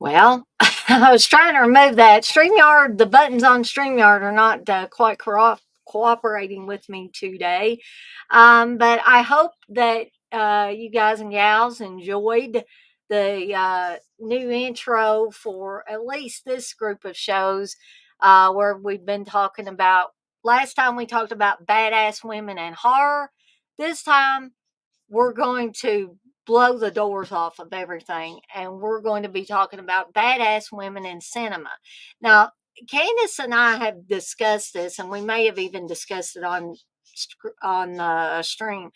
Well, I was trying to remove that. StreamYard, the buttons on StreamYard are not quite cooperating with me today. But I hope that you guys and gals enjoyed the new intro for at least this group of shows where we've been talking about. Last time we talked about badass women and horror. This time we're going to blow the doors off of everything and we're going to be talking about badass women in cinema. Now, Candice and I have discussed this, and we may have even discussed it on a stream.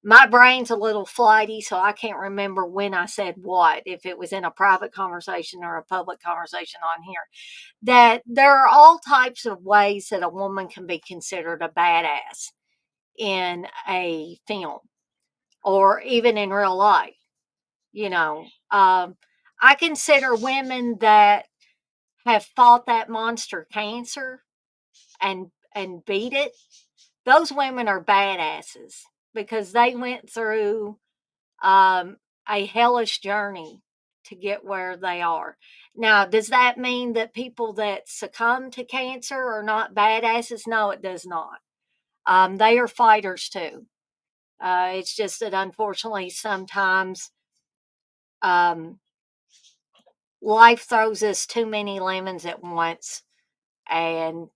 My brain's a little flighty, so I can't remember when I said what, if it was in a private conversation or a public conversation on here. That there are all types of ways that a woman can be considered a badass in a film or even in real life. You know, I consider women that have fought that monster cancer and beat it. Those women are badasses because they went through a hellish journey to get where they are. Now, does that mean that people that succumb to cancer are not badasses? No, it does not. They are fighters too. It's just that unfortunately sometimes um, life throws us too many lemons at once, and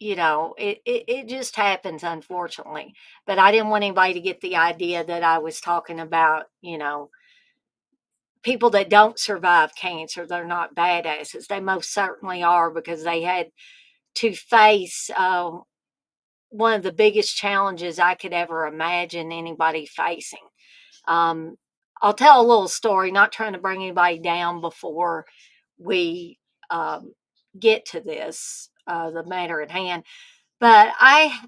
it just happens, unfortunately. But I didn't want anybody to get the idea that I was talking about people that don't survive cancer. They're not badasses. They most certainly are, because they had to face one of the biggest challenges I could ever imagine anybody facing. um, I'll tell a little story, not trying to bring anybody down before we um, get to this, the matter at hand. But I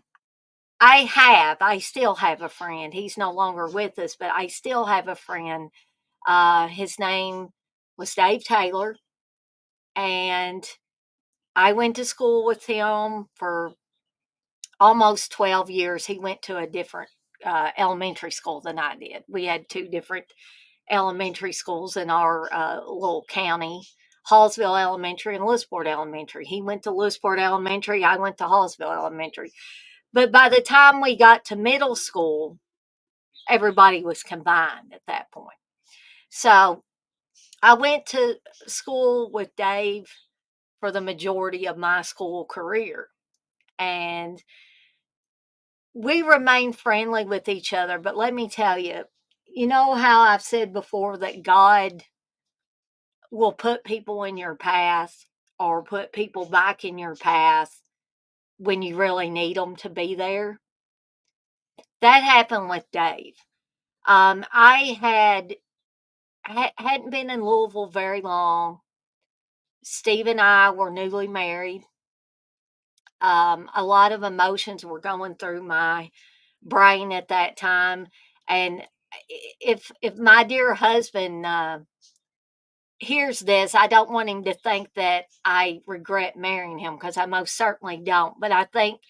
still have a friend. He's no longer with us, but I still have a friend. His name was Dave Taylor, and I went to school with him for almost 12 years. He went to a different elementary school than I did. We had two different elementary schools in our little county, Hallsville Elementary and Lewisport Elementary. He went to Lewisport Elementary, I went to Hallsville Elementary. But by the time we got to middle school, everybody was combined at that point. So I went to school with Dave for the majority of my school career. And we remained friendly with each other. But let me tell you, you know how I've said before that God will put people in your path or put people back in your path when you really need them to be there? That happened with Dave. I hadn't been in Louisville very long. Steve and I were newly married. A lot of emotions were going through my brain at that time, and if my dear husband hears this, I don't want him to think that I regret marrying him, because I most certainly don't. But I think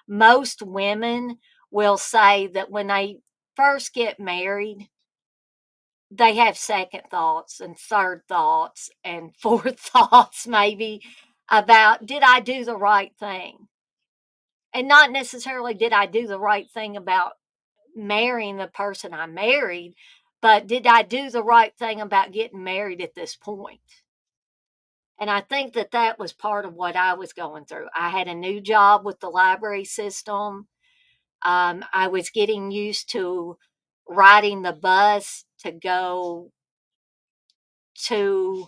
most women will say that when they first get married, they have second thoughts and third thoughts and fourth thoughts, maybe, about did I do the right thing? And not necessarily did I do the right thing about marrying the person I married, but did I do the right thing about getting married at this point? And I think that that was part of what I was going through. I had a new job with the library system. I was getting used to riding the bus to go to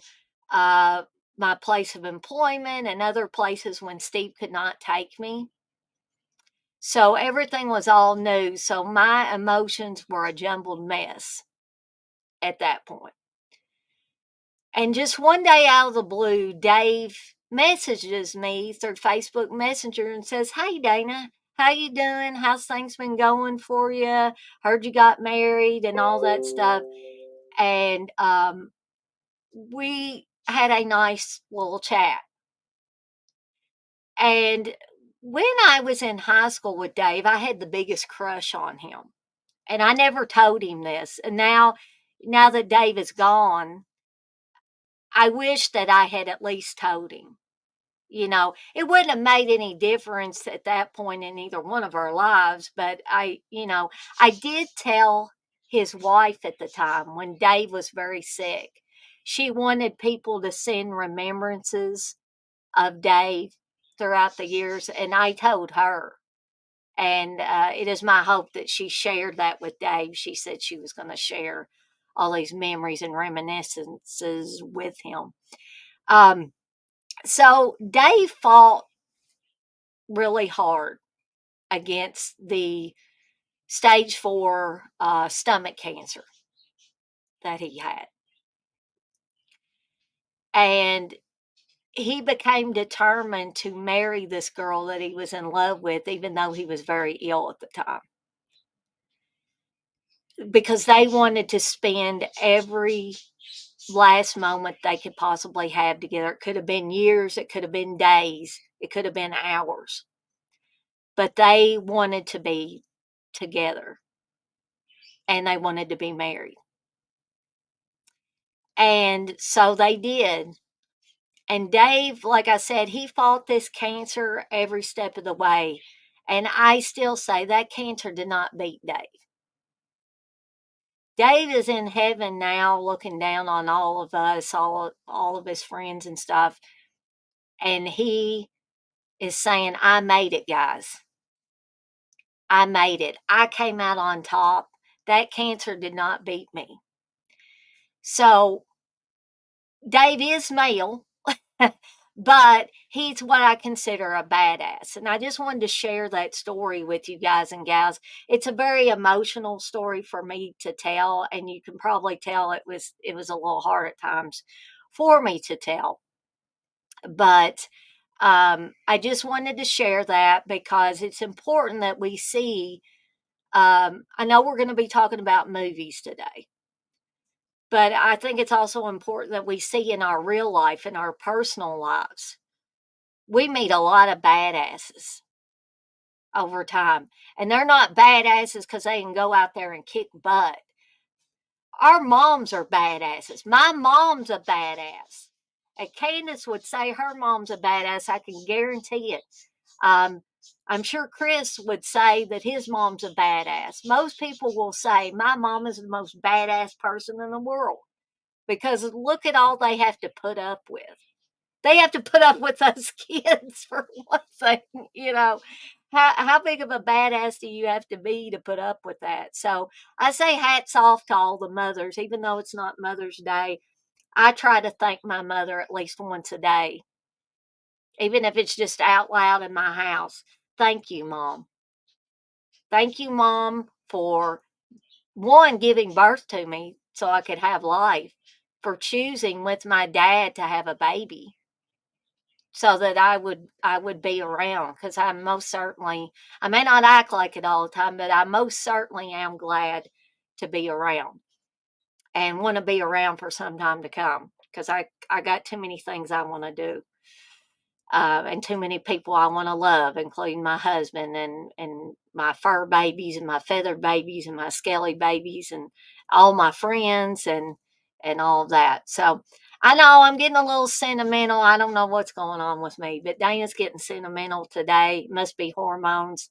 uh, my place of employment and other places when Steve could not take me. So everything was all new. So my emotions were a jumbled mess at that point. And just one day out of the blue, Dave messages me through Facebook Messenger and says, "Hey Dana, how you doing? How's things been going for you? Heard you got married and all that stuff." And we had a nice little chat. And when I was in high school with Dave, I had the biggest crush on him. And I never told him this. And now that Dave is gone, I wish that I had at least told him. It wouldn't have made any difference at that point in either one of our lives, but I did tell his wife at the time when Dave was very sick. She wanted people to send remembrances of Dave throughout the years, and I told her. And it is my hope that she shared that with Dave. She said she was going to share all these memories and reminiscences with him. So Dave fought really hard against the stage 4 stomach cancer that he had. And he became determined to marry this girl that he was in love with, even though he was very ill at the time, because they wanted to spend every last moment they could possibly have together. It could have been years, it could have been days, it could have been hours, but they wanted to be together and they wanted to be married. And so they did. And Dave, like I said, he fought this cancer every step of the way. And I still say that cancer did not beat Dave. Dave is in heaven now looking down on all of us, all of his friends and stuff. And he is saying, I made it, guys. I made it. I came out on top. That cancer did not beat me. So Dave is male, but he's what I consider a badass. And I just wanted to share that story with you guys and gals. It's a very emotional story for me to tell, and you can probably tell it was a little hard at times for me to tell. But I just wanted to share that because it's important that we see. I know we're going to be talking about movies today, but I think it's also important that we see in our real life, in our personal lives, we meet a lot of badasses over time. And they're not badasses because they can go out there and kick butt. Our moms are badasses. My mom's a badass. And Candace would say her mom's a badass. I can guarantee it. I'm sure Chris would say that his mom's a badass. Most people will say my mom is the most badass person in the world because look at all they have to put up with. They have to put up with us kids for one thing, you know. How big of a badass do you have to be to put up with that? So I say hats off to all the mothers, even though it's not Mother's Day. I try to thank my mother at least once a day, even if it's just out loud in my house. Thank you, Mom. Thank you, Mom, for one, giving birth to me so I could have life, for choosing with my dad to have a baby so that I would be around, because I most certainly, I may not act like it all the time, but I most certainly am glad to be around and want to be around for some time to come, because I got too many things I want to do, and too many people I want to love, including my husband and my fur babies and my feathered babies and my scaly babies and all my friends and all of that. So I know I'm getting a little sentimental. I don't know what's going on with me, but Dana's getting sentimental today. Must be hormones.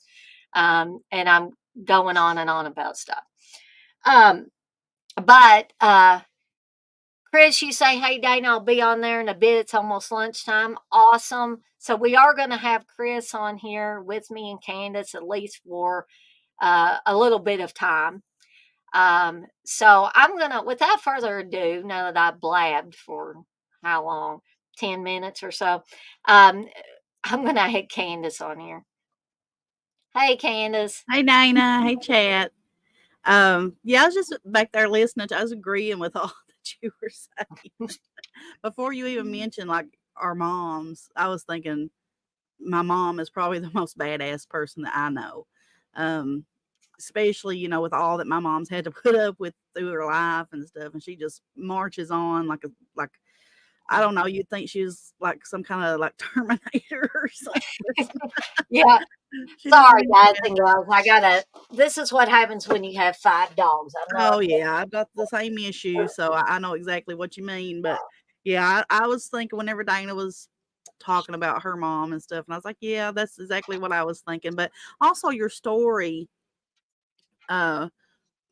And I'm going on and on about stuff. But Chris, you say, hey, Dana, I'll be on there in a bit. It's almost lunchtime. Awesome. So we are going to have Chris on here with me and Candace at least for a little bit of time. So I'm going to, without further ado, now that I've blabbed for how long? 10 minutes or so. I'm going to have Candace on here. Hey, Candace. Hey, Dana. Hey, Chad. Yeah, I was just back there listening. I was agreeing with all that you were saying. Before you even mentioned like our moms, I was thinking my mom is probably the most badass person that I know. Um, Especially, with all that my mom's had to put up with through her life and stuff. And she just marches on like I don't know, you'd think she was like some kind of like Terminator or something. Yeah. She's Sorry, really guys bad. and girls. This is what happens when you have 5 dogs. I'm not. Oh yeah, I've got the same issue, so I know exactly what you mean. But Yeah, I was thinking whenever Dana was talking about her mom and stuff, and I was like, yeah, that's exactly what I was thinking. But also your story uh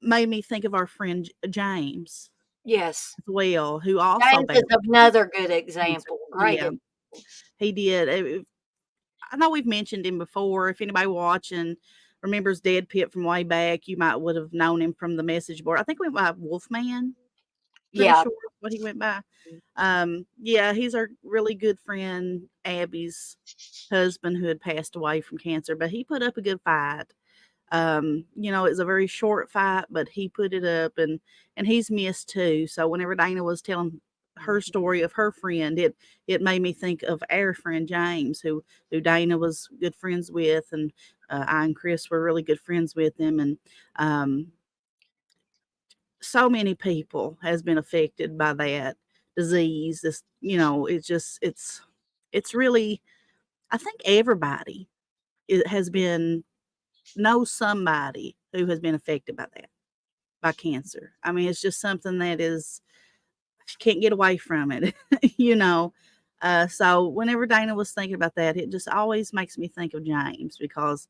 made me think of our friend James Yes. as well, who also James is battled another good cancer. example. Great Yeah, example. he did. I know we've mentioned him before. If anybody watching remembers Dead Pit from way back, you might would have known him from the message board. I think we went by Wolfman. Pretty Yeah. sure that's what he went by. Yeah, he's our really good friend Abby's husband who had passed away from cancer, but he put up a good fight. It was a very short fight, but he put it up, and he's missed too. So whenever Dana was telling her story of her friend, it made me think of our friend James, who Dana was good friends with, and I and Chris were really good friends with him, and um, so many people has been affected by that disease. It's really, I think everybody has been knows somebody who has been affected by that, by cancer. I mean, it's just something that is, you can't get away from it, you know. So whenever Dana was thinking about that, it just always makes me think of James, because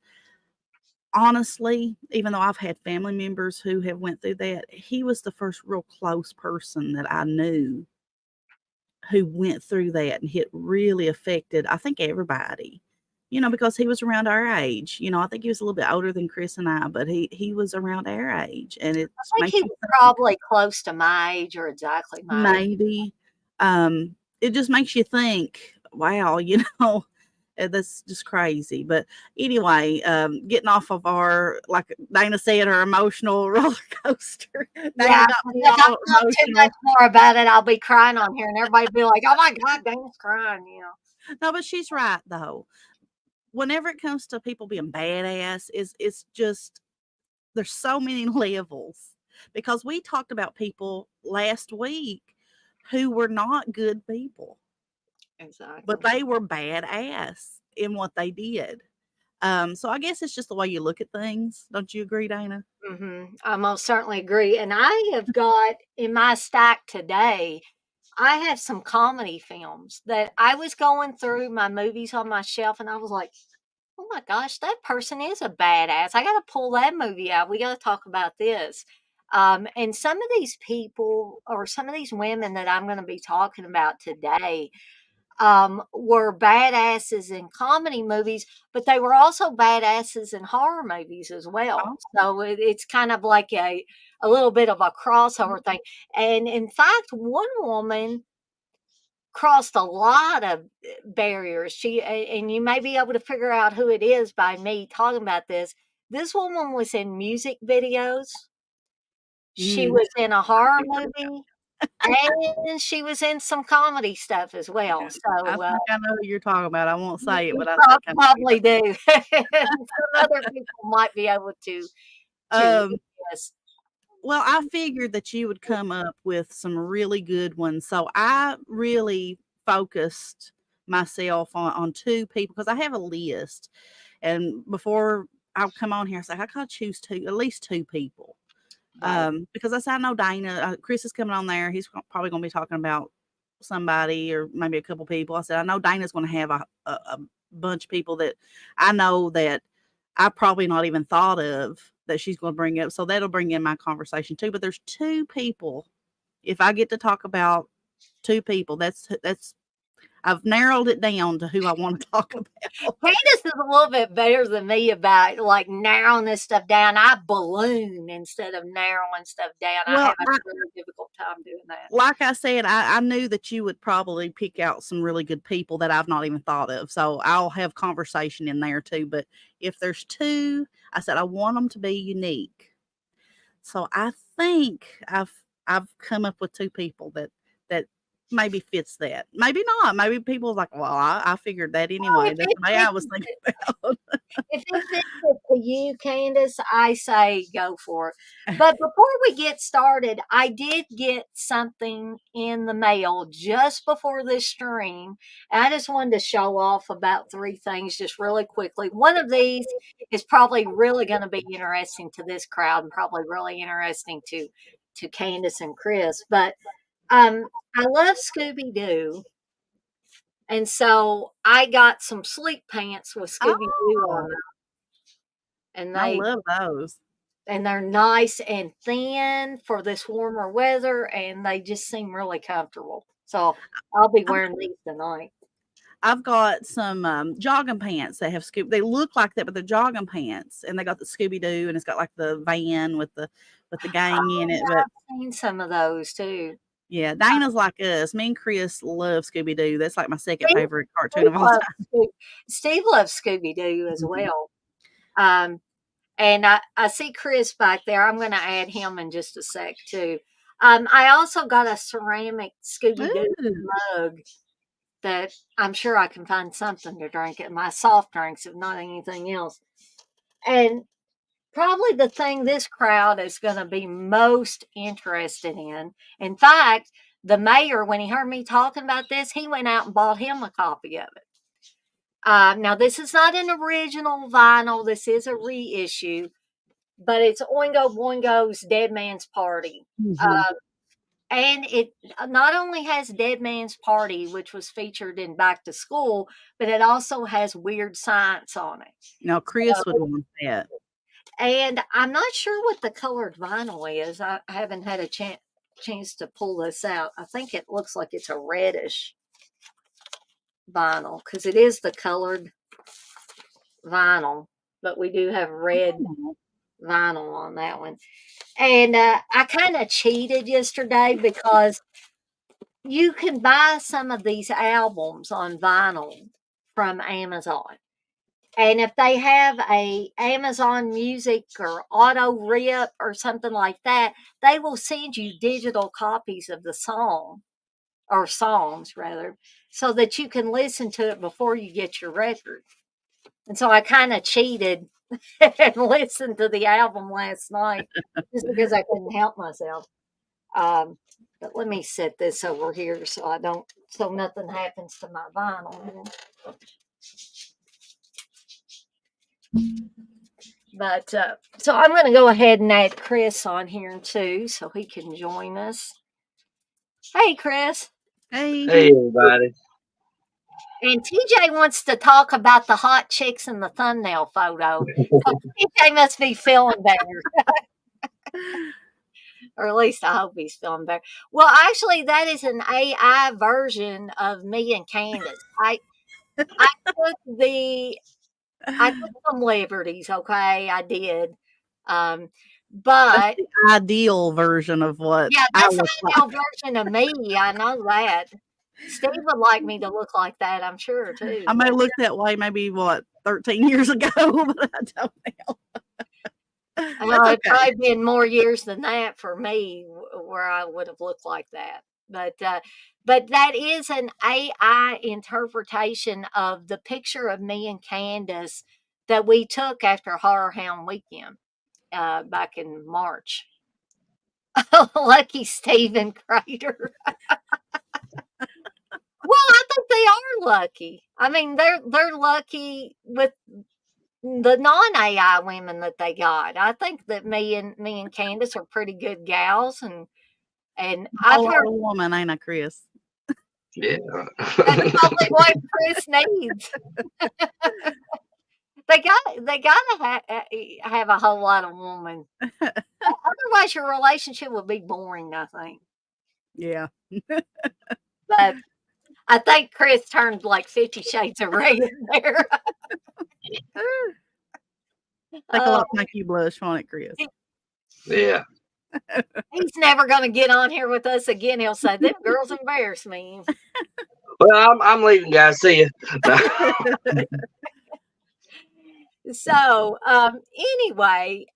honestly, even though I've had family members who have went through that, he was the first real close person that I knew who went through that, and it really affected, I think, everybody. Because he was around our age. I think he was a little bit older than Chris and I, but he was around our age, and it I think makes he you was think probably close to my age or exactly my age. maybe. It just makes you think, wow, that's just crazy. But anyway, getting off of our, like Dana said, our emotional roller coaster. Dana Yeah, got 'cause me if I all talk too much emotional. more about it, I'll be crying on here, and everybody be like, "Oh my god, Dana's crying." No, but she's right though. Whenever it comes to people being badass, it's just, there's so many levels, because we talked about people last week who were not good people, but Exactly. they were badass in what they did. So I guess it's just the way you look at things. Don't you agree, Dana? I most certainly agree, and I have got in my stack today, I have some comedy films that I was going through my movies on my shelf, and I was like, "Oh my gosh, that person is a badass. I gotta pull that movie out. We gotta talk about this." And some of these people or some of these women that I'm gonna be talking about today, were badasses in comedy movies, but they were also badasses in horror movies as well. Oh, So it's kind of like a little bit of a crossover thing. And in fact, one woman crossed a lot of barriers. And you may be able to figure out who it is by me talking about this. This woman was in music videos. She mm, was in a horror movie, and she was in some comedy stuff as well. yeah. I So think I know who you're talking about. I won't say it, you but I think I know who probably do. Some other people might be able to um, yes. well, I figured that you would come up with some really good ones. So I really focused myself on two people, because I have a list. And before I come on here, I say, I gotta choose two, at least two people. Right. Because I said, I know Dana, Chris is coming on there. He's probably going to be talking about somebody or maybe a couple people. I said, I know Dana's going to have a bunch of people that I know that I probably not even thought of that she's going to bring up. So that'll bring in my conversation too. But there's two people. If I get to talk about two people, that's I've narrowed it down to who I want to talk about. Candace is a little bit better than me about like narrowing this stuff down. I balloon instead of narrowing stuff down. I Well, have a really difficult time doing that. like I said, I knew that you would probably pick out some really good people that I've not even thought of. So I'll have conversation in there too. But if there's two, I said I want them to be unique. So I think I've come up with two people that maybe fits that. Maybe not. Maybe people are like, well, I figured that Well, anyway. That's the way I was thinking about. if it fits it to you, Candace, I say go for it. But before we get started, I did get something in the mail just before this stream. And I just wanted to show off about three things just really quickly. One of these is probably really going to be interesting to this crowd and probably really interesting to Candace and Chris. But I love Scooby Doo, and so I got some sleep pants with Scooby Doo on Oh, them, and I love those. they're nice and thin for this warmer weather, and they just seem really comfortable. So I'll be I've wearing these tonight. I've got some jogging pants that have They look like that, but they're jogging pants, and they got the Scooby Doo, and it's got like the van with the gang in Oh, it. yeah, But I've seen some of those too. yeah, Dana's like us. Me and Chris love Scooby Doo. That's like my second Steve, favorite cartoon Steve of all loves time. Steve loves Scooby Doo as Mhm. well. Um, and I see Chris back there. I'm going to add him in just a sec too. I also got a ceramic Scooby Doo Ooh. mug that I'm sure I can find something to drink in my soft drinks, if not anything else. And probably the thing this crowd is going to be most interested in. In fact, the mayor, when he heard me talking about this, he went out and bought him a copy of it. Now, this is not an original vinyl, this is a reissue, but it's Oingo Boingo's Dead Man's Party. Mhm. Uh, and it not only has Dead Man's Party, which was featured in Back to School, but it also has Weird Science on it. Now Chris would want that. And I'm not sure what the colored vinyl is. I haven't had a chance to pull this out. I think it looks like it's a reddish vinyl because it is the colored vinyl, but we do have red Oh. vinyl on that one. And I kind of cheated yesterday because you can buy some of these albums on vinyl from Amazon. And if they have a Amazon Music or Auto Rip or something like that, they will send you digital copies of the song or songs rather, so that you can listen to it before you get your record. And so I kind of cheated and listened to the album last night just because I couldn't help myself. Um, but let me set this over here so nothing happens to my vinyl. But so I'm going to go ahead and add Chris on here too, so he can join us. Hey, Chris. Hey. Hey, everybody. And TJ wants to talk about the hot chicks in the thumbnail photo. So TJ must be feeling better, or at least I hope he's feeling better. Well, actually, that is an AI version of me and Candace. I took the I took some liberties, okay? I did. Um, That's but the ideal version of what yeah, I that's look the like. ideal version of me. I know that. Steve would like me to look like that, I'm sure too. I may look that way maybe 13 years ago, but I don't now. That's It's okay. probably been more years than that for me where I would have looked like that. But that is an AI interpretation of the picture of me and Candace that we took after Horror Hound Weekend back in March. Lucky Stephen Crater. Well, I think they are lucky. I mean, they're lucky with the non-AI women that they got. I think that me and Candace are pretty good gals, and I've Whole lot heard of woman, ain't I, Chris? Yeah. that's probably what Chris needs. They gotta have a whole lot of woman. Otherwise, your relationship would be boring. I think. Yeah. But I think Chris turned like 50 Shades of Red there. Take a Uh, lot to make you blush, won't it, Chris? Yeah. he's never going to get on here with us again. He'll say, "Them girls embarrass me." Well, I'm leaving, guys. See you. So, anyway,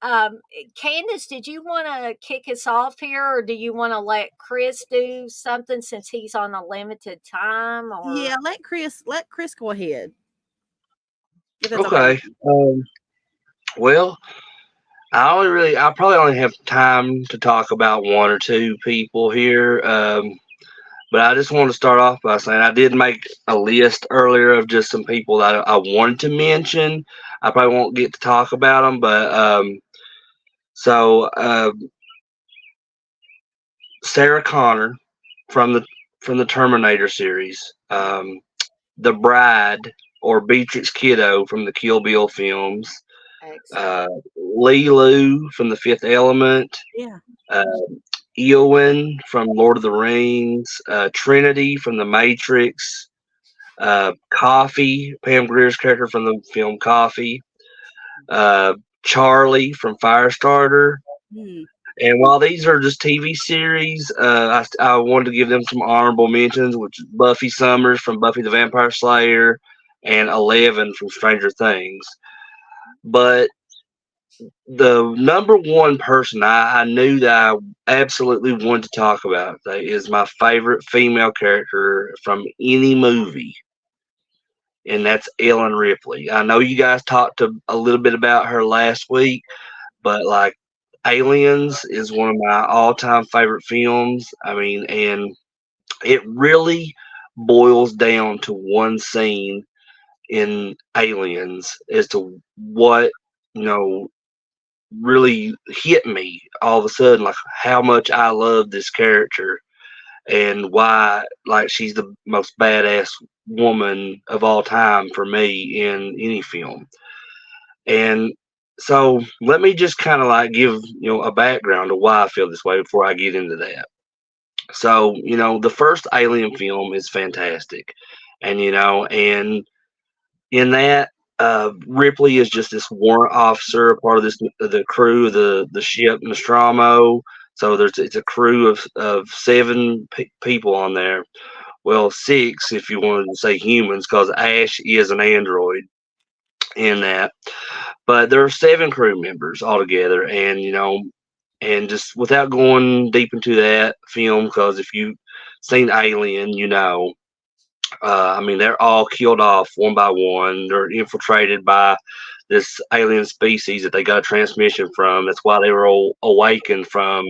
Candace, did you want to kick us off here, or do you want to let Chris do something since he's on a limited time? Or Yeah, let Chris go ahead. If that's okay. Okay. Well, I probably only have time to talk about one or two people here. But I just want to start off by saying I did make a list earlier of just some people that I wanted to mention. I probably won't get to talk about them, but so Sarah Connor from the Terminator series, the Bride or Beatrix Kiddo from the Kill Bill films, Excellent. Lilu from the Fifth Element, Yeah. uh, Eowyn from Lord of the Rings, Trinity from the Matrix, Coffee, Pam Grier's character from the film Coffee, uh, Charlie from Firestarter. Hmm. And while these are just TV series, I wanted to give them some honorable mentions, which is Buffy Summers from Buffy the Vampire Slayer and Eleven from Stranger Things. But the number one person I knew that I absolutely wanted to talk about that is my favorite female character from any movie, and that's Ellen Ripley. I know you guys talked a little bit about her last week, but like Aliens is one of my all-time favorite films. I mean, and it really boils down to one scene in Aliens as to what you know really hit me all of a sudden, like how much I love this character and why like she's the most badass woman of all time for me in any film. And so let me just kind of like give a background of why I feel this way before I get into that. So the first Alien film is fantastic, and and in that, Ripley is just this warrant officer, part of the crew of the ship Nostromo. So it's a crew of seven people on there. Well, six if you wanted to say humans, because Ash is an android in that. But there are seven crew members altogether, and and just without going deep into that film, because if you've seen Alien, I mean, they're all killed off one by one. They're infiltrated by this alien species that they got a transmission from. That's why they were all awakened from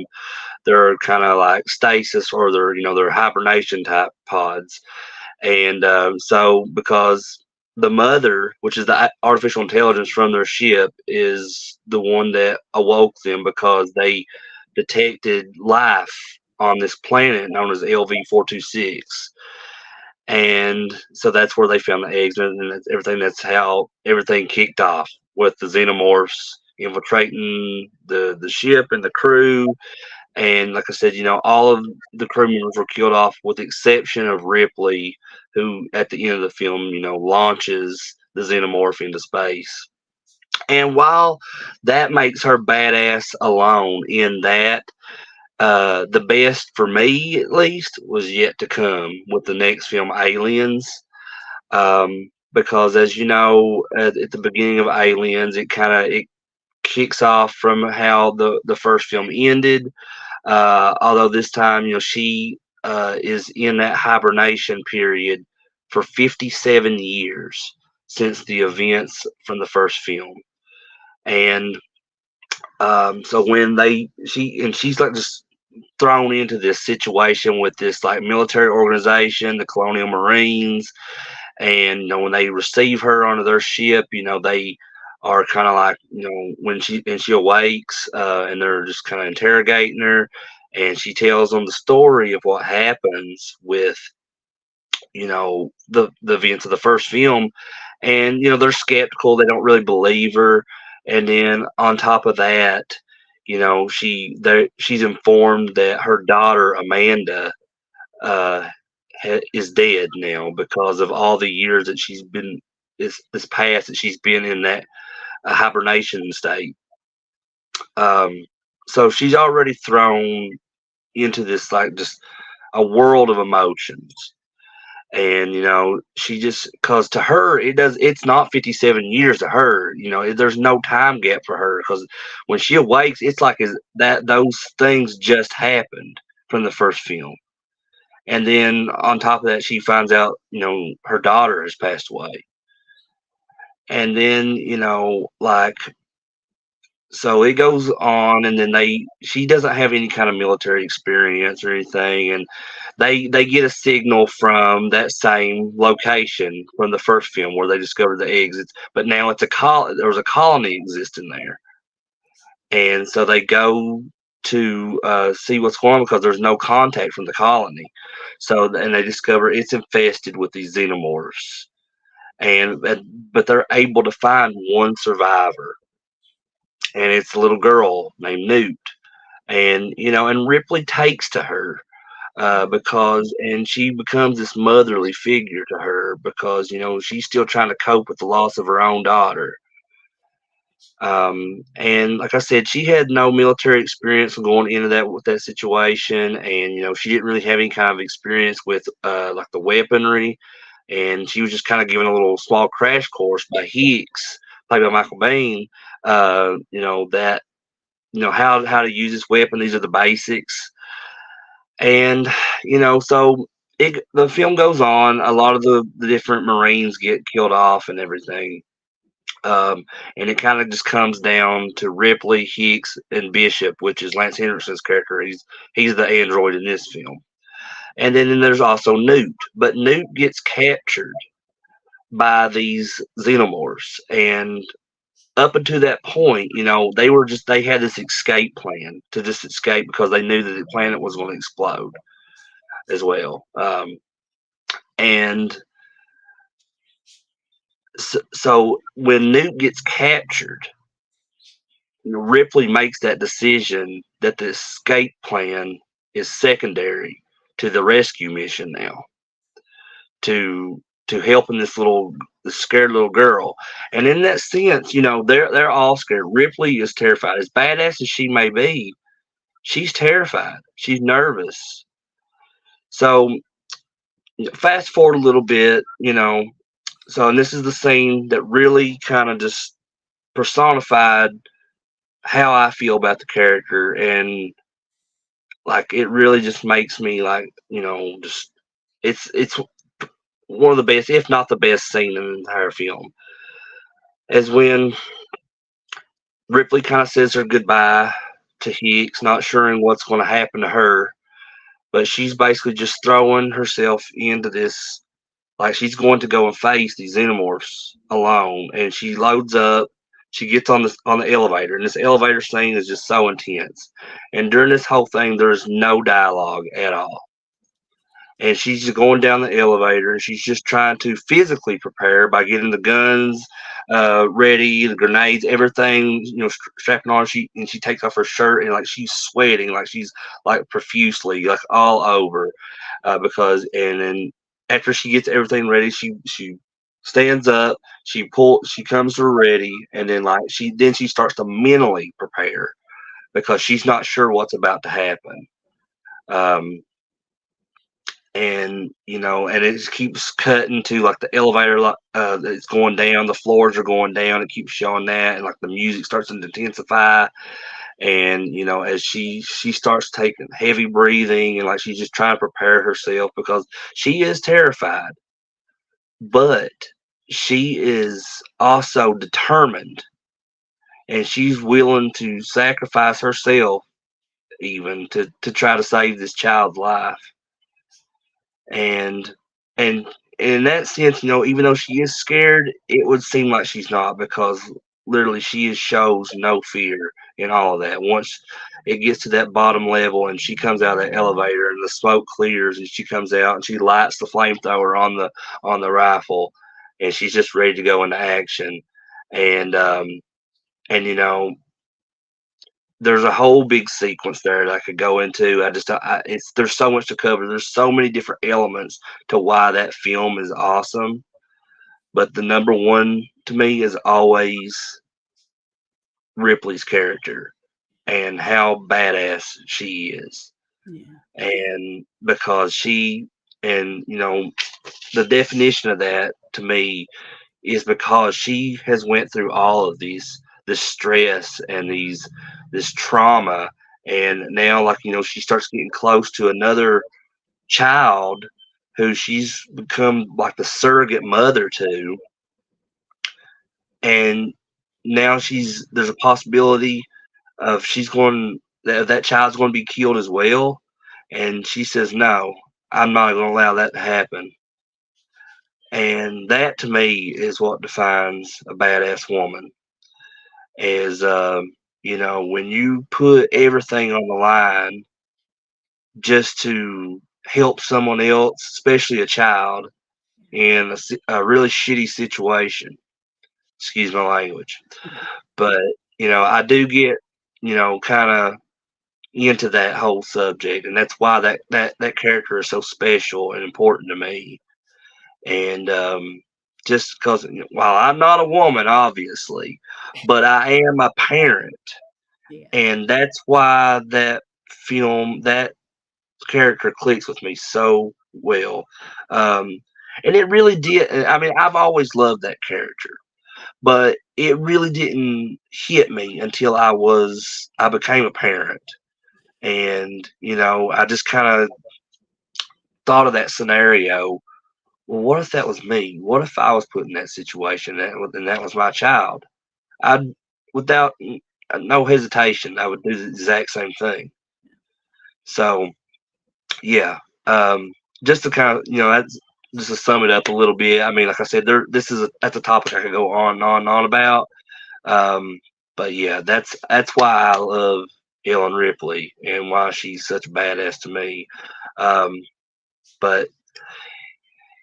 their kind of like stasis or their hibernation type pods. And so, because the mother, which is the artificial intelligence from their ship, is the one that awoke them because they detected life on this planet known as LV-426, and so that's where they found the eggs and that's everything. That's how everything kicked off with the xenomorphs infiltrating the ship and the crew. And like I said, all of the crew members were killed off with the exception of Ripley, who at the end of the film, launches the xenomorph into space. And while that makes her badass alone in that, the best for me, at least, was yet to come with the next film, Aliens. Because as you know, at the beginning of Aliens, it kicks off from how the first film ended. Although this time, she is in that hibernation period for 57 years since the events from the first film, and so when she's like just thrown into this situation with this like military organization, the Colonial Marines, and when they receive her onto their ship, they are kind of like when she awakes, and they're just kind of interrogating her, and she tells them the story of what happens with the events of the first film, and they're skeptical, they don't really believe her, and then on top of that, she's informed that her daughter Amanda uh, is dead now because of all the years that she's been this past that she's been in that hibernation state. So she's already thrown into this like just a world of emotions, and she just, because to her it's not 57 years to her, there's no time gap for her, because when she awakes it's like is that those things just happened from the first film. And then on top of that, she finds out, her daughter has passed away. And then, like, so it goes on, and then she doesn't have any kind of military experience or anything. And they get a signal from that same location from the first film where they discovered the eggs. But now there was a colony existing there. And so they go to see what's going on because there's no contact from the colony. So, and they discover it's infested with these xenomorphs, but they're able to find one survivor, and it's a little girl named Newt, and Ripley takes to her. And she becomes this motherly figure to her because she's still trying to cope with the loss of her own daughter. And like I said, she had no military experience going into that situation, and she didn't really have any kind of experience with like the weaponry, and she was just kind of given a little small crash course by Hicks, played by Michael Bain. That how to use this weapon. These are the basics, and so the film goes on. A lot of the different Marines get killed off and everything. And it kind of just comes down to Ripley, Hicks, and Bishop, which is Lance Henderson's character. He's the android in this film. And then there's also Newt, but Newt gets captured by these xenomorphs. And up until that point, they had this escape plan to just escape because they knew that the planet was going to explode as well. And so when Newt gets captured, Ripley makes that decision that the escape plan is secondary to the rescue mission now, to helping this scared little girl. And in that sense, they're all scared. Ripley is terrified. As badass as she may be, she's terrified. She's nervous. So fast forward a little bit, so and this is the scene that really kind of just personified how I feel about the character, and like it really just makes me like just it's one of the best, if not the best scene in the entire film, is when Ripley kind of says her goodbye to Hicks, not sure what's going to happen to her, but she's basically just throwing herself into this, like she's going to go and face these xenomorphs alone, and she loads up. She gets on the elevator, and this elevator scene is just so intense. And during this whole thing, there's no dialogue at all. And she's just going down the elevator, and she's just trying to physically prepare by getting the guns ready, the grenades, everything, strapping on. She takes off her shirt, and like she's sweating, like she's like profusely, like all over, and then after she gets everything ready, she stands up, she comes to ready, and then she starts to mentally prepare because she's not sure what's about to happen. And it just keeps cutting to like the elevator, it's going down, the floors are going down. It keeps showing that, and like the music starts to intensify. And as she starts taking heavy breathing, and like she's just trying to prepare herself because she is terrified, but she is also determined, and she's willing to sacrifice herself even to try to save this child's life. And in that sense, even though she is scared, it would seem like she's not, because literally she shows no fear in all of that. Once it gets to that bottom level and she comes out of that elevator and the smoke clears and she comes out and she lights the flamethrower on the rifle, and she's just ready to go into action. And there's a whole big sequence there that I could go into. There's so much to cover. There's so many different elements to why that film is awesome. But the number one to me is always Ripley's character and how badass she is. Yeah. And because the definition of that to me is because she has went through all of this stress and this trauma, and now she starts getting close to another child who she's become like the surrogate mother to, and now there's a possibility of that child's going to be killed as well, and she says, no, I'm not going to allow that to happen. And that to me is what defines a badass woman, is when you put everything on the line just to help someone else, especially a child, in a really shitty situation. Excuse my language. But, I do get, kind of into that whole subject. And that's why that character is so special and important to me. And just because, while I'm not a woman, obviously, but I am a parent. Yeah. And that's why that character clicks with me so well. And it really did. I mean, I've always loved that character, but it really didn't hit me until I became a parent. And, I just kind of thought of that scenario. Well, what if that was me? What if I was put in that situation and that was my child? I'd, without no hesitation, I would do the exact same thing. So, yeah, just to kind of, that's just to sum it up a little bit. I mean, like I said, that's a topic I could go on and on and on about. But yeah, that's why I love Ellen Ripley and why she's such a badass to me. But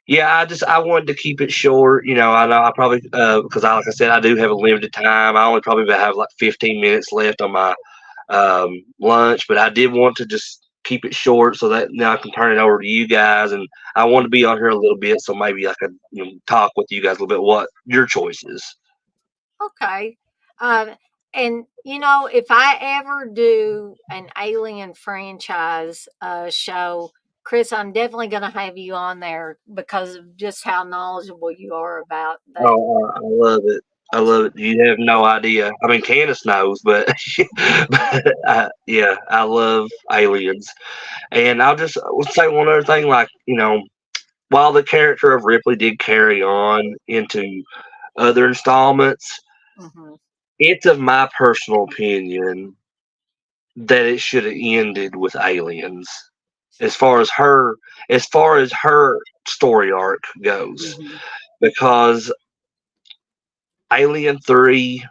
yeah, I wanted to keep it short. I know I probably because like I said, I do have a limited time. I only probably have like 15 minutes left on my lunch, but I did want to just keep it short so that now I can turn it over to you guys. And I want to be on here a little bit, so maybe I could talk with you guys a little bit what your choice is. Okay. And if I ever do an Alien franchise show, Chris, I'm definitely going to have you on there because of just how knowledgeable you are about that. Oh, I love it. I love it. You have no idea. I mean, Candace knows, but, yeah, I love aliens. And will say one other thing, like, while the character of Ripley did carry on into other installments, Mhm. it's of my personal opinion that it should have ended with aliens as far as her story arc goes, because Alien 3,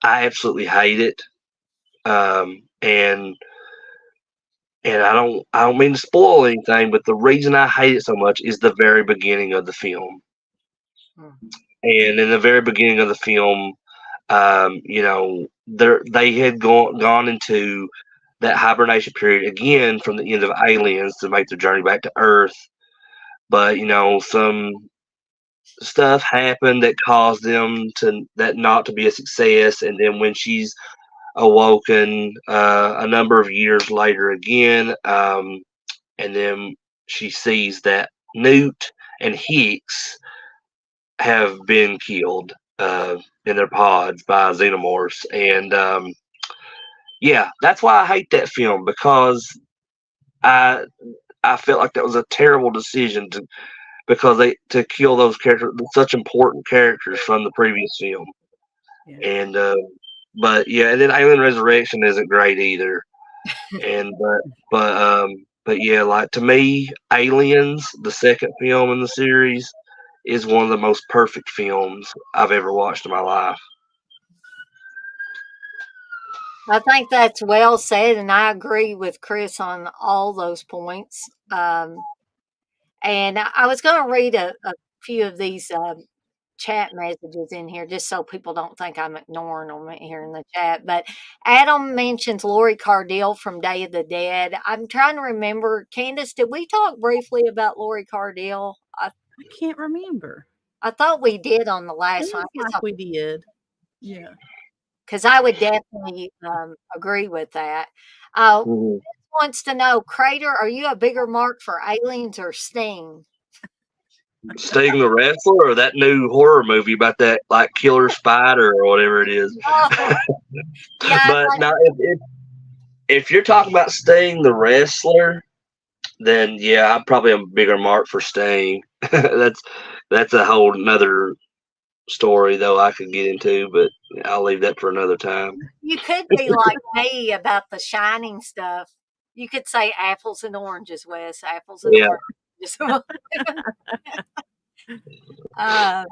I absolutely hate it. And I don't mean to spoil anything, but the reason I hate it so much is the very beginning of the film. Mhm. And in the very beginning of the film, they had gone into that hibernation period again from the end of Aliens to make their journey back to Earth. But some stuff happened that caused them to that not to be a success. And then when she's awoken a number of years later again, and then she sees that Newt and Hicks have been killed in their pods by xenomorphs. And yeah, that's why I hate that film, because I I felt like that was a terrible decision because to kill those characters, such important characters from the previous film. Yeah. And but yeah, and then Alien Resurrection isn't great either. And but yeah, like, to me, Aliens, the second film in the series, is one of the most perfect films I've ever watched in my life. I think that's well said, and I agree with Chris on all those points. And I was going to read a few of these chat messages in here just so people don't think I'm ignoring them here in the chat. But Adam mentions Lori Cardille from Day of the Dead. I'm trying to remember, Candace, did we talk briefly about Lori Cardille? I can't remember. I thought we did on the last one. Feels like we did. Yeah. Because I would definitely agree with that. Mhm. Wants to know, Crater, are you a bigger mark for Aliens or Sting? Sting the Wrestler, or that new horror movie about that, like, killer spider or whatever it is. Oh, yeah, But now, if you're talking about Sting the Wrestler, then yeah, I'm probably a bigger mark for Sting. that's a whole nother story, though, I could get into, but I'll leave that for another time. you could be like me about the Shining stuff. You could say apples and oranges, Wes. Apples and Yeah. oranges. uh,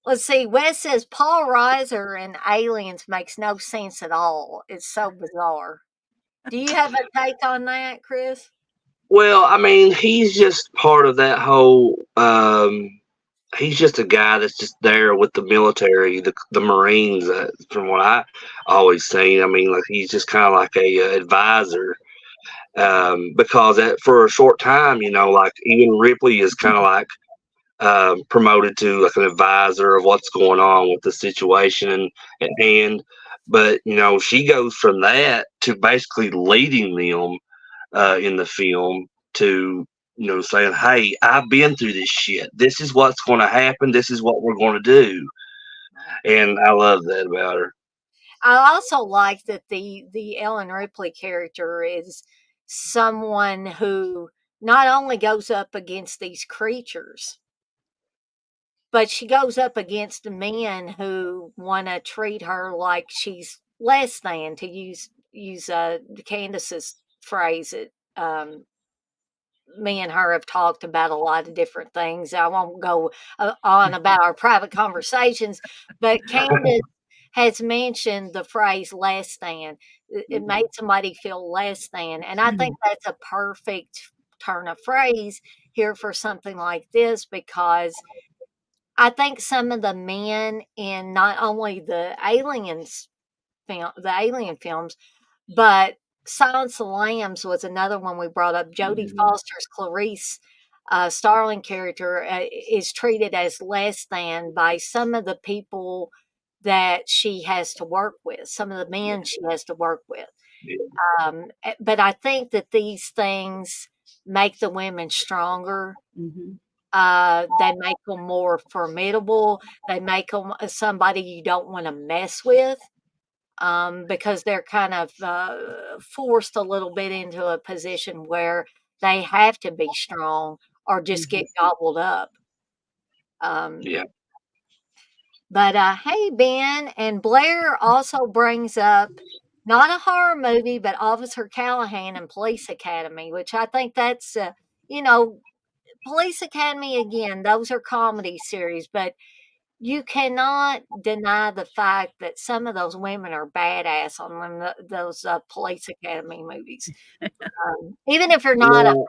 Let's see. Wes says Paul Reiser and aliens makes no sense at all. It's so bizarre. Do you have a take on that, Chris? Well, I mean, he's just part of that whole. He's just a guy that's just there with the military, the Marines. From what I always seen, I mean, like he's just kind of like a advisor. Because for a short time, like even Ripley is kind of like promoted to like an advisor of what's going on with the situation at hand. But she goes from that to basically leading them in the film to saying, "Hey, I've been through this shit. This is what's going to happen. This is what we're going to do." And I love that about her. I also like that the Ellen Ripley character is someone who not only goes up against these creatures, but she goes up against men who want to treat her like she's less than, to use Candace's phrase. Me and her have talked about a lot of different things. I won't go on about our private conversations, but Candace has mentioned the phrase less than. It made somebody feel less than. And I think that's a perfect turn of phrase here for something like this, because I think some of the men in not only the alien films, but Silence of the Lambs was another one we brought up. Jodie Foster's Clarice Starling character is treated as less than by some of the people that she has to work with, some of the men she has to work with. But I think that these things make the women stronger. They make them more formidable. They make them somebody you don't want to mess with. Because they're kind of forced a little bit into a position where they have to be strong or just get gobbled up. Yeah. But hey, Ben, and Blair also brings up not a horror movie, but Officer Callahan and Police Academy, which I think that's, Police Academy, again, those are comedy series, but you cannot deny the fact that some of those women are badass on those Police Academy movies. Even if you're not a Yeah.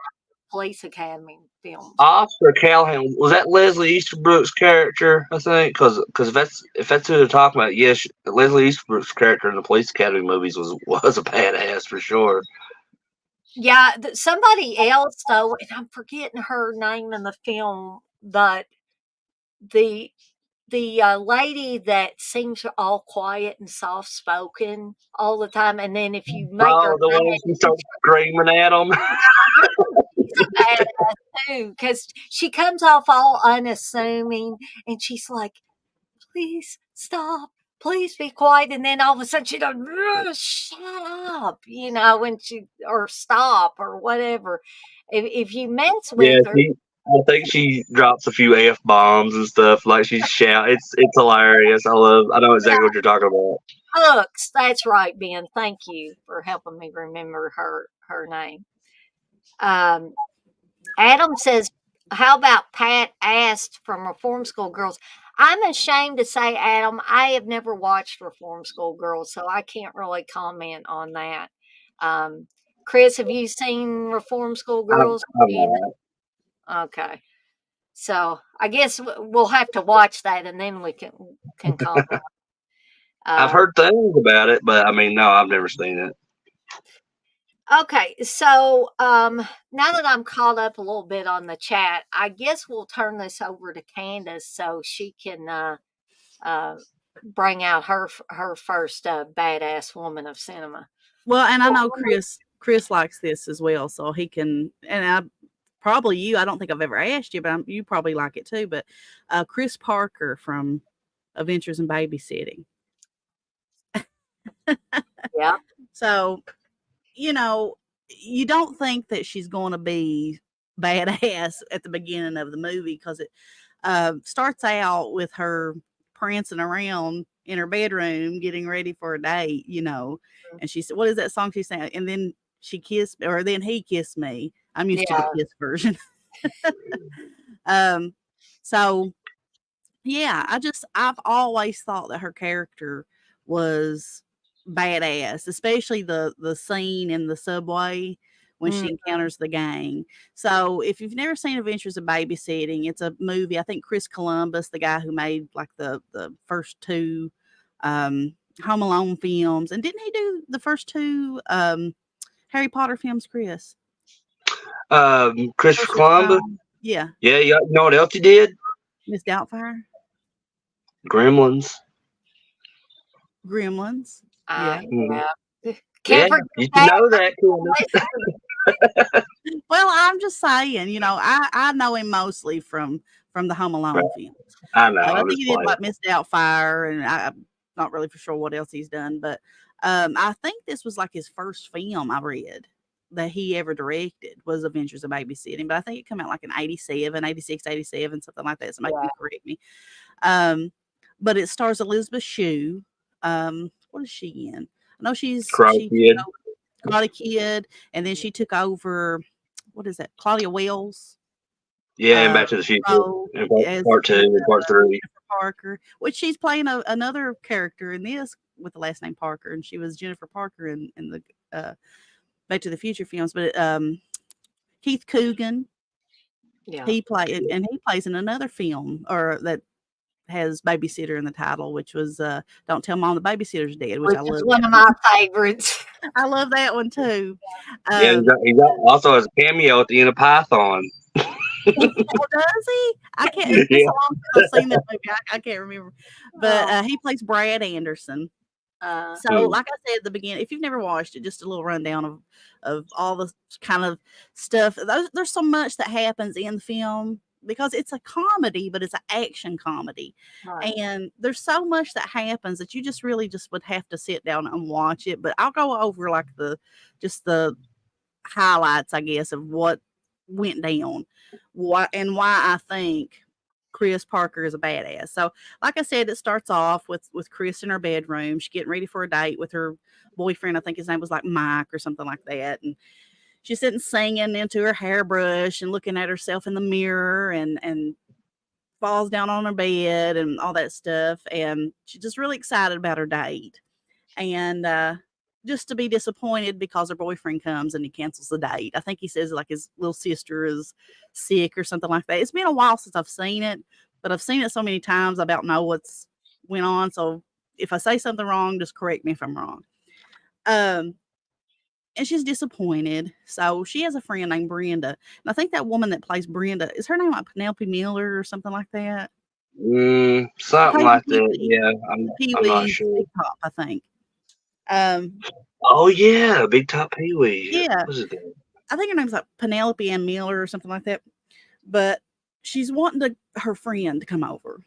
Police Academy films. Oscar Callahan, was that Leslie Easterbrook's character? I think because if that's who they're talking about, yes, Leslie Easterbrook's character in the Police Academy movies was a badass for sure. Yeah, somebody else though, and I'm forgetting her name in the film, but the lady that seems all quiet and soft spoken all the time, and then if you make her Oh, the one who starts screaming at them. she's a badass too, because she comes off all unassuming, and she's like, "Please stop, please be quiet," and then all of a sudden she goes, "Shut up," when or stop or whatever. If you mess Yeah, with her, I think she drops a few F bombs and stuff. Like she's shout. It's hilarious. I know exactly what you're talking about. Hooks. That's right, Ben. Thank you for helping me remember her name. Adam says, "How about Pat asked from Reform School Girls?" I'm ashamed to say, Adam, I have never watched Reform School Girls, so I can't really comment on that. Chris, have you seen Reform School Girls? I'm not. Okay, so I guess we'll have to watch that, and then we can comment. I've heard things about it, but I mean, no, I've never seen it. Okay, so now that I'm caught up a little bit on the chat, I guess we'll turn this over to Candace so she can bring out her first badass woman of cinema. Well, and I know Chris likes this as well, so he can. And I probably I don't think I've ever asked you, but you probably like it too. But Chris Parker from Adventures in Babysitting. Yeah. So, you don't think that she's going to be badass at the beginning of the movie, because it starts out with her prancing around in her bedroom getting ready for a date, and she said, what is that song she's saying? And then she kissed, or then he kissed me. I'm used to the kiss version. So Yeah, I've always thought that her character was badass, especially the scene in the subway when she encounters the gang. So if you've never seen Adventures of Babysitting, it's a movie. I think Chris Columbus, the guy who made like the first two Home Alone films, and didn't he do the first two Harry Potter films, Chris? Christopher Columbus. Yeah. Yeah, you know what else he did? Miss Doubtfire. Gremlins. Gremlins. Yeah. Yeah, Can't forget you should that. know that, Candace. Well, I'm just saying, I know him mostly from the Home Alone films. I know. I I'm think just he did playing. like Miss Doubtfire, and I'm not really for sure what else he's done, but I think this was like his first film I read that he ever directed was Adventures of Babysitting, but I think it came out like in 87, 86, 87, something like that. So maybe you correct me. But it stars Elizabeth Shue. What is she in? I know she's Karate Kid. Karate Kid, and then she took over. What is that? Claudia Wells. Yeah, and Back to the Future. And part 2 and part 3. Parker, which she's playing another character in this with the last name Parker, and she was Jennifer Parker in the Back to the Future films. But Keith Coogan, he plays in another film or that has babysitter in the title, which was Don't Tell Mom the Babysitter's Dead, which I love. One of my favorites. I love that one too. Yeah, he also has a cameo at the end of Python. Oh, does he? I can't. It's been so long since I've seen that movie. I can't remember. But he plays Brad Anderson. So, like I said at the beginning, if you've never watched it, just a little rundown of all the kind of stuff. There's so much that happens in the film because it's a comedy, but it's an action comedy. Right. And there's so much that happens that you just really just would have to sit down and watch it. But I'll go over like the highlights, I guess, of what went down, why I think Chris Parker is a badass. So, like I said, it starts off with Chris in her bedroom. She's getting ready for a date with her boyfriend. I think his name was like Mike or something like that. And she's sitting singing into her hairbrush and looking at herself in the mirror and falls down on her bed and all that stuff. And she's just really excited about her date. And just to be disappointed because her boyfriend comes and he cancels the date. I think he says like his little sister is sick or something like that. It's been a while since I've seen it, but I've seen it so many times I about know what's went on. So if I say something wrong, just correct me if I'm wrong. And she's disappointed. So she has a friend named Brenda. And I think that woman that plays Brenda, is her name like Penelope Miller or something like that? Something like that. Yeah, I'm not sure. Big Top, I think. Oh yeah, Big Top Pee Wee. Yeah. What was it? I think her name's like Penelope Ann Miller or something like that. But she's wanting her friend to come over.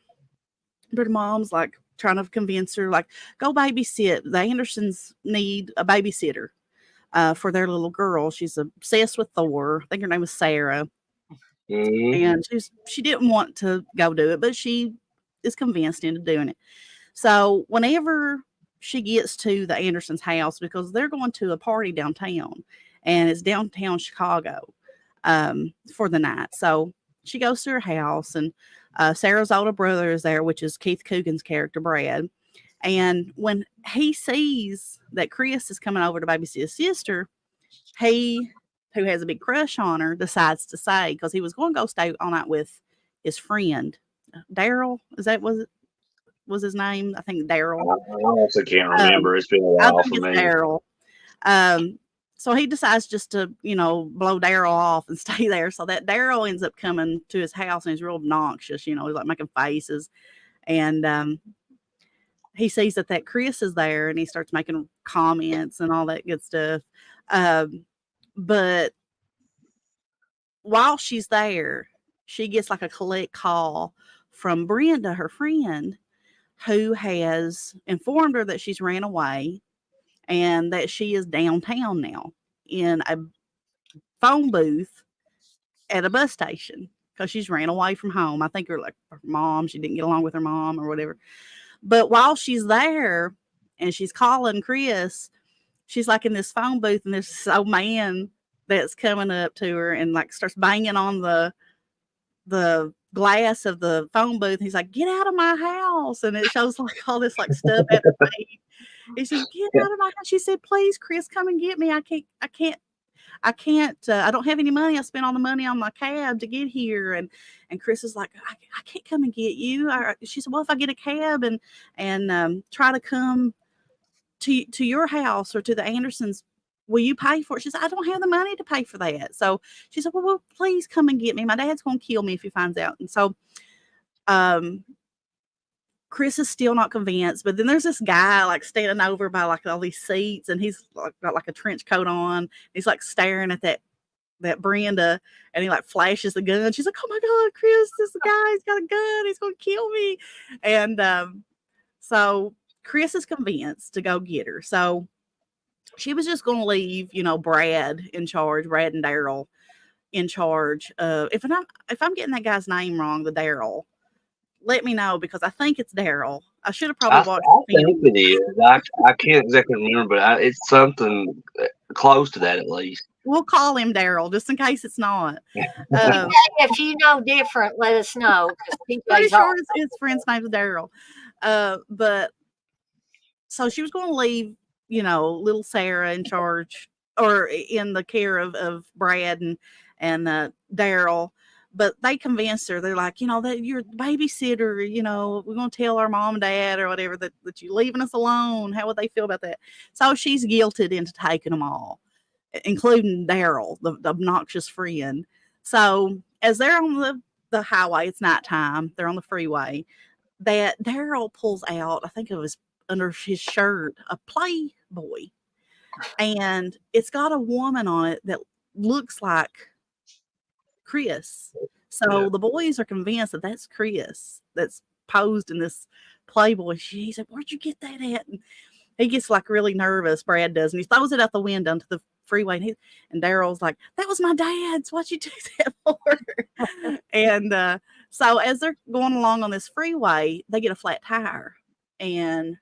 But her mom's like trying to convince her, like, go babysit. The Andersons need a babysitter for their little girl. She's obsessed with Thor. I think her name was Sarah. And she didn't want to go do it, but she is convinced into doing it. So whenever she gets to the Andersons' house, because they're going to a party downtown, and it's downtown Chicago for the night. So she goes to her house, and Sarah's older brother is there, which is Keith Coogan's character, Brad. And when he sees that Chris is coming over to babysit his sister, he, who has a big crush on her, decides to say, because he was going to go stay all night with his friend, Daryl. Was his name? I think Daryl. I also can't remember. It's been a while for me. Daryl. So he decides just to, blow Daryl off and stay there. So that Daryl ends up coming to his house and he's real obnoxious. He's like making faces. And he sees that Chris is there and he starts making comments and all that good stuff. But while she's there, she gets like a collect call from Brenda, her friend, who has informed her that she's ran away and that she is downtown now in a phone booth at a bus station because she's ran away from home. I think her mom, she didn't get along with her mom or whatever. But while she's there and she's calling Chris, she's like in this phone booth and there's this old man that's coming up to her and like starts banging on the glass of the phone booth. He's like, "Get out of my house!" And it shows like all this like stuff at his feet. He says, "Get out of my house." She said, "Please, Chris, come and get me. I can't. I don't have any money. I spent all the money on my cab to get here." And Chris is like, I can't come and get you. She said, "Well, if I get a cab and try to come to your house or to the Andersons, will you pay for it?" She said, "I don't have the money to pay for that." So she said, well, please come and get me. My dad's going to kill me if he finds out. And so um, Chris is still not convinced. But then there's this guy like standing over by like all these seats, and he's like, got like a trench coat on. He's like staring at that Brenda, and he like flashes the gun. She's like, "Oh my God, Chris, this guy's got a gun. He's going to kill me." And so Chris is convinced to go get her. So she was just going to leave, Brad in charge, Brad and Daryl in charge. If I'm getting that guy's name wrong, the Daryl, let me know, because I think it's Daryl. I should have probably watched I the think film. it is. I can't exactly remember, but it's something close to that at least. We'll call him Daryl just in case it's not. If you know different, let us know. Pretty sure his friend's name is Daryl. But so she was going to leave, little Sarah in charge or in the care of Brad and Daryl. But they convinced her. They're like, that you're the babysitter, we're going to tell our mom and dad or whatever that you're leaving us alone. How would they feel about that? So she's guilted into taking them all, including Daryl, the obnoxious friend. So as they're on the highway, it's nighttime, they're on the freeway, that Daryl pulls out, I think it was under his shirt, a Playboy. And it's got a woman on it that looks like Chris. So the boys are convinced that that's Chris that's posed in this Playboy. He said, "Where'd you get that at?" And he gets like really nervous, Brad does, and he throws it out the window into the freeway. And Daryl's like, "That was my dad's. What'd you do that for?" And so as they're going along on this freeway, they get a flat tire. And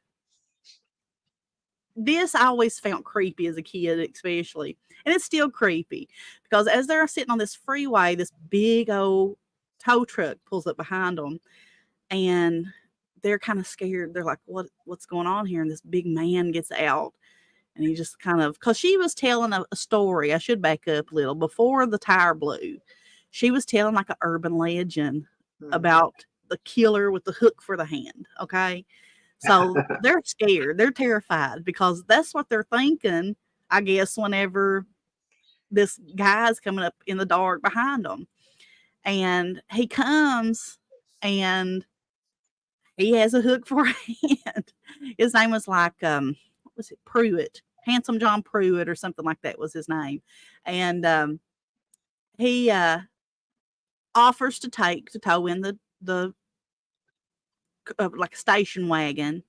this I always found creepy as a kid, especially. And it's still creepy because as they're sitting on this freeway, this big old tow truck pulls up behind them, and they're kind of scared. They're like, what's going on here? And this big man gets out, and he just kind of, because she was telling a story. I should back up a little. Before the tire blew, she was telling like an urban legend about the killer with the hook for the hand. Okay. So they're scared. They're terrified because that's what they're thinking, I guess, whenever this guy's coming up in the dark behind them. And he comes and he has a hook for a hand. His name was like, what was it? Pruitt. Handsome John Pruitt or something like that was his name. And he offers to tow in the like a station wagon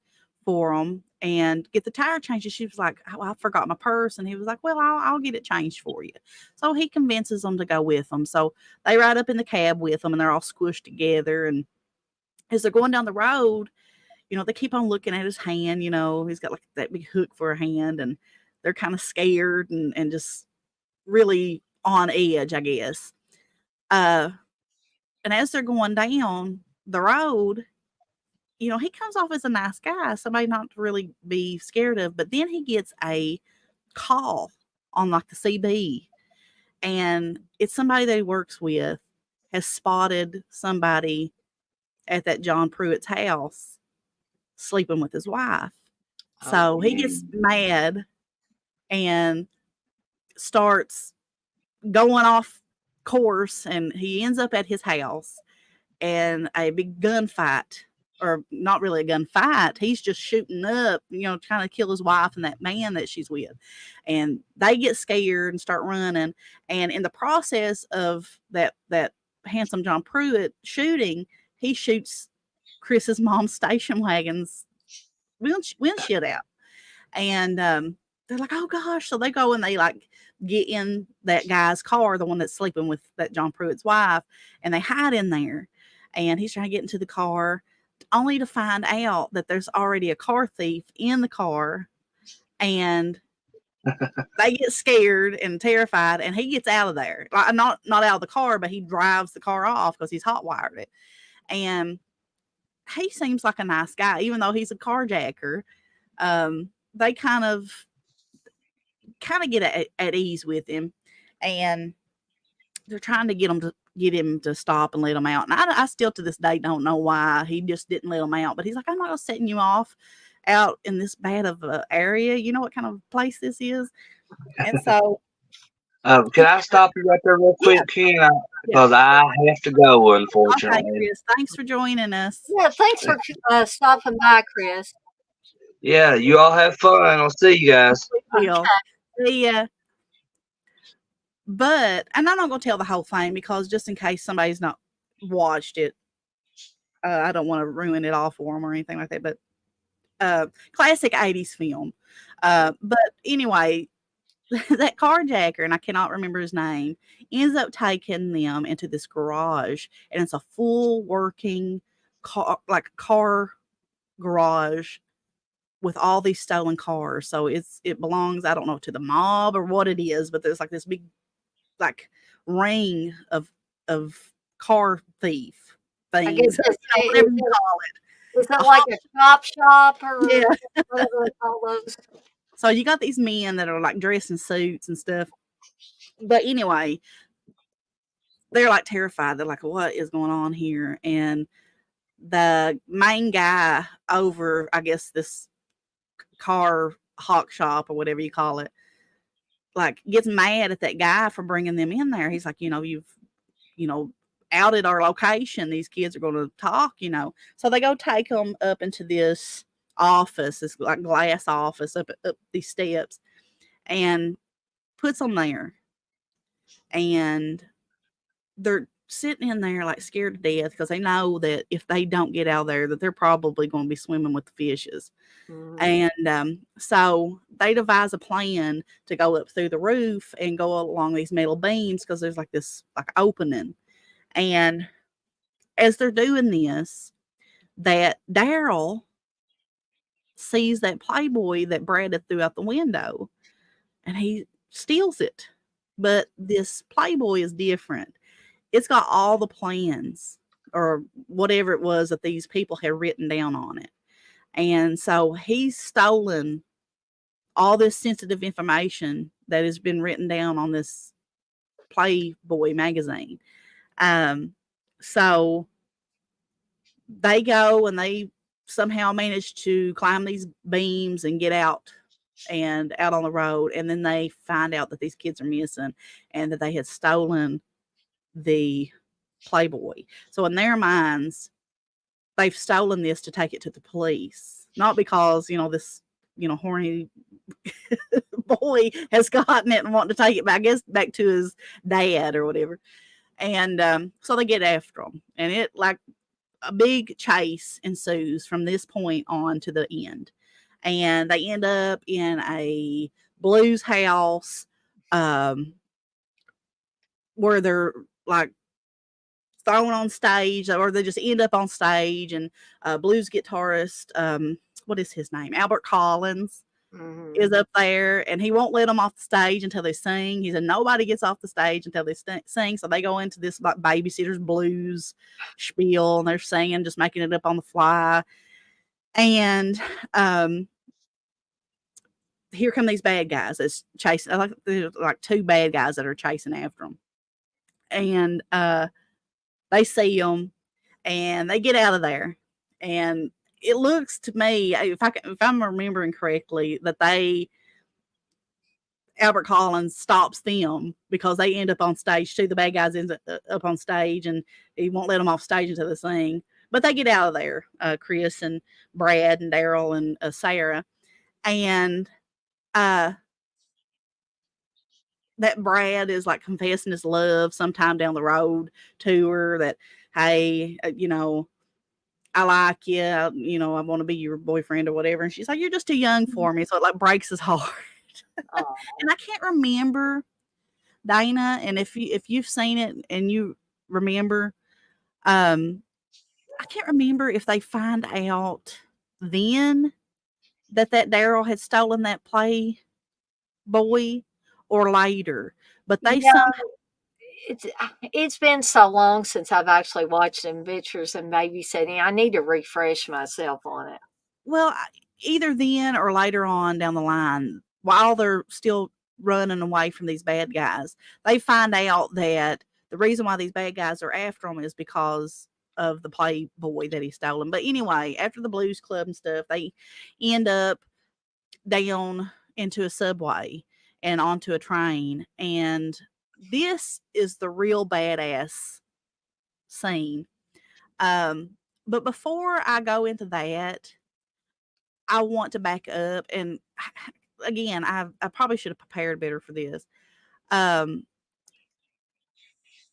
for them and get the tire changed. And she was like, "Oh, I forgot my purse." And he was like, "Well, I'll get it changed for you." So he convinces them to go with them. So they ride up in the cab with them, and they're all squished together. And as they're going down the road, they keep on looking at his hand. He's got like that big hook for a hand, and they're kind of scared and just really on edge, I guess. And as they're going down the road, he comes off as a nice guy, somebody not to really be scared of. But then he gets a call on like the CB, and it's somebody that he works with has spotted somebody at that John Pruitt's house sleeping with his wife. So he gets mad and starts going off course, and he ends up at his house, and a big gunfight, or not really a gunfight. He's just shooting up, trying to kill his wife and that man that she's with. And they get scared and start running. And in the process of that handsome John Pruitt shooting, he shoots Chris's mom's station wagon's windshield out. And they're like, "Oh gosh." So they go and they like get in that guy's car, the one that's sleeping with that John Pruitt's wife, and they hide in there. And he's trying to get into the car, only to find out that there's already a car thief in the car, and they get scared and terrified, and he gets out of there. Like, not out of the car, but he drives the car off because he's hot wired it. And he seems like a nice guy, even though he's a carjacker. They kind of get at ease with him, and they're trying to get him to stop and let him out. And I still to this day don't know why he just didn't let him out. But he's like, I'm not setting you off out in this bad of a area. You know what kind of place this is? And so, Can I stop you right there real yeah, quick, Ken? Because I have to go, okay, unfortunately. Chris, thanks for joining us. Yeah, thanks for stopping by, Chris. Yeah, you all have fun. I'll see you guys. We will. See ya. But, and I'm not going to tell the whole thing because just in case somebody's not watched it, I don't want to ruin it all for them or anything like that. But classic 80s film. But anyway, that carjacker, and I cannot remember his name, ends up taking them into this garage, and it's a full working car garage with all these stolen cars. So it belongs, I don't know, to the mob or what it is, but there's like this big like ring of car thief I guess things, whatever you call it. Is that like a shop or Yeah. whatever they call those? So you got these men that are like dressed in suits and stuff. But anyway, they're like terrified. They're like, what is going on here? And the main guy over, I guess, this car hawk shop or whatever you call it, like gets mad at that guy for bringing them in there. He's like, you've, outed our location. These kids are going to talk, So they go take them up into this office, this like glass office up these steps, and puts them there. And they're sitting in there like scared to death because they know that if they don't get out of there, that they're probably going to be swimming with the fishes. And so they devise a plan to go up through the roof and go along these metal beams because there's like this like opening. And as they're doing this, that Daryl sees that Playboy that Brad had threw out the window, and he steals it. But this Playboy is different. It's got all the plans or whatever it was that these people had written down on it. And so he's stolen all this sensitive information that has been written down on this Playboy magazine. So they go and they somehow manage to climb these beams and get out on the road. And then they find out that these kids are missing and that they had stolen the Playboy. So in their minds, they've stolen this to take it to the police, not because, this, horny boy has gotten it and wanting to take it back, I guess, back to his dad or whatever. And so they get after him, and it like a big chase ensues from this point on to the end. And they end up in a blues house, where they're like thrown on stage, or they just end up on stage, and blues guitarist, what is his name? Albert Collins is up there, and he won't let them off the stage until they sing. He said nobody gets off the stage until they sing. So they go into this like babysitter's blues spiel, and they're singing, just making it up on the fly. And here come these bad guys that's chasing. Like two bad guys that are chasing after them, and they see them, and they get out of there. And it looks to me, if I'm remembering correctly, that Albert Collins stops them because they end up on stage too. The bad guys end up on stage, and he won't let them off stage until they sing. But they get out of there, Chris and Brad and Daryl and Sarah. And that Brad is like confessing his love sometime down the road to her, that, hey, I like you, I want to be your boyfriend or whatever. And she's like, you're just too young for me. So it like breaks his heart. And I can't remember, Dana, and if you've seen it and you remember, I can't remember if they find out then that Daryl had stolen that Playboy boy or later. But You they know, somehow, it's been so long since I've actually watched Adventures in Babysitting. I need to refresh myself on it. well, either then or later on down the line, while they're still running away from these bad guys, they find out that the reason why these bad guys are after them is because of the Playboy that he stolen. But anyway, after the Blues Club and stuff, they end up down into a subway and onto a train. And this is the real badass scene. But before I go into that, I want to back up and again, I probably should have prepared better for this. Um,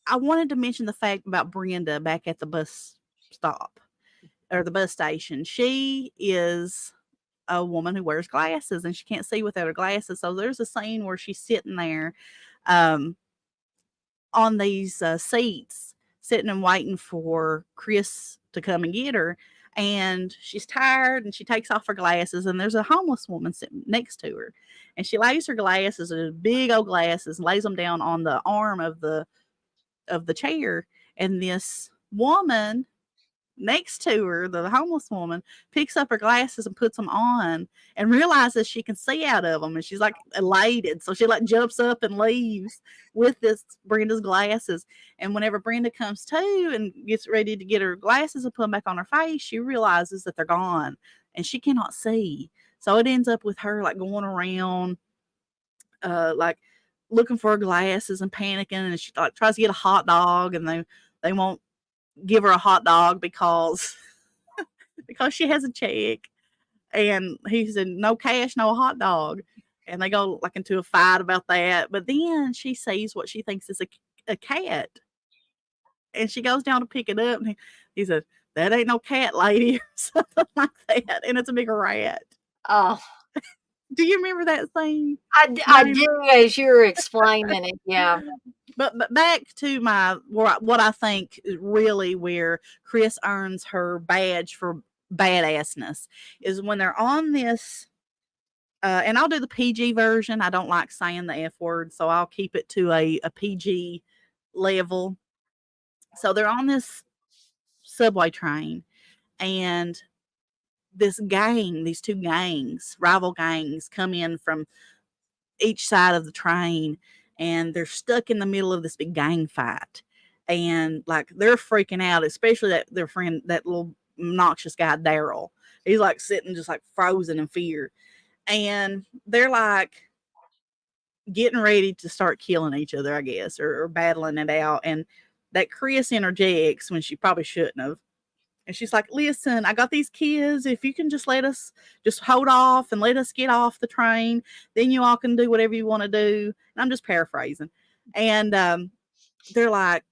I wanted to mention the fact about Brenda back at the bus stop or the bus station. She is a woman who wears glasses and she can't see without her glasses. So there's a scene where she's sitting there um, on these seats, sitting and waiting for Chris to come and get her. And she's tired and she takes off her glasses, and there's a homeless woman sitting next to her. And she lays her glasses, big old glasses, and lays them down on the arm of the chair. And this woman next to her, the homeless woman, picks up her glasses and puts them on and realizes she can see out of them. And she's like elated. So she like jumps up and leaves with this Brenda's glasses. And whenever Brenda comes to and gets ready to get her glasses and put them back on her face, she realizes that they're gone and she cannot see. So it ends up with her like going around, like looking for her glasses and panicking. And she like tries to get a hot dog, and they won't give her a hot dog because she has a check. And he said, no cash, no hot dog. And they go like into a fight about that. But then she sees what she thinks is a cat. And she goes down to pick it up. And he said, that ain't no cat, lady, or something like that. And it's a big rat. Oh, Do you remember that scene? I do as you're explaining it. Yeah. But back to what I think is really where Chris earns her badge for badassness is when they're on this, and I'll do the PG version. I don't like saying the F word, so I'll keep it to a PG level. So they're on this subway train, and these two gangs, rival gangs, come in from each side of the train, and they're stuck in the middle of this big gang fight. And like they're freaking out, especially their friend, that little obnoxious guy, Daryl. He's like sitting just like frozen in fear. And they're like getting ready to start killing each other, I guess, or battling it out. And that Chris interjects when she probably shouldn't have. And she's like, listen, I got these kids. If you can just let us just hold off and let us get off the train, then you all can do whatever you want to do. And I'm just paraphrasing. And they're like,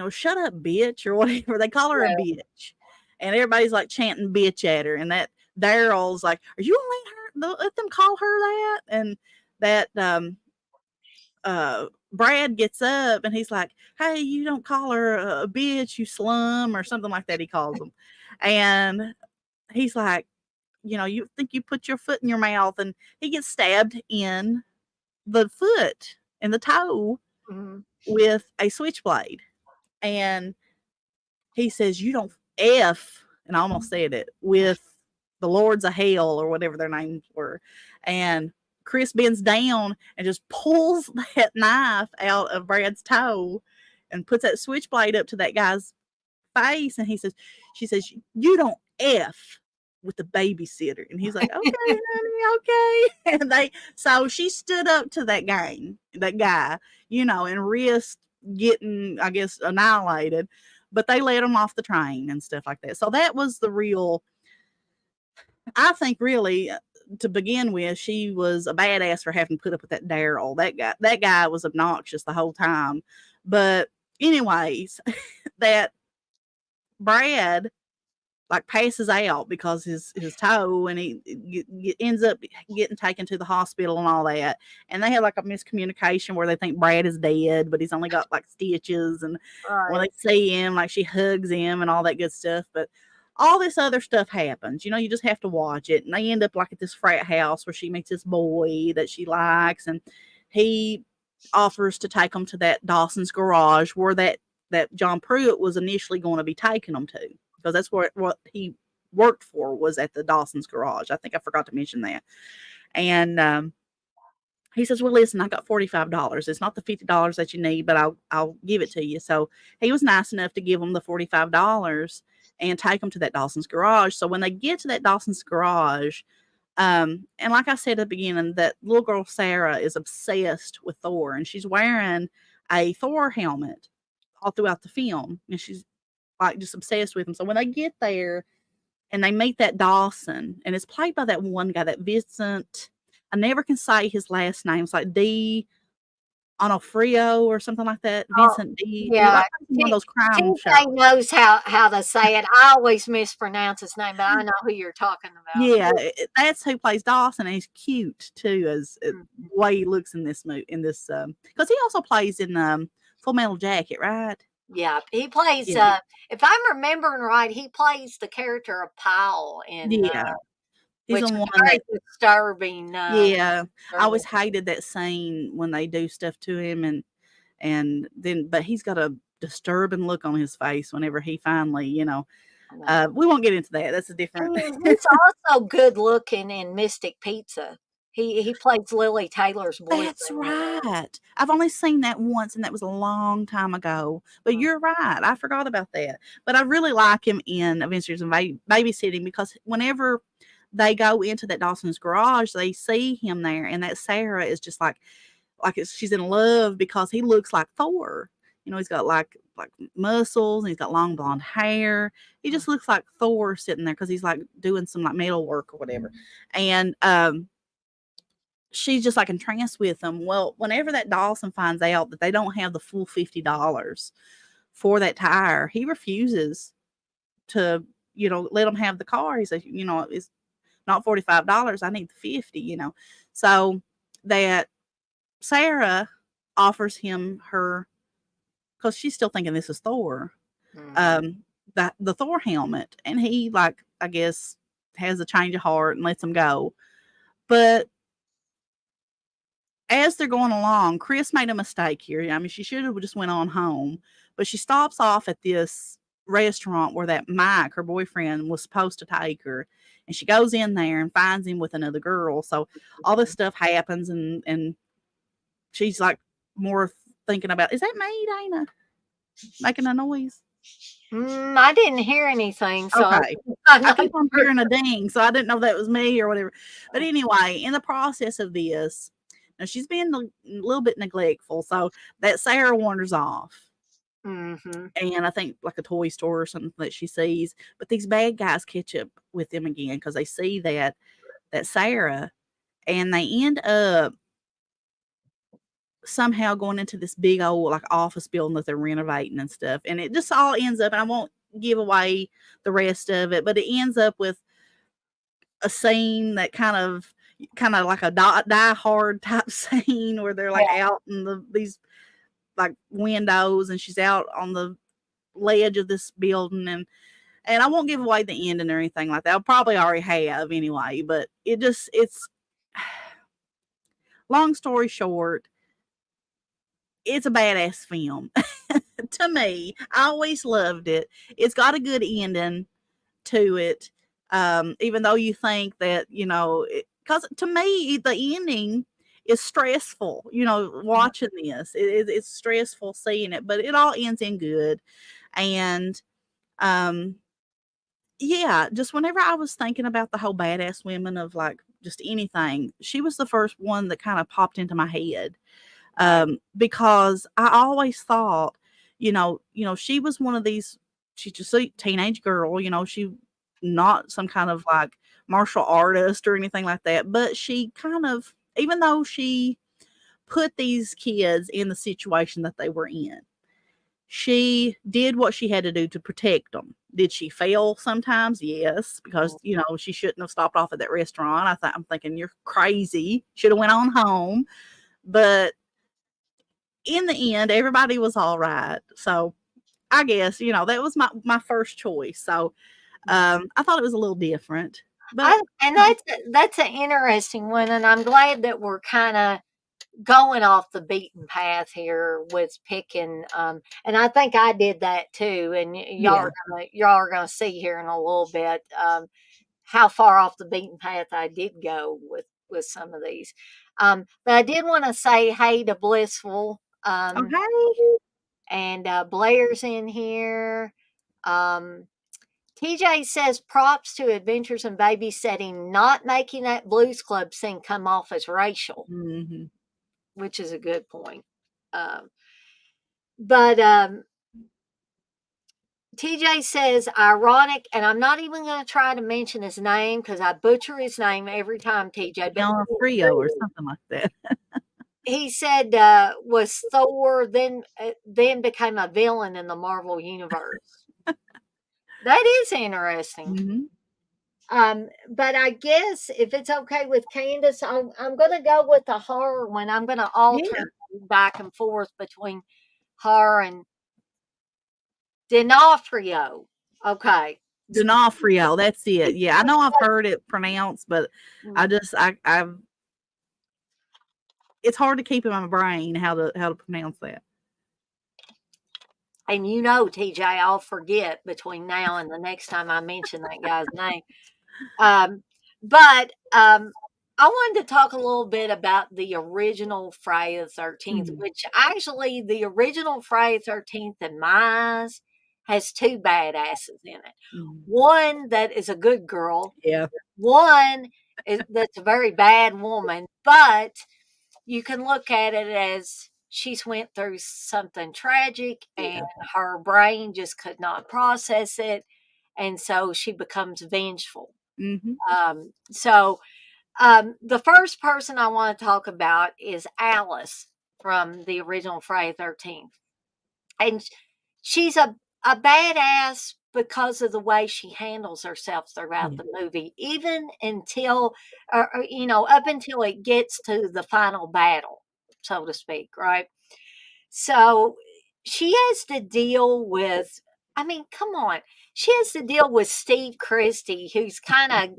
shut up, bitch, or whatever. They call her a bitch. And everybody's like chanting bitch at her. And that Daryl's like, are you going to let them call her that? And that Brad gets up and he's like, hey, you don't call her a bitch, you slum, or something like that. He calls them. And he's like, you think you put your foot in your mouth, and he gets stabbed in the foot, in the toe, with a switchblade. And he says, you don't F, and I almost said it, with the Lords of Hell or whatever their names were. And Chris bends down and just pulls that knife out of Brad's toe and puts that switchblade up to that guy's face. And she says, you don't F with the babysitter. And he's like, okay, honey, okay. And so she stood up to that guy, and risked getting, I guess, annihilated. But they let him off the train and stuff like that. So that was the real, I think, really, to begin with, she was a badass for having to put up with that Daryl. That guy was obnoxious the whole time. But anyways, that Brad like passes out because his toe, and he ends up getting taken to the hospital and all that. And they have like a miscommunication where they think Brad is dead, but he's only got like stitches. And when they see him, like she hugs him and all that good stuff. But all this other stuff happens. You just have to watch it. And they end up like at this frat house where she meets this boy that she likes, and he offers to take them to that Dawson's Garage where that John Pruitt was initially going to be taking them to, because that's what he worked for, was at the Dawson's Garage. I think I forgot to mention that. And he says, well, listen, I got $45. It's not the $50 that you need, but I'll give it to you. So he was nice enough to give him the $45 and take them to that Dawson's Garage. So when they get to that Dawson's Garage, and like I said at the beginning, that little girl Sarah is obsessed with Thor, and she's wearing a Thor helmet all throughout the film, and she's like just obsessed with him. So when they get there and they meet that Dawson, and it's played by that one guy, that Vincent. I never can say his last name. It's like D. Onofrio or something like that. Vincent D. Yeah, One of those crime shows. TJ knows how to say it. I always mispronounce his name, but I know who you're talking about. Yeah, that's who plays Dawson, and he's cute too, as the way he looks in this movie. Because he also plays in Full Metal Jacket, right? Yeah, he plays. Yeah. If I'm remembering right, he plays the character of Powell in. Yeah. He's which the is one very that, disturbing. yeah, I always hated that scene when they do stuff to him, and then, but he's got a disturbing look on his face whenever he finally, we won't get into that. That's a different. He's also good looking in Mystic Pizza. He plays Lily Taylor's boyfriend. That's right. I've only seen that once, and that was a long time ago. But you're right. I forgot about that. But I really like him in Adventures in Babysitting, because whenever they go into that Dawson's Garage, they see him there, and that Sarah is just like she's in love because he looks like Thor. He's got like muscles, and he's got long blonde hair. He just looks like Thor sitting there because he's like doing some like metal work or whatever. And she's just like entranced with him. Well, whenever that Dawson finds out that they don't have the full $50 for that tire, he refuses to, let them have the car. He says, it's not $45. I need the 50, So that Sarah offers him her, because she's still thinking this is Thor, the Thor helmet. And he, like, I guess, has a change of heart and lets him go. But as they're going along, Chris made a mistake here. I mean, she should have just went on home, but she stops off at this restaurant where that Mike, her boyfriend, was supposed to take her, and she goes in there and finds him with another girl. So all this stuff happens, and she's like more thinking about, is that me, Dana, making a noise? I didn't hear anything. So okay. I keep on hearing a ding, so I didn't know if that was me or whatever. But anyway, in the process of this, now she's being a little bit neglectful, so that Sarah wanders off. Mm-hmm. And I think like a toy store or something that she sees, but these bad guys catch up with them again because they see that Sarah, and they end up somehow going into this big old like office building that they're renovating and stuff. And it just all ends up, and I won't give away the rest of it, but it ends up with a scene that kind of like a Die Hard type scene where they're like out in these like windows, and she's out on the ledge of this building, and I won't give away the ending or anything like that. I'll probably already have anyway, but it's long story short, it's a badass film. To me, I always loved it. It's got a good ending to it. Even though you think that, because to me, the ending is stressful, watching this. It's stressful seeing it, but it all ends in good. And, yeah, just whenever I was thinking about the whole badass women of like just anything, she was the first one that kind of popped into my head. Because I always thought, she was one of these, she's just a teenage girl, she not some kind of like martial artist or anything like that, but she kind of, even though she put these kids in the situation that they were in, she did what she had to do to protect them. Did she fail sometimes? Yes, because, she shouldn't have stopped off at that restaurant. I'm thinking, you're crazy. Should have went on home. But in the end, everybody was all right. So I guess, that was my first choice. So I thought it was a little different, but And that's an interesting one, and I'm glad that we're kind of going off the beaten path here with picking. And I think I did that too. And y'all are gonna see here in a little bit how far off the beaten path I did go with some of these. But I did want to say hey to Blissful. okay. And Blair's in here. TJ says props to Adventures in Babysitting, not making that Blues Club scene come off as racial, Mm-hmm. which is a good point. But TJ says ironic, and I'm not even going to try to mention his name because I butcher his name every time, TJ. But Frio or something like that. he said was Thor, then became a villain in the Marvel universe. That is interesting. Mm-hmm. But I guess if it's okay with Candace, I'm going to go with the horror one. I'm going to alternate back and forth between horror and D'Onofrio. Okay. D'Onofrio, that's it. Yeah, I know I've heard it pronounced, but I've it's hard to keep in my brain how to pronounce that. And you know, TJ, I'll forget between now and the next time I mention that guy's name. But I wanted to talk a little bit about the original Friday the 13th, which actually the original Friday the 13th in my eyes has two badasses in it. One that is a good girl. Yeah. One that's a very bad woman, but you can look at it as she's went through something tragic and her brain just could not process it, and so she becomes vengeful. So the first person I want to talk about is Alice from the original Friday the 13th. And she's a badass because of the way she handles herself throughout the movie, even until, up until it gets to the final battle, so to speak, right? So she has to deal with, I mean, come on. She has to deal with Steve Christie, who's kind of,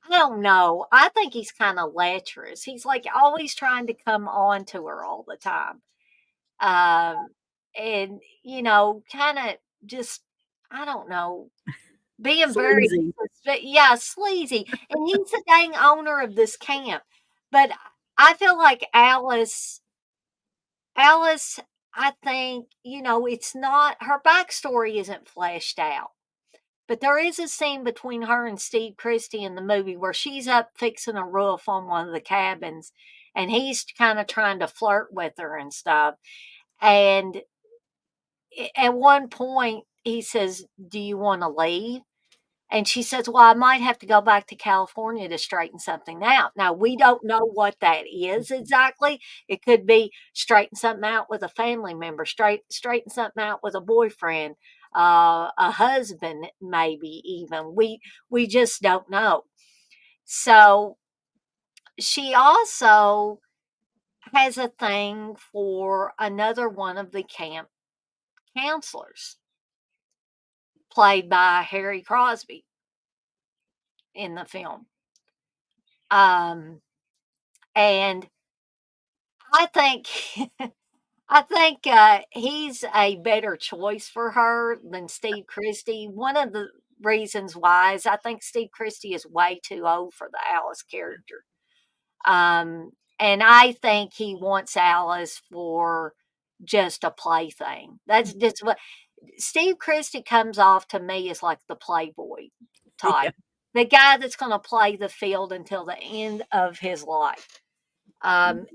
I don't know. I think he's kind of lecherous. He's like always trying to come on to her all the time. And, kind of just, I don't know, being very, Sleazy. sleazy. And he's the dang owner of this camp. But I feel like Alice, I think, it's not, her backstory isn't fleshed out. But there is a scene between her and Steve Christie in the movie where she's up fixing a roof on one of the cabins and he's kind of trying to flirt with her and stuff. And at one point, he says, "Do you want to leave?" And she says, "Well, I might have to go back to California to straighten something out." Now, we don't know what that is exactly. It could be straighten something out with a family member, straighten something out with a boyfriend, a husband, maybe even. We just don't know. So she also has a thing for another one of the camp counselors, played by Harry Crosby in the film. And I think he's a better choice for her than Steve Christie. One of the reasons why is I think Steve Christie is way too old for the Alice character. And I think he wants Alice for just a plaything. That's just what Steve Christie comes off to me as like the playboy type. The guy that's going to play the field until the end of his life. And,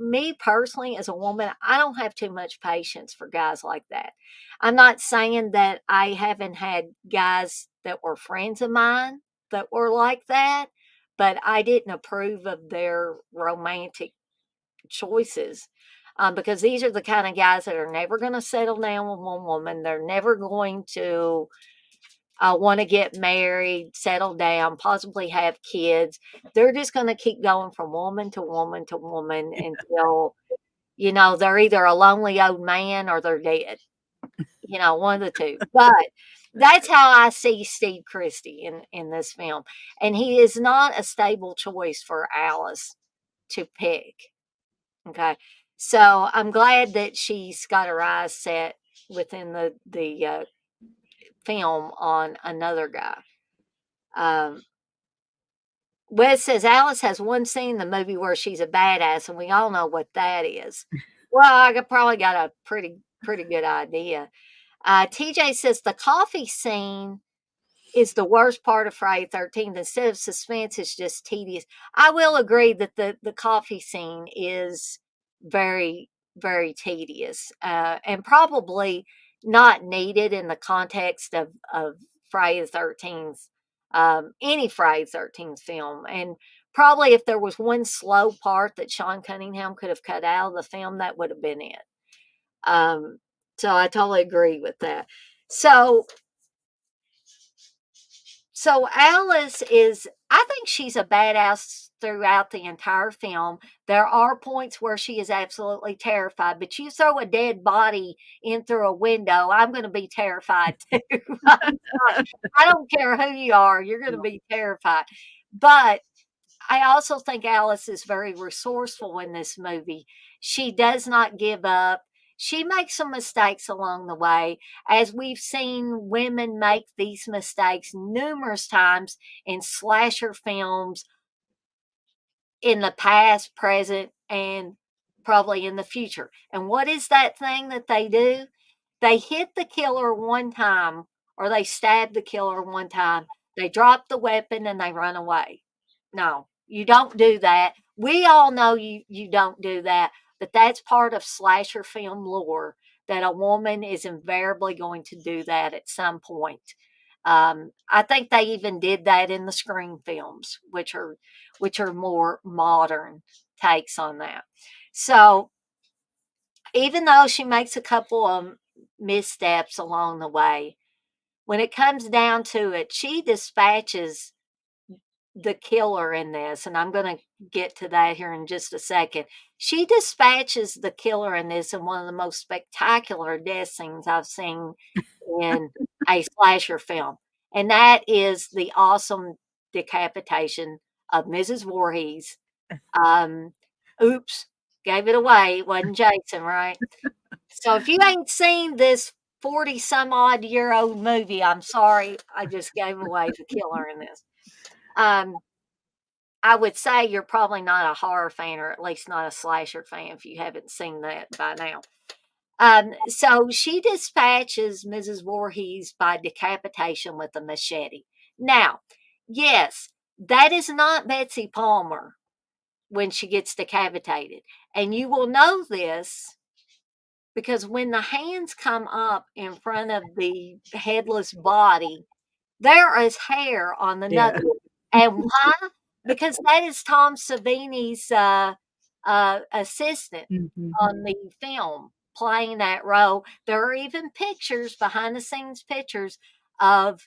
me personally, as a woman, I don't have too much patience for guys like that. I'm not saying that I haven't had guys that were friends of mine that were like that, but I didn't approve of their romantic choices. Because these are the kind of guys that are never going to settle down with one woman. They're never going to want to get married, settle down, possibly have kids. They're just going to keep going from woman to woman to woman until, they're either a lonely old man or they're dead. One of the two. But That's how I see Steve Christie in this film, and he is not a stable choice for Alice to pick. Okay, so I'm glad that she's got her eyes set within the film on another guy. Wes says Alice has one scene in the movie where she's a badass, and we all know what that is. Well, probably got a pretty good idea. TJ says the coffee scene is the worst part of Friday 13th. Instead of suspense, it's just tedious. I will agree that the coffee scene is very, very tedious, and probably not needed in the context of Friday the 13th, any Friday the 13th film. And probably if there was one slow part that Sean Cunningham could have cut out of the film, that would have been it. So I totally agree with that. So Alice is, I think she's a badass throughout the entire film. There are points where she is absolutely terrified, but you throw a dead body in through a window, I'm going to be terrified too. I don't care who you are, you're going to be terrified. But I also think Alice is very resourceful in this movie. She does not give up. She makes some mistakes along the way, as we've seen women make these mistakes numerous times in slasher films in the past, present, and probably in the future. And what is that thing that they do? They hit the killer one time, or they stab the killer one time. They drop the weapon and they run away. No, you don't do that. We all know you don't do that, but that's part of slasher film lore, that a woman is invariably going to do that at some point. I think they even did that in the Scream films, which are more modern takes on that. So even though she makes a couple of missteps along the way, when it comes down to it, she dispatches the killer in this, and I'm going to get to that here in just a second. She dispatches the killer in this in one of the most spectacular death scenes I've seen in a slasher film, and that is the awesome decapitation of Mrs. Voorhees. Um, oops, gave it away. It wasn't Jason, right? So if you ain't seen this 40 some odd year old movie, I'm sorry, I just gave away the killer in this. I would say you're probably not a horror fan, or at least not a slasher fan, if you haven't seen that by now. So she dispatches Mrs. Voorhees by decapitation with a machete. Now, yes, that is not Betsy Palmer when she gets decapitated. And you will know this because when the hands come up in front of the headless body, there is hair on the Yeah. knuckle. And why? Because that is Tom Savini's assistant Mhm. on the film playing that role. There are even pictures, behind the scenes pictures of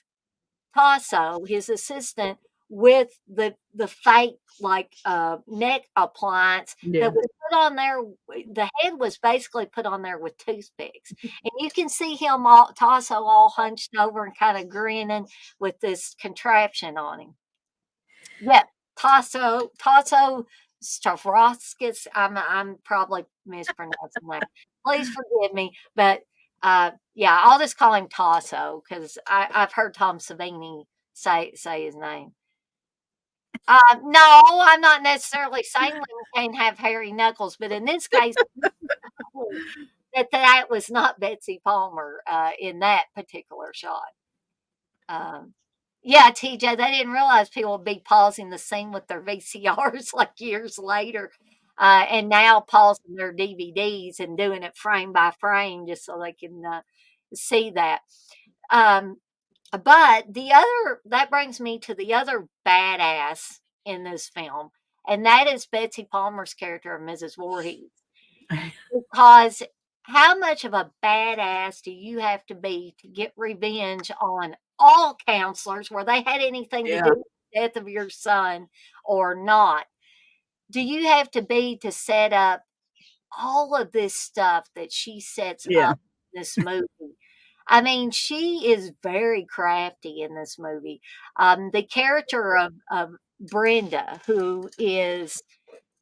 Tasso, his assistant, with the fake neck appliance Yeah. that was put on there. The head was basically put on there with toothpicks, and you can see him Tasso all hunched over and kind of grinning with this contraption on him. Yeah, Tasso Stavroskis. I'm probably mispronouncing that. Please forgive me, but yeah, I'll just call him Tasso because I've heard Tom Savini say his name. No, I'm not necessarily saying women can't have hairy knuckles, but in this case, that was not Betsy Palmer in that particular shot. Yeah, TJ, they didn't realize people would be pausing the scene with their VCRs like years later, and now pausing their DVDs and doing it frame by frame just so they can see that. Um, but that brings me to the other badass in this film, and that is Betsy Palmer's character of Mrs. Voorhees. Because how much of a badass do you have to be to get revenge on all counselors, where they had anything to Yeah. do with the death of your son or not? Do you have to be to set up all of this stuff that she sets Yeah. up in this movie? I mean, she is very crafty in this movie. The character of Brenda, who is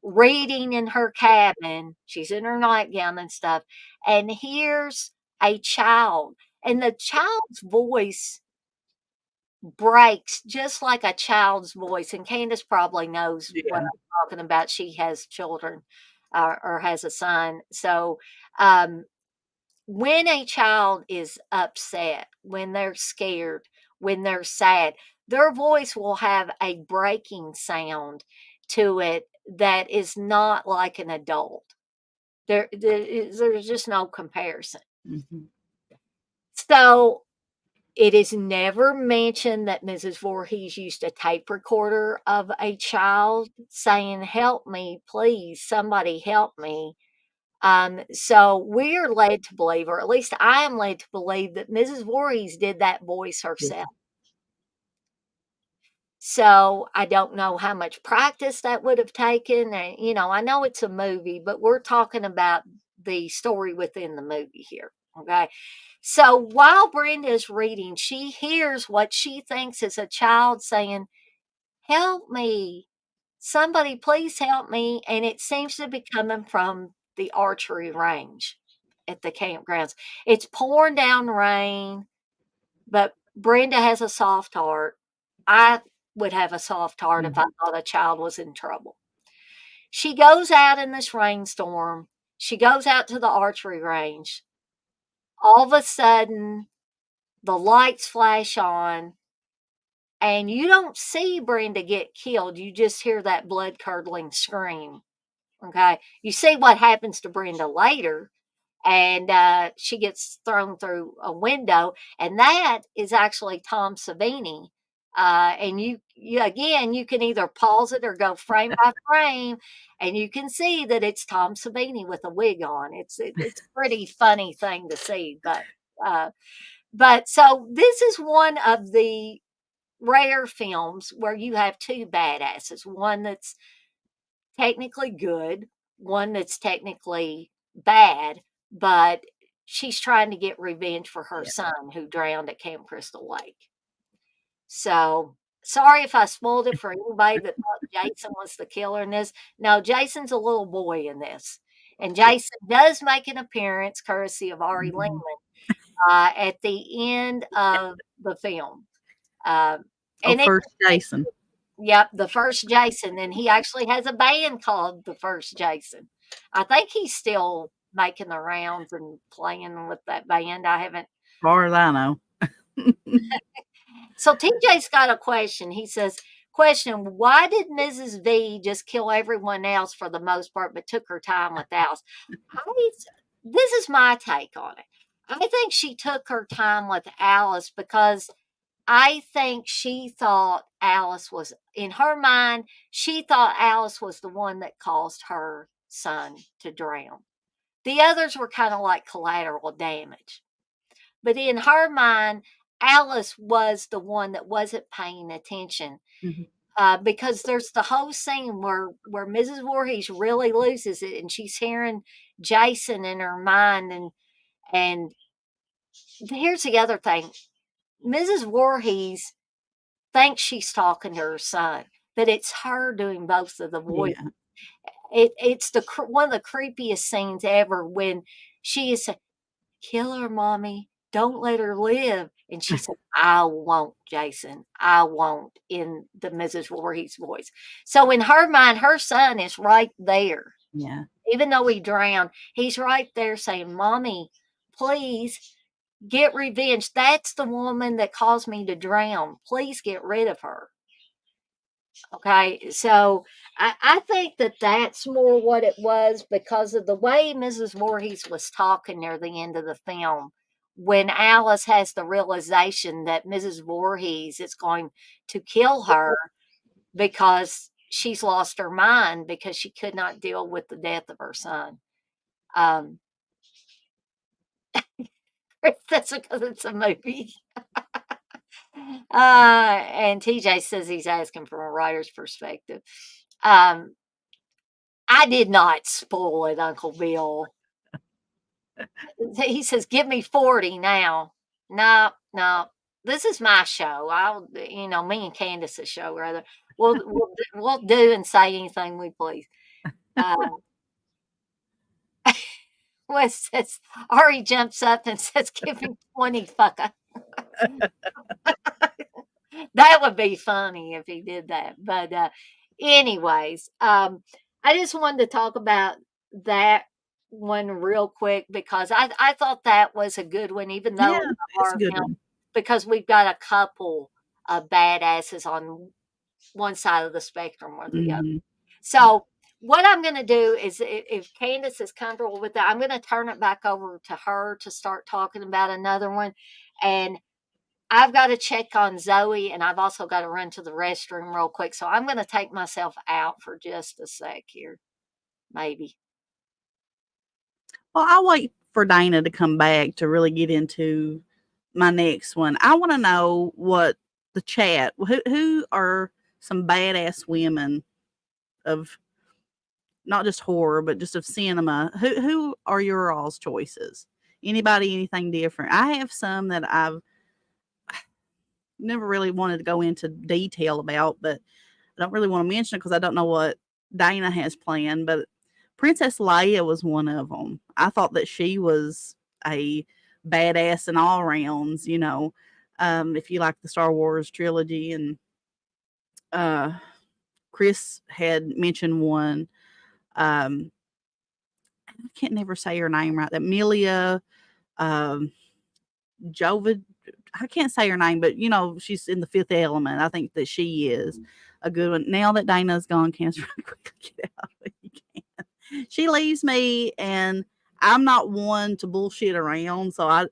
reading in her cabin, she's in her nightgown and stuff, and hears a child, and the child's voice breaks just like a child's voice. And Candace probably knows what Yeah. I'm talking about. She has children or has a son. So, um, when a child is upset, when they're scared, when they're sad, their voice will have a breaking sound to it that is not like an adult. There's just no comparison. Hmm. So it is never mentioned that Mrs. Voorhees used a tape recorder of a child saying, "Help me, please, somebody help me." So we're led to believe, or at least I am led to believe, that Mrs. Voorhees did that voice Yeah. herself. So I don't know how much practice that would have taken. And, I know it's a movie, but we're talking about the story within the movie here. Okay. So while Brenda's reading, she hears what she thinks is a child saying, "Help me. Somebody please help me." And it seems to be coming from the archery range at the campgrounds. It's pouring down rain, but Brenda has a soft heart. I would have a soft heart if I Mhm. thought a child was in trouble. She goes out in this rainstorm. She goes out to the archery range. All of a sudden, the lights flash on, and you don't see Brenda get killed. You just hear that blood curdling scream. Okay. You see what happens to Brenda later, and she gets thrown through a window, and that is actually Tom Savini. And you can either pause it or go frame by frame, and you can see that it's Tom Savini with a wig on. It's a pretty funny thing to see, uh, but so this is one of the rare films where you have two badasses, one that's technically good, one that's technically bad, but she's trying to get revenge for her Yeah. son who drowned at Camp Crystal Lake. So, sorry if I spoiled it for anybody that thought Jason was the killer in this. No, Jason's a little boy in this. And Yeah. Jason does make an appearance, courtesy of Ari Mhm. Lehman, at the end of the film. Um, Oh, and it first Jason. Yep, the first Jason, and he actually has a band called The First Jason. I think he's still making the rounds and playing with that band. I haven't. As far as I know. So TJ's got a question. He says, "Question: Why did Mrs. V just kill everyone else for the most part, but took her time with Alice?" I, this is my take on it. I think she took her time with Alice because I think she thought Alice was, in her mind, she thought Alice was the one that caused her son to drown. The others were kind of like collateral damage. But in her mind, Alice was the one that wasn't paying attention. Mhm. Because there's the whole scene where Mrs. Voorhees really loses it, and she's hearing Jason in her mind, and here's the other thing: Mrs. Voorhees thinks she's talking to her son, but it's her doing both of the voice. Yeah. It's one of the creepiest scenes ever when she is saying, "Kill her, mommy. Don't let her live." And she said, "I won't, Jason. I won't," in the Mrs. Voorhees voice. So in her mind, her son is right there. Yeah. Even though he drowned, he's right there saying, "Mommy, please get revenge. That's the woman that caused me to drown. Please get rid of her." Okay, so I think that that's more what it was because of the way Mrs. Voorhees was talking near the end of the film. When Alice has the realization that Mrs. Voorhees is going to kill her because she's lost her mind because she could not deal with the death of her son. Um, that's because it's a movie. And TJ says he's asking from a writer's perspective. Um, I did not spoil it, Uncle Bill. He says, "Give me 40 now." No, no. This is my show. Me and Candace's show, rather. We'll do and say anything we please. Uh, what says Ari jumps up and says, "Give him 20, fucker." That would be funny if he did that. But anyways, I just wanted to talk about that one real quick because I thought that was a good one, even though Yeah, it's a it's a horror good film, one. because we've got a couple of badasses on one side of the spectrum or the other. Hmm. So what I'm going to do is, if Candace is comfortable with that, I'm going to turn it back over to her to start talking about another one. And I've got to check on Zoe, and I've also got to run to the restroom real quick. So I'm going to take myself out for just a sec here, maybe. Well, I'll wait for Dana to come back to really get into my next one. I want to know what the chat, who are some badass women of not just horror, but just of cinema. Who are your all's choices? Anybody, anything different? I have some that I've never really wanted to go into detail about, but I don't really want to mention it because I don't know what Dana has planned. But Princess Leia was one of them. I thought that she was a badass in all rounds, if you like the Star Wars trilogy. And Chris had mentioned one. I can't never say her name right. That Melia um, Jovid. I can't say her name, but she's in the Fifth Element. I think that she is a good one. Now that Dana's gone, Cancer, quickly get out when you can. She leaves me, and I'm not one to bullshit around, so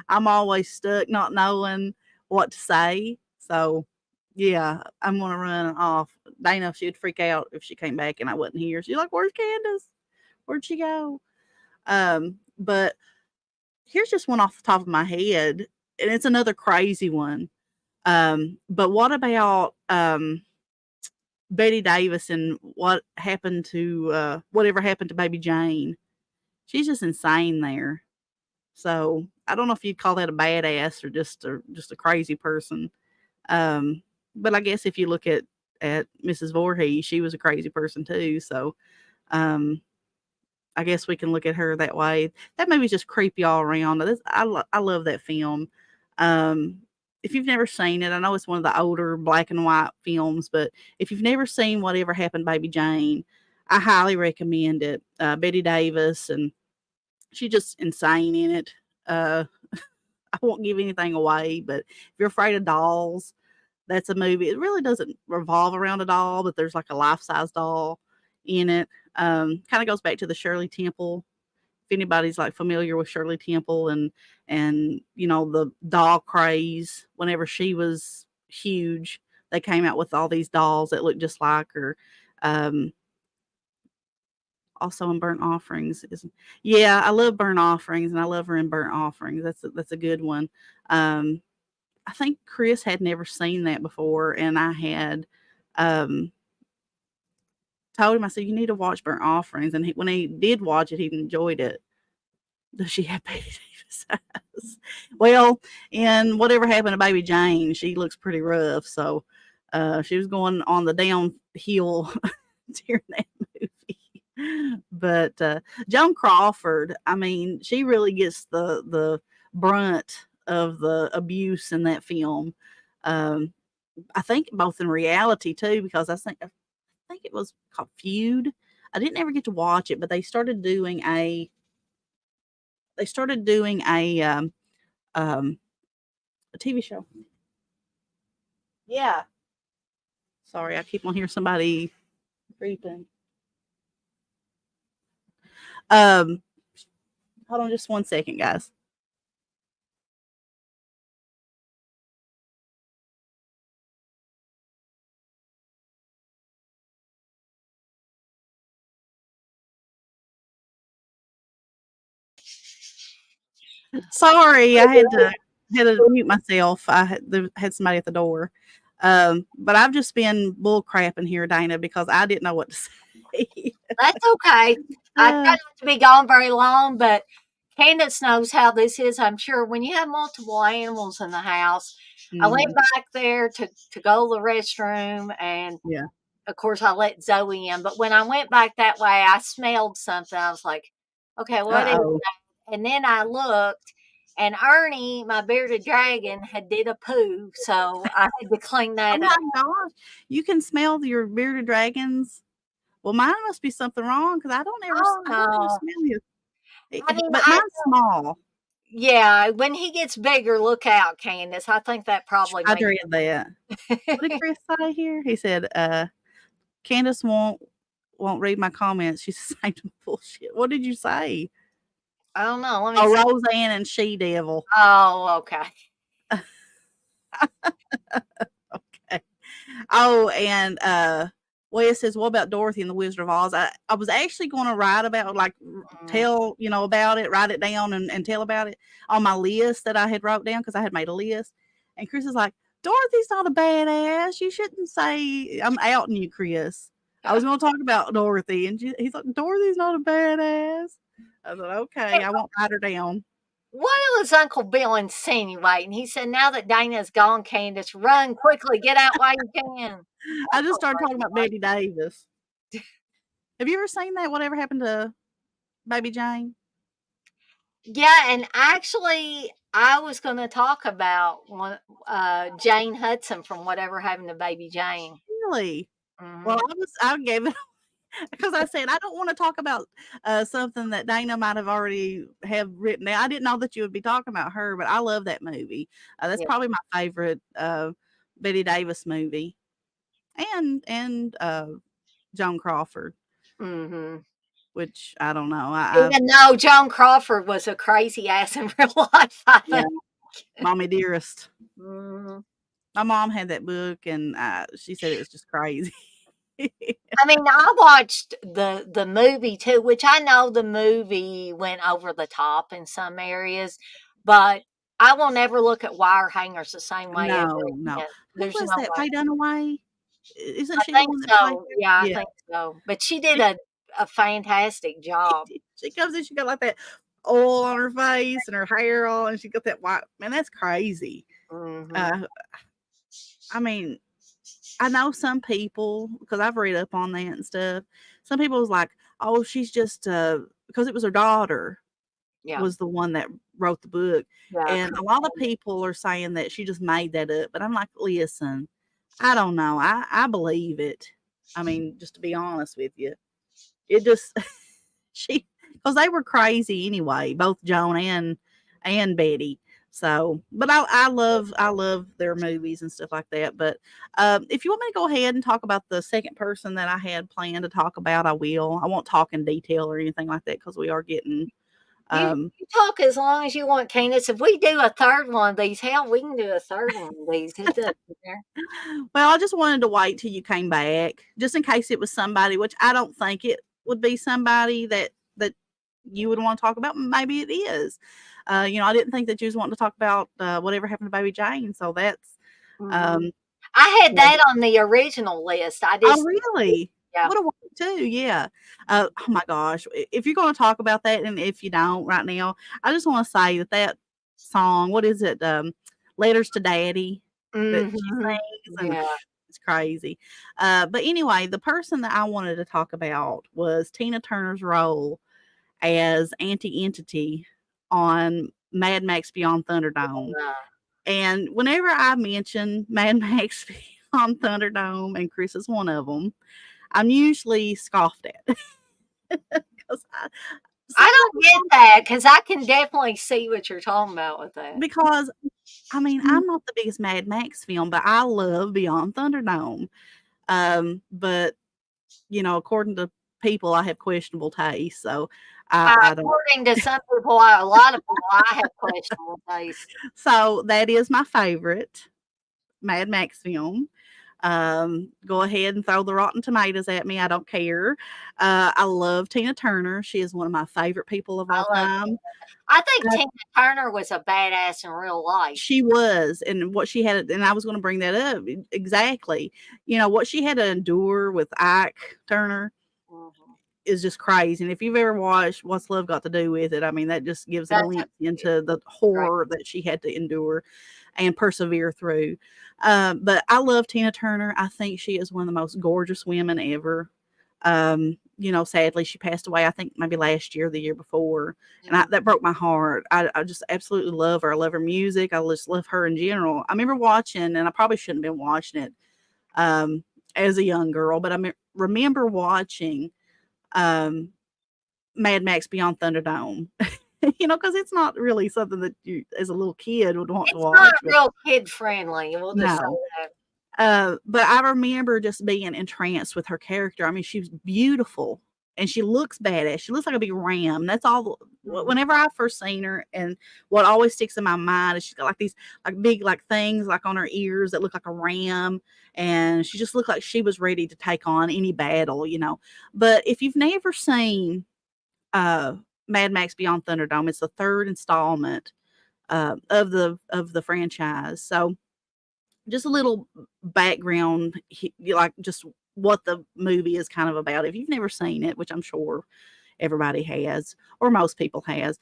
I'm always stuck not knowing what to say. So yeah, I'm gonna run off. Dana, she'd freak out if she came back and I wasn't here. She's like, "Where's Candace? Where'd she go?" But here's just one off the top of my head, and it's another crazy one. But what about Betty Davis and whatever happened to Baby Jane? She's just insane there. So I don't know if you'd call that a badass or just a crazy person. But I guess if you look at Mrs. Voorhees, she was a crazy person too. So um, I guess we can look at her that way. That movie's just creepy all around. I love that film. Um, if you've never seen it, I know it's one of the older black and white films, but if you've never seen Whatever Happened to Baby Jane, I highly recommend it. Betty Davis, and she's just insane in it. I won't give anything away, but if you're afraid of dolls, that's a movie. It really doesn't revolve around a doll, but there's like a life-size doll in it. Kind of goes back to the Shirley Temple. If anybody's like familiar with Shirley Temple and the doll craze, whenever she was huge, they came out with all these dolls that look just like her. Um, Also in Burnt Offerings yeah, I love Burnt Offerings, and I love her in Burnt Offerings. That's a good one. I think Chris had never seen that before, and I had um, told him, I said, "You need to watch Burnt Offerings." And when he did watch it, he enjoyed it. Does she have Betty Davis eyes? Well, in Whatever Happened to Baby Jane, she looks pretty rough. So she was going on the downhill during that movie. But Joan Crawford, I mean, she really gets the brunt of the abuse in that film. Um, I think both in reality too, because I think it was called Feud. I didn't ever get to watch it, but they started doing a TV show. Yeah. Sorry, I keep on hearing somebody creeping. Um, Hold on just one second, guys. Sorry, I had to mute myself. I had somebody at the door. But I've just been bull crapping here, Dana, because I didn't know what to say. That's okay. I try not to be gone very long, but Candace knows how this is, I'm sure. When you have multiple animals in the house, I went back there to go to the restroom, and Yeah. of course I let Zoe in. But when I went back that way, I smelled something. I was like, okay, what is Uh-oh. that? And then I looked, and Ernie, my bearded dragon, had did a poo, so I had to clean Oh that my up. gosh. You can smell your bearded dragons. Well, mine must be something wrong because I don't ever Oh no. smell you. I mean, But mine's small. yeah, when he gets bigger, look out, Candace. I think that probably I makes dread that. What did Chris say here? He said, Candace won't read my comments. She's saying bullshit. What did you say? I don't know. Let me Oh, see. Roseanne and She Devil. Oh, okay. Okay. Oh, and Wes says, what about Dorothy and the Wizard of Oz? I was actually going to write about, like, tell, about it, write it down and tell about it on my list that I had wrote down because I had made a list. And Chris is like, Dorothy's not a badass. You shouldn't say, I'm outing you, Chris. I was going to talk about Dorothy. And he's like, Dorothy's not a badass. I thought, okay, I won't write her down. What was Uncle Bill insinuating? He said, now that Dana's gone, Candace, run quickly, get out while you can. I just started talking about Betty Davis. Have you ever seen that? Whatever happened to Baby Jane? Yeah, and actually, I was going to talk about Jane Hudson from Whatever Happened to Baby Jane. Really? Mm-hmm. Well, I gave it because I said I don't want to talk about something that Dana might have already have written down. I didn't know that you would be talking about her, but I love that movie. That's probably my favorite Betty Davis movie, and Joan Crawford. Mm-hmm. Which I don't know. Even though Joan Crawford was a crazy ass in real life, I think. Mommy Dearest. Mm-hmm. My mom had that book, and she said it was just crazy. I mean, I watched the movie too, which I know the movie went over the top in some areas, but I will never look at wire hangers the same way ever No. again. Who There's was no that? way. Faye Dunaway? Isn't I she the think one that played so. her? Yeah, I Yeah. think so. But she did a fantastic job. She comes in, she got like that oil on her face and her hair all, and she got that white. Man, that's crazy. Mm-hmm. I mean, I know some people, because I've read up on that and stuff. Some people was like, oh, she's just because it was her daughter was the one that wrote the book. Yeah. And a lot of people are saying that she just made that up. But I'm like, listen, I don't know. I believe it. I mean, just to be honest with you, it just because they were crazy anyway, both Joan and Betty. So, but I love their movies and stuff like that. But if you want me to go ahead and talk about the second person that I had planned to talk about, I will. I won't talk in detail or anything like that because we are getting. You talk as long as you want, Candace. If we do a third one of these, hell, we can do a third one of these. It doesn't matter. Well, I just wanted to wait till you came back, just in case it was somebody, which I don't think it would be somebody that you would want to talk about. Maybe it is. I didn't think that you was wanting to talk about Whatever Happened to Baby Jane. So that's. I had that on the original list. Oh, really? Yeah. What a way too. Yeah. Oh my gosh. If you're going to talk about that, and if you don't right now, I just want to say that song. What is it? Letters to Daddy. That she sings, and it's crazy. But anyway, the person that I wanted to talk about was Tina Turner's role as Auntie Entity on Mad Max Beyond Thunderdome. And whenever I mention Mad Max Beyond Thunderdome, and Chris is one of them, I'm usually scoffed at. Because I don't get that, because I can definitely see what you're talking about with that. Because, I mean, I'm not the biggest Mad Max film, but I love Beyond Thunderdome. But, according to people, I have questionable taste. So, I don't. According to some people, a lot of people, I have questionable taste. So, that is my favorite Mad Max film. Go ahead and throw the Rotten Tomatoes at me. I don't care. I love Tina Turner. She is one of my favorite people of all time. I think Tina Turner was a badass in real life. She was, and what she had, and I was going to bring that up exactly. What she had to endure with Ike Turner. is just crazy. And if you've ever watched What's Love Got to Do with It, I mean, that just gives a That's glimpse into the horror that she had to endure and persevere through. But I love Tina Turner. I think she is one of the most gorgeous women ever. Sadly, she passed away, I think maybe last year, the year before. And that broke my heart. I just absolutely love her. I love her music. I just love her in general. I remember watching, and I probably shouldn't have been watching it as a young girl, but I remember watching Mad Max Beyond Thunderdome. Because it's not really something that you, as a little kid, would want to It's watch. not real kid friendly. We'll just say No. that. But I remember just being entranced with her character. I mean, she was beautiful and she looks badass. She looks like a big ram. That's all. Whenever I first seen her, and what always sticks in my mind is she's got like these like big like things like on her ears that look like a ram, and she just looked like she was ready to take on any battle, But if you've never seen Mad Max Beyond Thunderdome, it's the third installment of the franchise. So just a little background, like just what the movie is kind of about. If you've never seen it, which I'm sure everybody has, or most people has,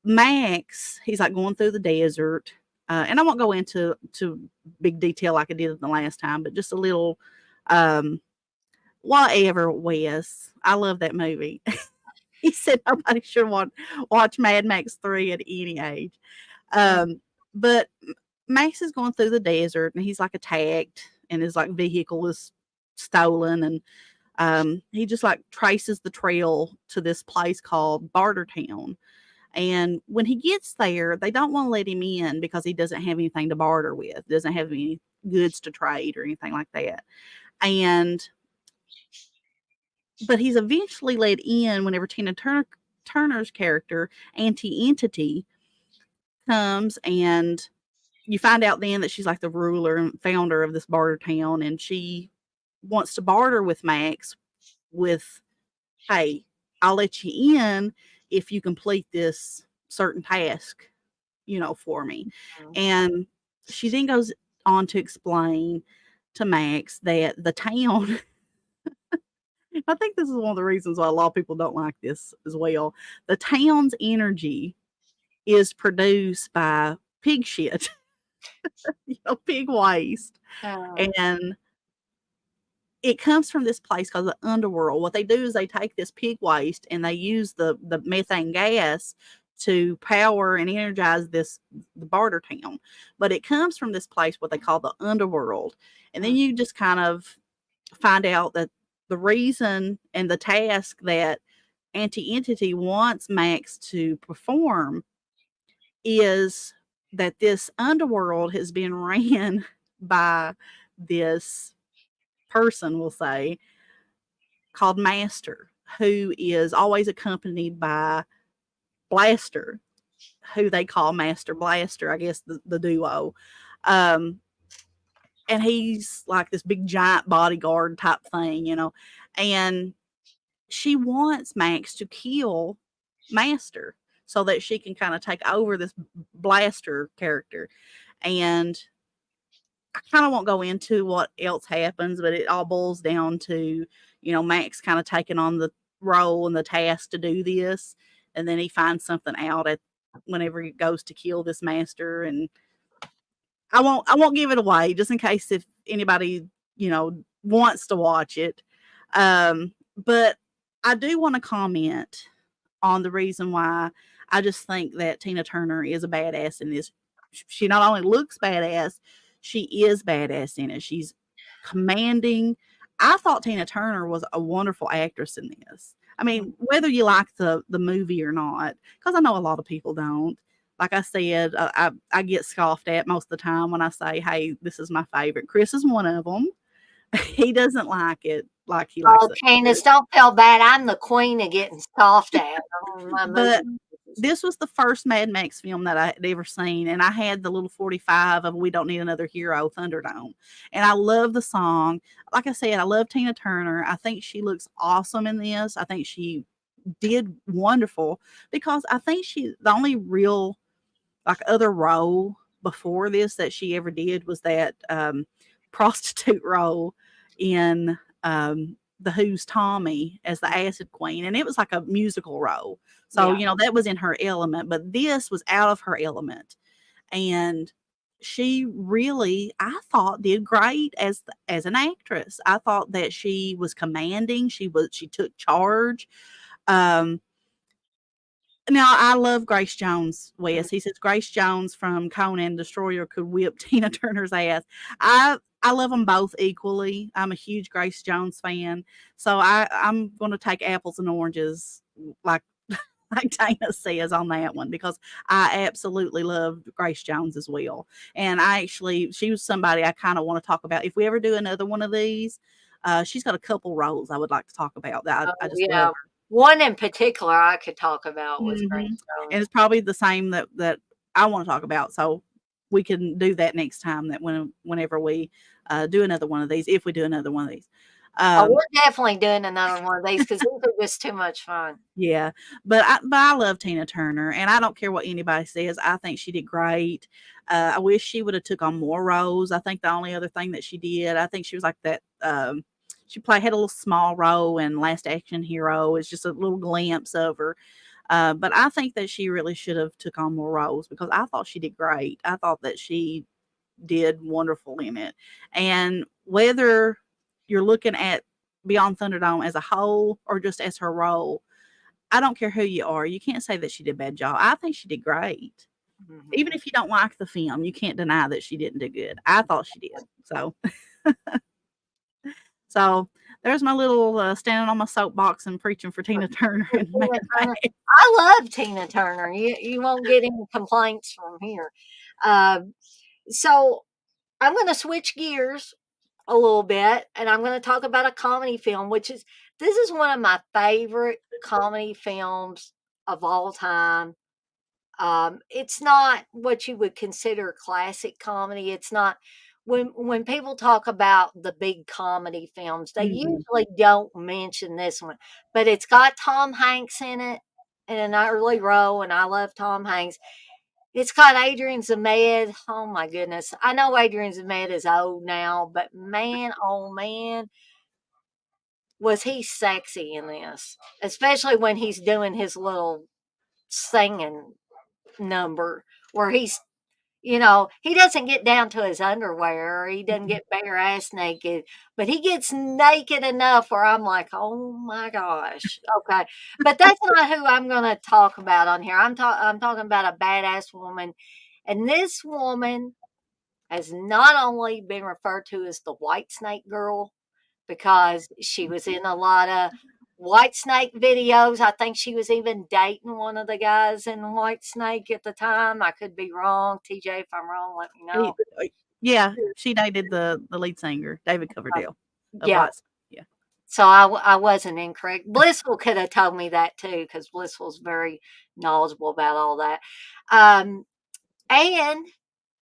Max, he's like going through the desert. And I won't go into big detail like I did the last time, but just a little, whatever, Wes. I love that movie. He said nobody should watch Mad Max 3 at any age. But Max is going through the desert and he's like attacked and his like vehicle is stolen, and he just like traces the trail to this place called Bartertown. And when he gets there, they don't want to let him in because he doesn't have anything to barter with, doesn't have any goods to trade or anything like that. But he's eventually let in whenever Tina Turner's character, Auntie Entity, comes, and you find out then that she's like the ruler and founder of this barter town, and she wants to barter with Max with, hey, I'll let you in if you complete this certain task, for me. And she then goes on to explain to Max that the town, I think this is one of the reasons why a lot of people don't like this as well. The town's energy is produced by pig shit. Pig waste. And it comes from this place called the underworld. What they do is they take this pig waste and they use the methane gas to power and energize the barter town. But it comes from this place, what they call the underworld. And then you just kind of find out that the reason and the task that Auntie Entity wants Max to perform is that this underworld has been ran by this person, we'll say, called Master, who is always accompanied by Blaster, who they call Master Blaster, I guess the duo. And he's like this big giant bodyguard type thing, and she wants Max to kill Master so that she can kind of take over this Blaster character. And I kind of won't go into what else happens, but it all boils down to, Max kind of taking on the role and the task to do this. And then he finds something out whenever he goes to kill this Master. And I won't give it away just in case if anybody, wants to watch it. But I do want to comment on the reason why I just think that Tina Turner is a badass in this. She not only looks badass, she is badass in it. She's commanding. I thought Tina Turner was a wonderful actress in this. I mean, whether you like the movie or not, because I know a lot of people don't. Like I said, I get scoffed at most of the time when I say, hey, this is my favorite. Chris is one of them. He doesn't like it like he likes it. Candace, don't feel bad. I'm the queen of getting scoffed at. But this was the first Mad Max film that I had ever seen, and I had the little 45 of We Don't Need Another Hero, Thunderdome. And I love the song. Like I said, I love Tina Turner. I think she looks awesome in this. I think she did wonderful because I think the only real like other role before this that she ever did was that prostitute role in the Who's Tommy as the Acid Queen, and it was like a musical role. So, Yeah. that was in her element, but this was out of her element. And she really, I thought, did great as an actress. I thought that she was commanding. She took charge. Um, Now I love Grace Jones, Wes. He says Grace Jones from Conan Destroyer could whip Tina Turner's ass. I love them both equally. I'm a huge Grace Jones fan, so I'm going to take apples and oranges, like like Dana says on that one, because I absolutely loved Grace Jones as well. And she was somebody I kind of want to talk about. If we ever do another one of these, she's got a couple roles I would like to talk about that I Oh, just love yeah. her. One in particular I could talk about was Grace And Jones. it's probably the same that I want to talk about. So we can do that next time, that whenever we do another one of these, if we do another one of these. Oh, Um, we're definitely doing another one of these because these are just too much fun. Yeah, but I love Tina Turner, and I don't care what anybody says. I think she did great. I wish she would have took on more roles. I think the only other thing that she did, I think she was like that. She had a little small role in Last Action Hero. It's just a little glimpse of her. But I think that she really should have took on more roles, because I thought she did great. I thought that she did wonderful in it. And whether you're looking at Beyond Thunderdome as a whole or just as her role, I don't care who you are. You can't say that she did a bad job. I think she did great. Even Mhm. if you don't like the film, you can't deny that she didn't do good. I thought she did. So there's my little standing on my soapbox and preaching for Tina Turner and Tina making Turner. my I love Tina Turner. You won't get any complaints from here. Um, so I'm going to switch gears a little bit, and I'm going to talk about a comedy film, this is one of my favorite comedy films of all time. It's not what you would consider classic comedy. It's not when people talk about the big comedy films, they Mhm. usually don't mention this one, but it's got Tom Hanks in it in an early role, and I love Tom Hanks. It's got Adrian Zmed. Oh my goodness. I know Adrian Zmed is old now, but man, oh man, was he sexy in this, especially when he's doing his little singing number where he doesn't get down to his underwear, or he doesn't get bare ass naked, but he gets naked enough where I'm like, oh my gosh. Okay. But that's not who I'm going to talk about on here. I'm talking about a badass woman. And this woman has not only been referred to as the White Snake Girl because she was in a lot of White Snake videos. I think she was even dating one of the guys in White Snake at the time. I could be wrong. TJ, if I'm wrong, let me He know. Yeah, she dated the lead singer, David Coverdale of Yeah. White. Yeah. So I wasn't incorrect. Blissful could have told me that too because Blissful's very knowledgeable about all that. And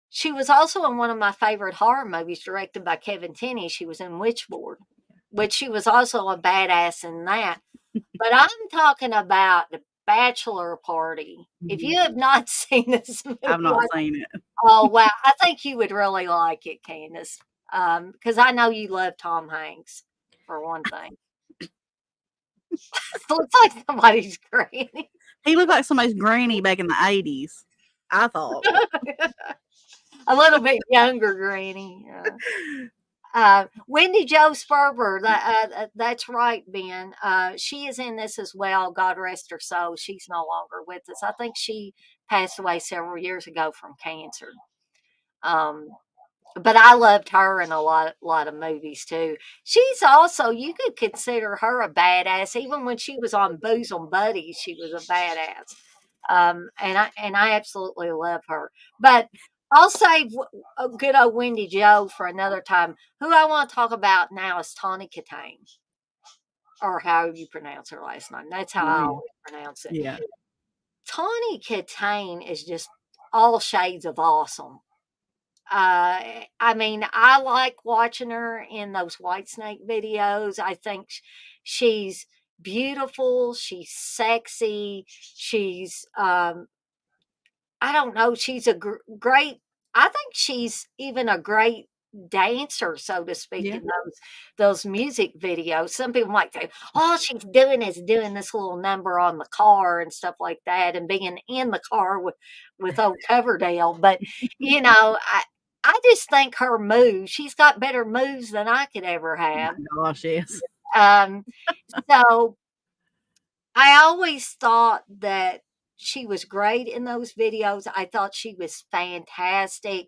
she was also in one of my favorite horror movies directed by Kevin Tenney. She was in Witchboard, which she was also a badass in that. But I'm talking about The Bachelor Party. If Mhm. you have not seen this movie, I've not seen it. oh wow, I think you would really like it, Candace. Because I know you love Tom Hanks for one thing. Looks like somebody's granny. He looked like somebody's granny back in the 80s, I thought. A little bit younger granny. Wendy Jo Sperber, that's right, Ben. She is in this as well. God rest her soul. She's no longer with us. I think she passed away several years ago from cancer. Um, but I loved her in a lot of movies too. She's also, you could consider her a badass. Even when she was on Bosom Buddies, she was a badass. And I absolutely love her. But I'll save a good old Wendy Joe for another time. Who I want to talk about now is Tawny Katane, or how you pronounce her last name. That's how Oh, I yeah. always pronounce it. Yeah. Tawny Katane is just all shades of awesome. I mean, I like watching her in those Whitesnake videos. I think she's beautiful. She's sexy. I don't know. She's a great. I think she's even a great dancer, so to speak, Yeah. in those music videos. Some people might say, all she's doing is doing this little number on the car and stuff like that, and being in the car with old Coverdale. But I just think her moves, she's got better moves than I could ever Oh have. my gosh, yes. Um, so I always thought that she was great in those videos. I thought she was fantastic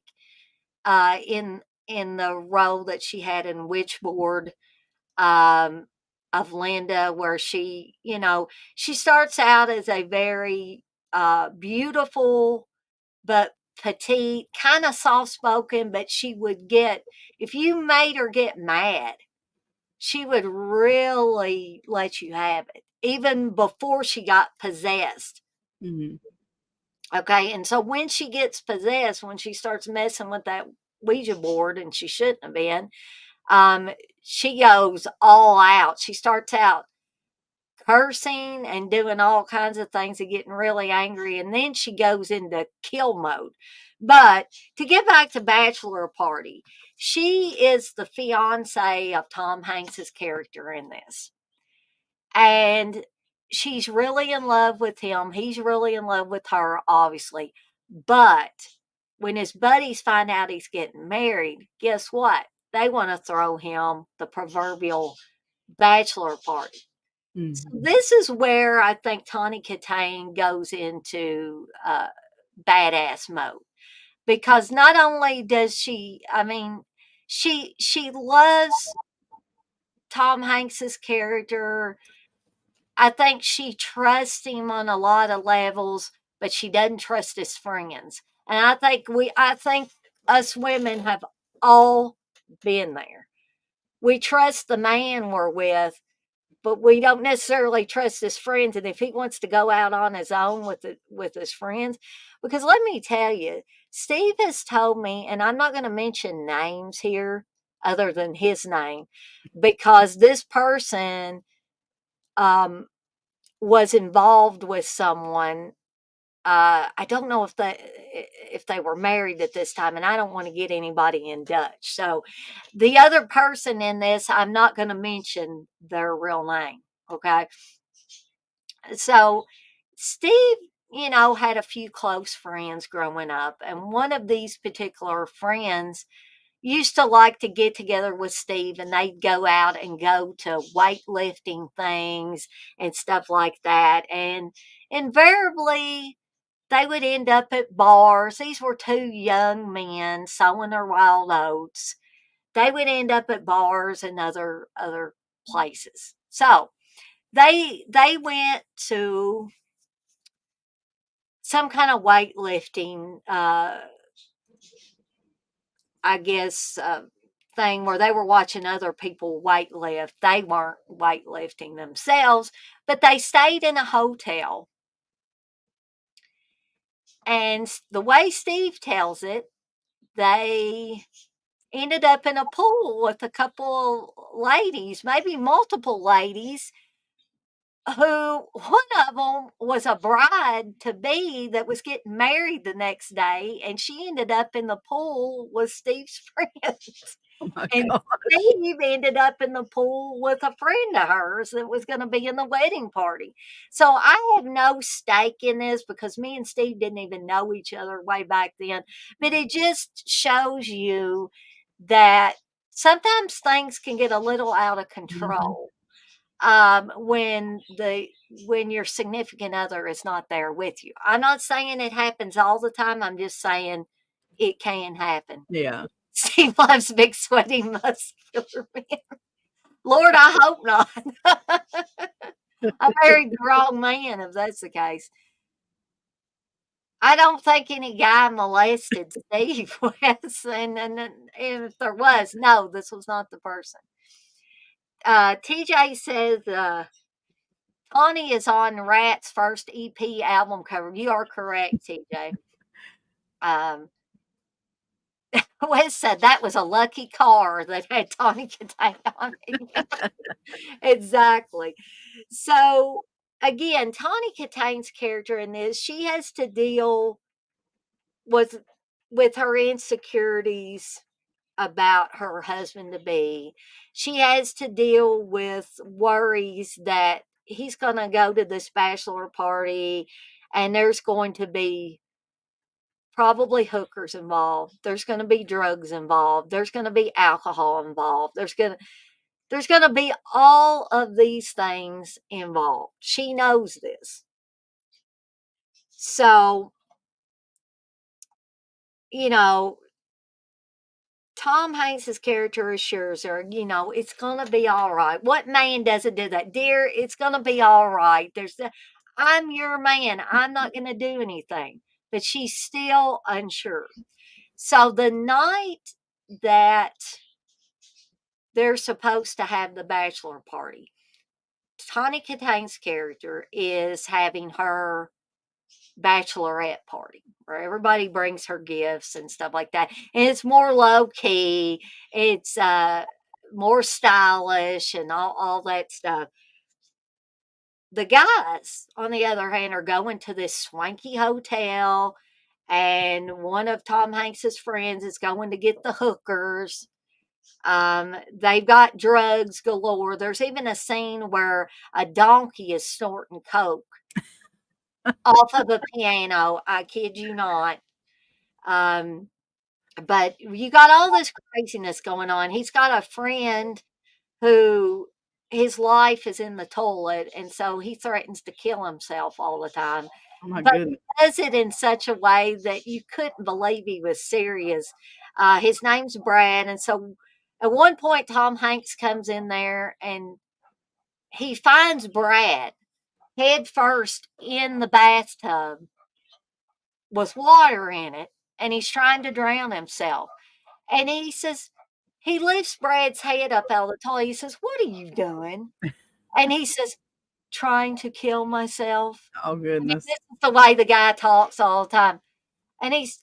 in the role that she had in Witchboard, um, of Linda, where she starts out as a very beautiful but petite, kind of soft spoken, but she would get, if you made her get mad, she would really let you have it, even before she got possessed. Mhm. Okay. And so when she gets possessed, when she starts messing with that Ouija board, and she shouldn't have been, um, she goes all out. She starts out cursing and doing all kinds of things and getting really angry. And then she goes into kill mode. But to get back to Bachelor Party, she is the fiance of Tom Hanks's character in this. And she's really in love with him. He's really in love with her, obviously. But when his buddies find out he's getting married, guess what? They want to throw him the proverbial bachelor party. So Mhm. this is where I think Tawny Katane goes into badass mode, because not only does she, I mean, she loves Tom Hanks's character. I think she trusts him on a lot of levels, but she doesn't trust his friends. And I think us women have all been there. We trust the man we're with, but we don't necessarily trust his friends. And if he wants to go out on his own with his friends, because let me tell you, Steve has told me, and I'm not going to mention names here other than his name, because this person um, was involved with someone. I don't know if they were married at this time, and I don't want to get anybody in Dutch. So the other person in this, I'm not going to mention their real name. Okay. So Steve, had a few close friends growing up, and one of these particular friends used to like to get together with Steve, and they'd go out and go to weightlifting things and stuff like that. And invariably, they would end up at bars. These were two young men sowing their wild oats. They would end up at bars and other places. So they went to some kind of weightlifting, I guess, thing where they were watching other people weightlift. They weren't weightlifting themselves, but they stayed in a hotel. And the way Steve tells it, they ended up in a pool with a couple ladies, maybe multiple ladies, who one of them was a bride to be that was getting married the next day, and she ended up in the pool with Steve's friends. Oh my And gosh. Steve ended up in the pool with a friend of hers that was going to be in the wedding party. So I have no stake in this, because me and Steve didn't even know each other way back then. But it just shows you that sometimes things can get a little out of Mhm. control, when your significant other is not there with you. I'm not saying it happens all the time. I'm just saying it can happen. Yeah. Steve loves big, sweaty, muscular men. Lord, I hope not. I married the wrong man if that's the case. I don't think any guy molested Steve West, and if there was, no, this was not the person. TJ says Tawny is on Rat's first EP album cover. You are correct, TJ. Um, Wes said that was a lucky car that had Tawny Katane on it. Exactly. So again, Tawny Katane's character in this, she has to deal with with her insecurities about her husband to be. She has to deal with worries that he's going to go to this bachelor party and there's going to be probably hookers involved. There's going to be drugs involved. There's going to be alcohol involved. There's going to be all of these things involved. She knows this. So, you know, Tom Hanks's character assures her, it's going to be all right. What man doesn't do that? Dear, it's going to be all right. I'm your man. I'm not going to do anything. But she's still unsure. So the night that they're supposed to have the bachelor party, Tawny Kitane's character is having her bachelorette party where everybody brings her gifts and stuff like that. And it's more low key, it's more stylish and all that stuff. The guys, on the other hand, are going to this swanky hotel, and one of Tom Hanks's friends is going to get the hookers. They've got drugs galore. There's even a scene where a donkey is snorting coke off of a piano. I kid you not. But you got all this craziness going on. He's got a friend who his life is in the toilet, and so he threatens to kill himself all the time. Oh my But goodness. he does it in such a way that you couldn't believe he was serious. His name's Brad, and so at one point Tom Hanks comes in there and he finds Brad head first in the bathtub with water in it, and he's trying to drown himself. And he says, he lifts Brad's head up out of the toilet. He says, "What are you doing?" And he says, "Trying to kill myself." Oh I mean, goodness. this is the way the guy talks all the time.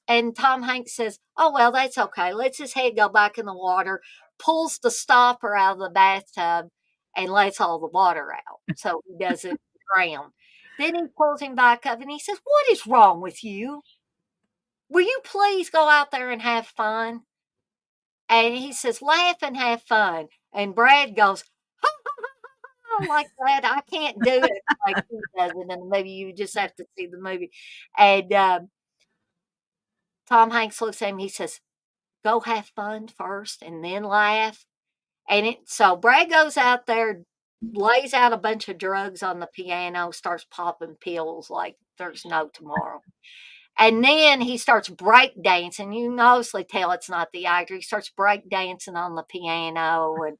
And Tom Hanks says, "Oh well, that's okay. Lets his head go back in the water, pulls the stopper out of the bathtub, and lets all the water out so he doesn't drown." Then he pulls him back up and he says, "What is wrong with you? Will you please go out there and have fun?" And he says, "Laugh and have fun." And Brad goes, like that. I can't do it like he does it in the movie. You just have to see the movie. And Tom Hanks looks at him. He says, "Go have fun first and then laugh." So Brad goes out there, lays out a bunch of drugs on the piano, starts popping pills like there's no tomorrow. And then he starts break dancing. You mostly tell it's not the actor. He starts break dancing on the piano and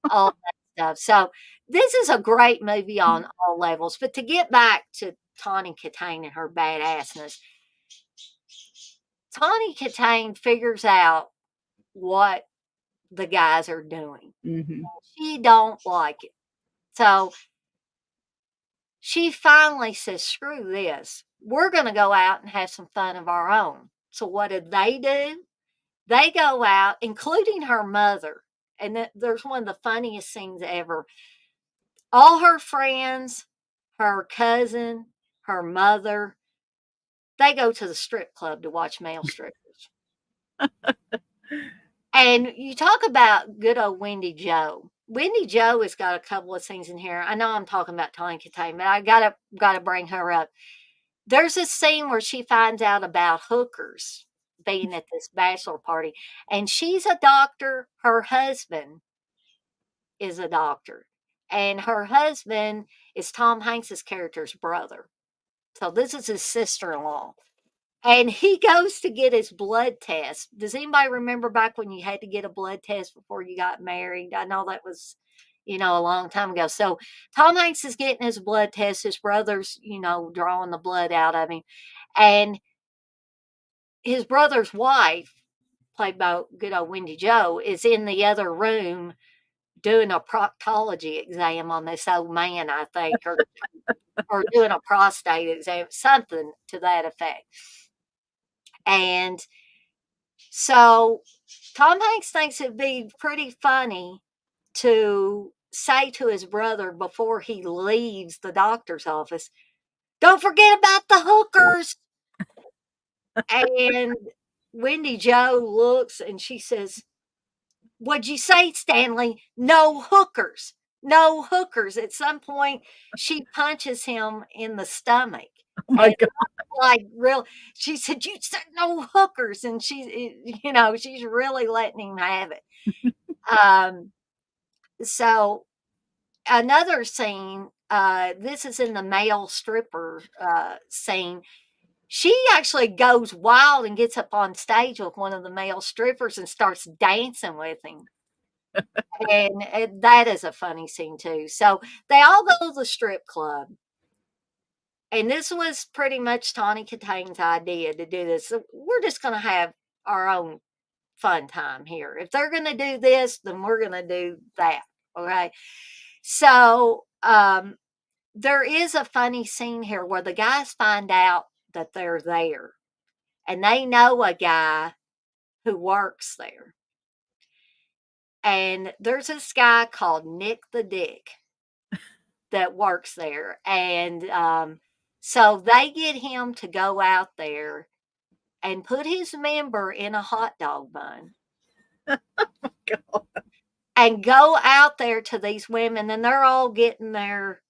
all that stuff. So this is a great movie on all levels. But to get back to Tawny Katane and her badassness, Tawny Katane figures out what the guys are doing. Hmm. She don't like it. So she finally says, "Screw this. We're going to go out and have some fun of our own." So what do? They go out, including her mother. And there's one of the funniest scenes ever. All her friends, her cousin, her mother, they go to the strip club to watch male strippers. And you talk about good old Wendy Joe. Wendy Joe has got a couple of things in here. I know I'm talking about Tony Katane, but I gotta bring her up. There's a scene where she finds out about hookers being at this bachelor party, and she's a doctor. Her husband is a doctor, and her husband is Tom Hanks's character's brother. So this is his sister-in-law. And he goes to get his blood test. Does anybody remember back when you had to get a blood test before you got married? I know that was, a long time ago. So Tom Hanks is getting his blood test. His brother's, drawing the blood out of him. And his brother's wife, played by good old Wendy Joe, is in the other room doing a proctology exam on this old man, I think, or doing a prostate exam, something to that effect. And so Tom Hanks thinks it'd be pretty funny to say to his brother before he leaves the doctor's office, "Don't forget about the hookers." And Wendy Joe looks and she says, what'd you say, Stanley? No hookers. No hookers. At some point, she punches him in the stomach. Oh my God. Like, real, she said, you said no hookers. And she's really letting him have it. So another scene, this is in the male stripper scene. She actually goes wild and gets up on stage with one of the male strippers and starts dancing with him. And that is a funny scene too. So they all go to the strip club. And this was pretty much Tawny Kitane's idea to do this. So we're just going to have our own fun time here. If they're going to do this, then we're going to do that. Okay. So there is a funny scene here where the guys find out that they're there and they know a guy who works there. And there's this guy called Nick the Dick that works there. And so they get him to go out there and put his member in a hot dog bun. God. And go out there to these women, and they're all getting their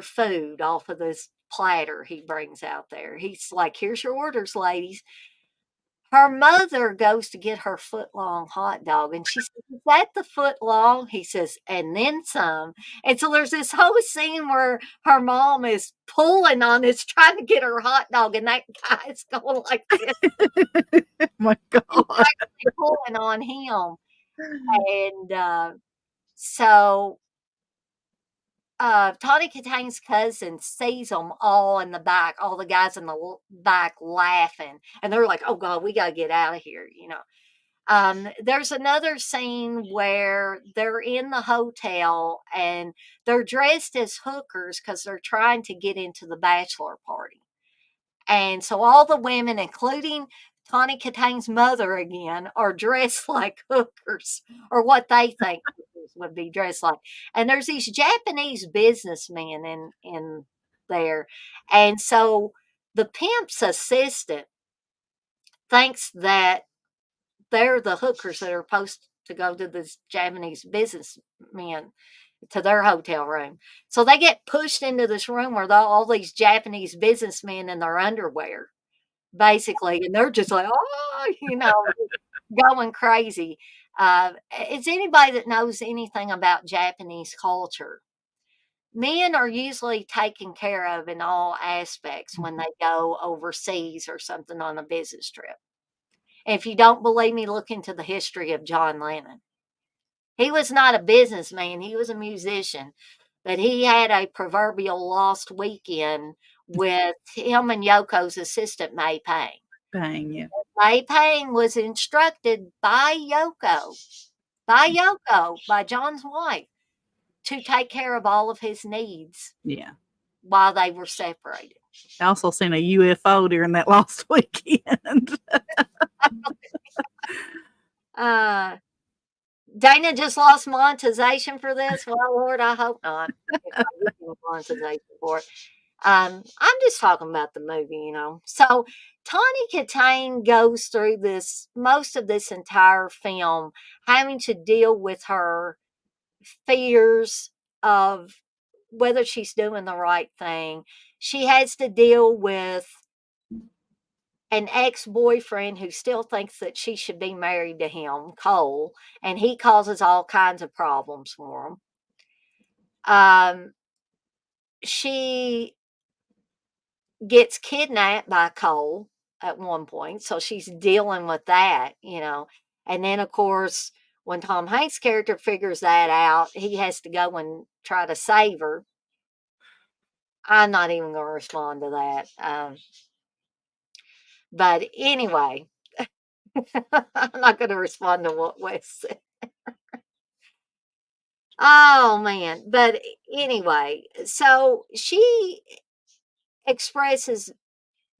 food off of this platter he brings out there. He's like, here's your orders, ladies. Her mother goes to get her foot-long hot dog, and she says, is that the foot long? He says, and then some. And so there's this whole scene where her mom is pulling on this, trying to get her hot dog, and that guy's going like this. Oh my God. He's actually pulling on him. And so Tawny Kitane's cousin sees them all in the back, all the guys in the back laughing. And they're like, oh, God, we got to get out of here, There's another scene where they're in the hotel and they're dressed as hookers because they're trying to get into the bachelor party. And so all the women, including Tawny Kitane's mother again, are dressed like hookers, or what they think hookers would be dressed like. And there's these Japanese businessmen in there. And so the pimp's assistant thinks that they're the hookers that are supposed to go to this Japanese businessmen to their hotel room. So they get pushed into this room where all these Japanese businessmen in their underwear, basically, and they're just like, going crazy. It's anybody that knows anything about Japanese culture. Men are usually taken care of in all aspects when they go overseas or something on a business trip. And if you don't believe me, look into the history of John Lennon. He was not a businessman, he was a musician, but he had a proverbial lost weekend with him and Yoko's assistant, May Pang. Bang, yeah. May Pang was instructed by by John's wife, to take care of all of his needs. Yeah. While they were separated. I also seen a UFO during that last weekend. Dana just lost monetization for this. Well, Lord, I hope not. If I get monetization for it. I'm just talking about the movie, So Tawny Kitane goes through most of this entire film, having to deal with her fears of whether she's doing the right thing. She has to deal with an ex-boyfriend who still thinks that she should be married to him, Cole, and he causes all kinds of problems for him. She gets kidnapped by Cole at one point, so she's dealing with that, And then, of course, when Tom Hanks' character figures that out, he has to go and try to save her. I'm not even going to respond to that. But anyway, I'm not going to respond to what Wes said. Oh, man. But anyway, so she expresses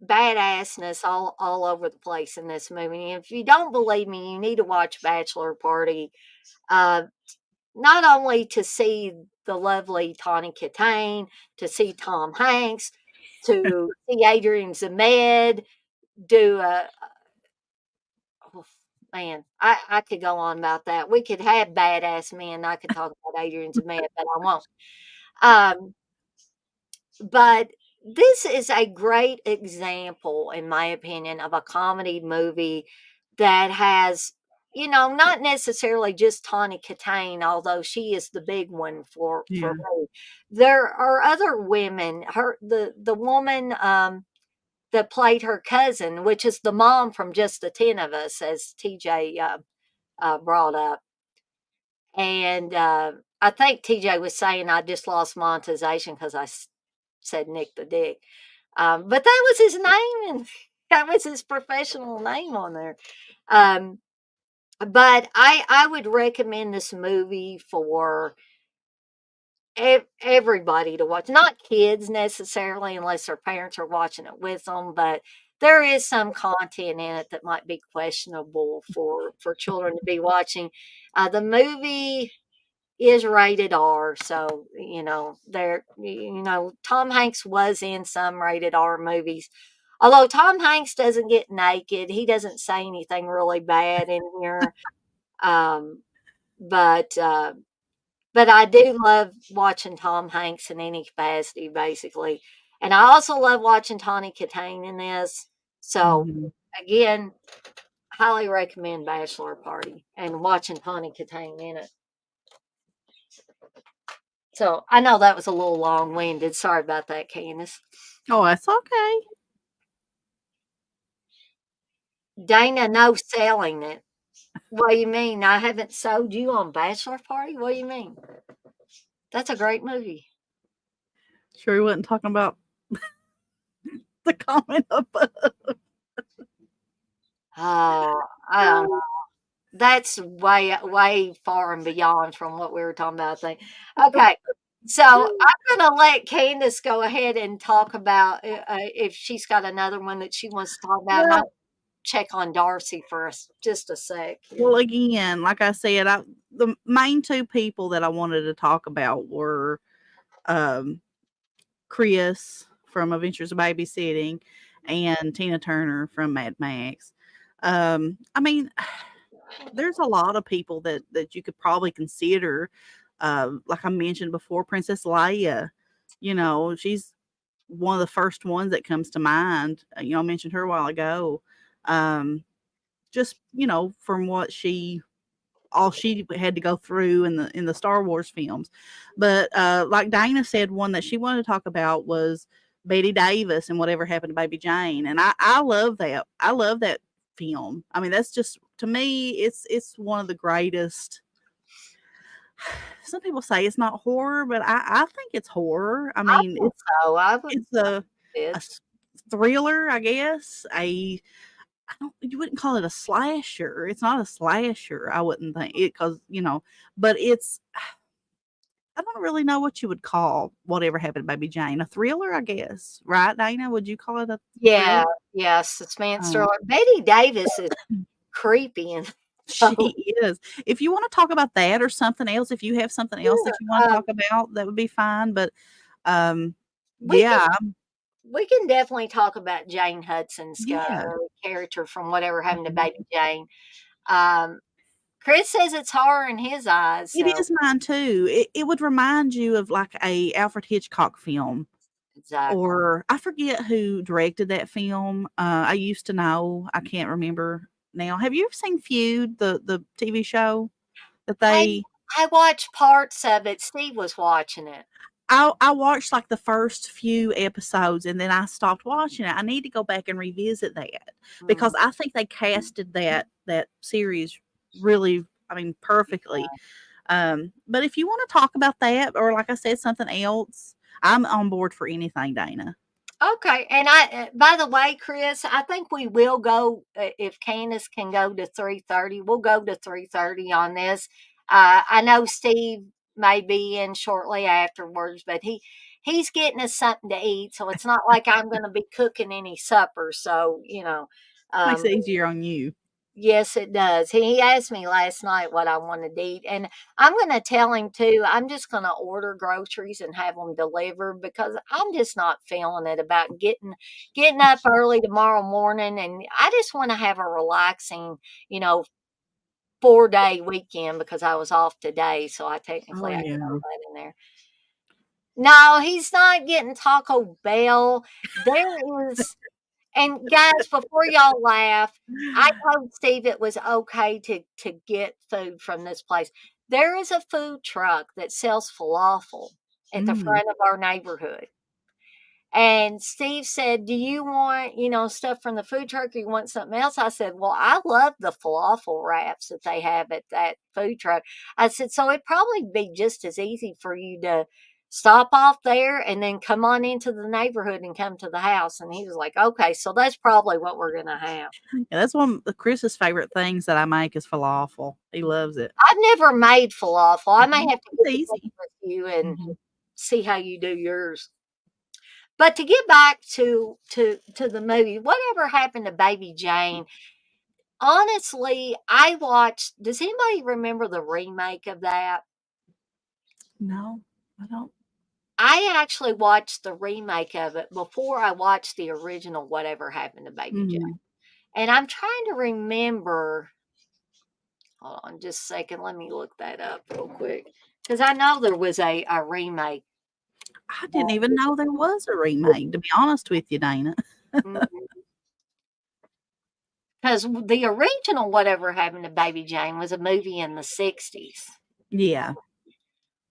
badassness all over the place in this movie. And if you don't believe me, you need to watch Bachelor Party. Not only to see the lovely Tawny Kitane, to see Tom Hanks, to see Adrian Zemed do man, I could go on about that. We could have badass men. I could talk about Adrian's a man, but I won't. Um, but this is a great example, in my opinion, of a comedy movie that has, not necessarily just Tawny Katane, although she is the big one for Yeah. me. There are other women. The woman that played her cousin, which is the mom from Just the 10 of Us, as TJ brought up. And I think TJ was saying I just lost monetization because said Nick the Dick. But that was his name, and that was his professional name on there. Um, but I would recommend this movie for everybody to watch. Not kids necessarily, unless their parents are watching it with them, but there is some content in it that might be questionable for children to be watching. The movie is rated R, so Tom Hanks was in some rated R movies. Although Tom Hanks doesn't get naked, he doesn't say anything really bad in here. Um, but but I do love watching Tom Hanks in any capacity, basically. And I also love watching Tawny Katane in this. So, Mhm. again, highly recommend Bachelor Party and watching Tawny Katane in it. So, I know that was a little long winded. Sorry about that, Candace. Oh, that's okay. Dana, no selling it. What do you mean? I haven't sold you on Bachelor Party? What do you mean? That's a great movie. Sure, he wasn't talking about the comment above. Oh, I don't know. That's way, way far and beyond from what we were talking about. I think. Okay, so I'm going to let Candace go ahead and talk about if she's got another one that she wants to talk about. And Well, I'll check on Darcy for just a sec. well, again, like I said, the main two people that I wanted to talk about were um, Chris from Adventures of Babysitting and Tina Turner from Mad Max. I mean, there's a lot of people that you could probably consider. Like I mentioned before, Princess Leia. She's one of the first ones that comes to mind. I mentioned her a while ago. Just from what all she had to go through in the Star Wars films. But like Dana said, one that she wanted to talk about was Betty Davis and Whatever Happened to Baby Jane. And I love that. I love that film. I mean, that's just, to me, it's one of the greatest. Some people say it's not horror, but I think it's horror. I I mean, think so. I would it's a it's thriller, I guess. I don't, you wouldn't call it a slasher. It's not a slasher, I wouldn't think it, because but I don't really know what you would call Whatever Happened to Baby Jane. A thriller, I guess. Right, Dana? Would you call it a yeah, thriller? yeah, suspense Um, thriller. Betty Davis is creepy and she so is. If you want to talk about that or something else, if you have something else yeah, that you want to talk about, that would be fine. But we can yeah, we can definitely talk about Jane Hudson's yeah. character from Whatever Happened to Baby Jane. Um, Chris says it's horror in his eyes, It so is mine too. It would remind you of like a Alfred Hitchcock film. exactly. Or I forget who directed that film. I used to know. I can't remember now. Have you ever seen Feud, the TV show that I they I watched parts of it. Steve was watching it. I watched like the first few episodes and then I stopped watching it. I need to go back and revisit that because Mhm. I think they casted that series really, I mean, perfectly. But if you want to talk about that or like I said, something else, I'm on board for anything, Dana. Okay, and by the way, Chris, I think we will go if Candace can go to 3:30. We'll go to 3:30 on this. I know Steve may be in shortly afterwards, but he's getting us something to eat, so it's not like I'm going to be cooking any supper. So Makes um, it easier on you. yes, it does. He asked me last night what I wanted to eat, and I'm going to tell him too. I'm just going to order groceries and have them delivered because I'm just not feeling it about getting up early tomorrow morning, and I just want to have a relaxing, you know, 4-day weekend because I was off today, so I Oh, technically I can yeah. throw that in there. No, he's not getting Taco Bell. There is, and guys, before y'all laugh, I told Steve it was okay to get food from this place. There is a food truck that sells falafel at the Mm. front of our neighborhood. And Steve said, "Do you want, stuff from the food truck or you want something else?" I said, "Well, I love the falafel wraps that they have at that food truck." I said, "So it'd probably be just as easy for you to stop off there and then come on into the neighborhood and come to the house." And he was like, "Okay, so that's probably what we're going to have." Yeah, that's one of Chris's favorite things that I make is falafel. He loves it. I've never made falafel. I may have to It's get easy. together with you and Mhm. see how you do yours. But to get back to the movie, whatever happened to Baby Jane? Honestly, I watched. Does anybody remember the remake of that? No, I don't. I actually watched the remake of it before I watched the original. Whatever happened to Baby Jane? Mhm. And I'm trying to remember. Hold on, just a second. Let me look that up real quick because I know there was a remake. I didn't even know there was a remake, to be honest with you, Dana. Because the original Whatever Happened to Baby Jane was a movie in the 60s Yeah.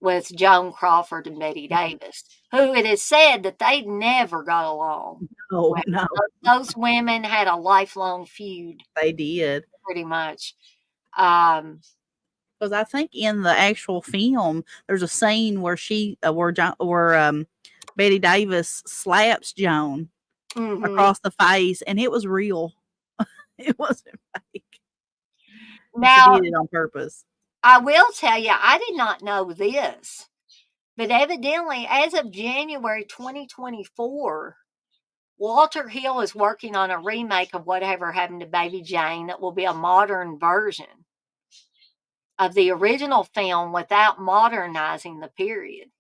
with Joan Crawford and Betty Davis, who it is said that they never got along. Oh, Well, no, those women had a lifelong feud, they did. pretty much. Um, Because I think in the actual film, there's a scene where Betty Davis slaps Joan mhm. across the face, and it was real. It wasn't fake. And she Now, did it on purpose. I will tell you, I did not know this, but evidently, as of January 2024, Walter Hill is working on a remake of Whatever Happened to Baby Jane that will be a modern version of the original film without modernizing the period,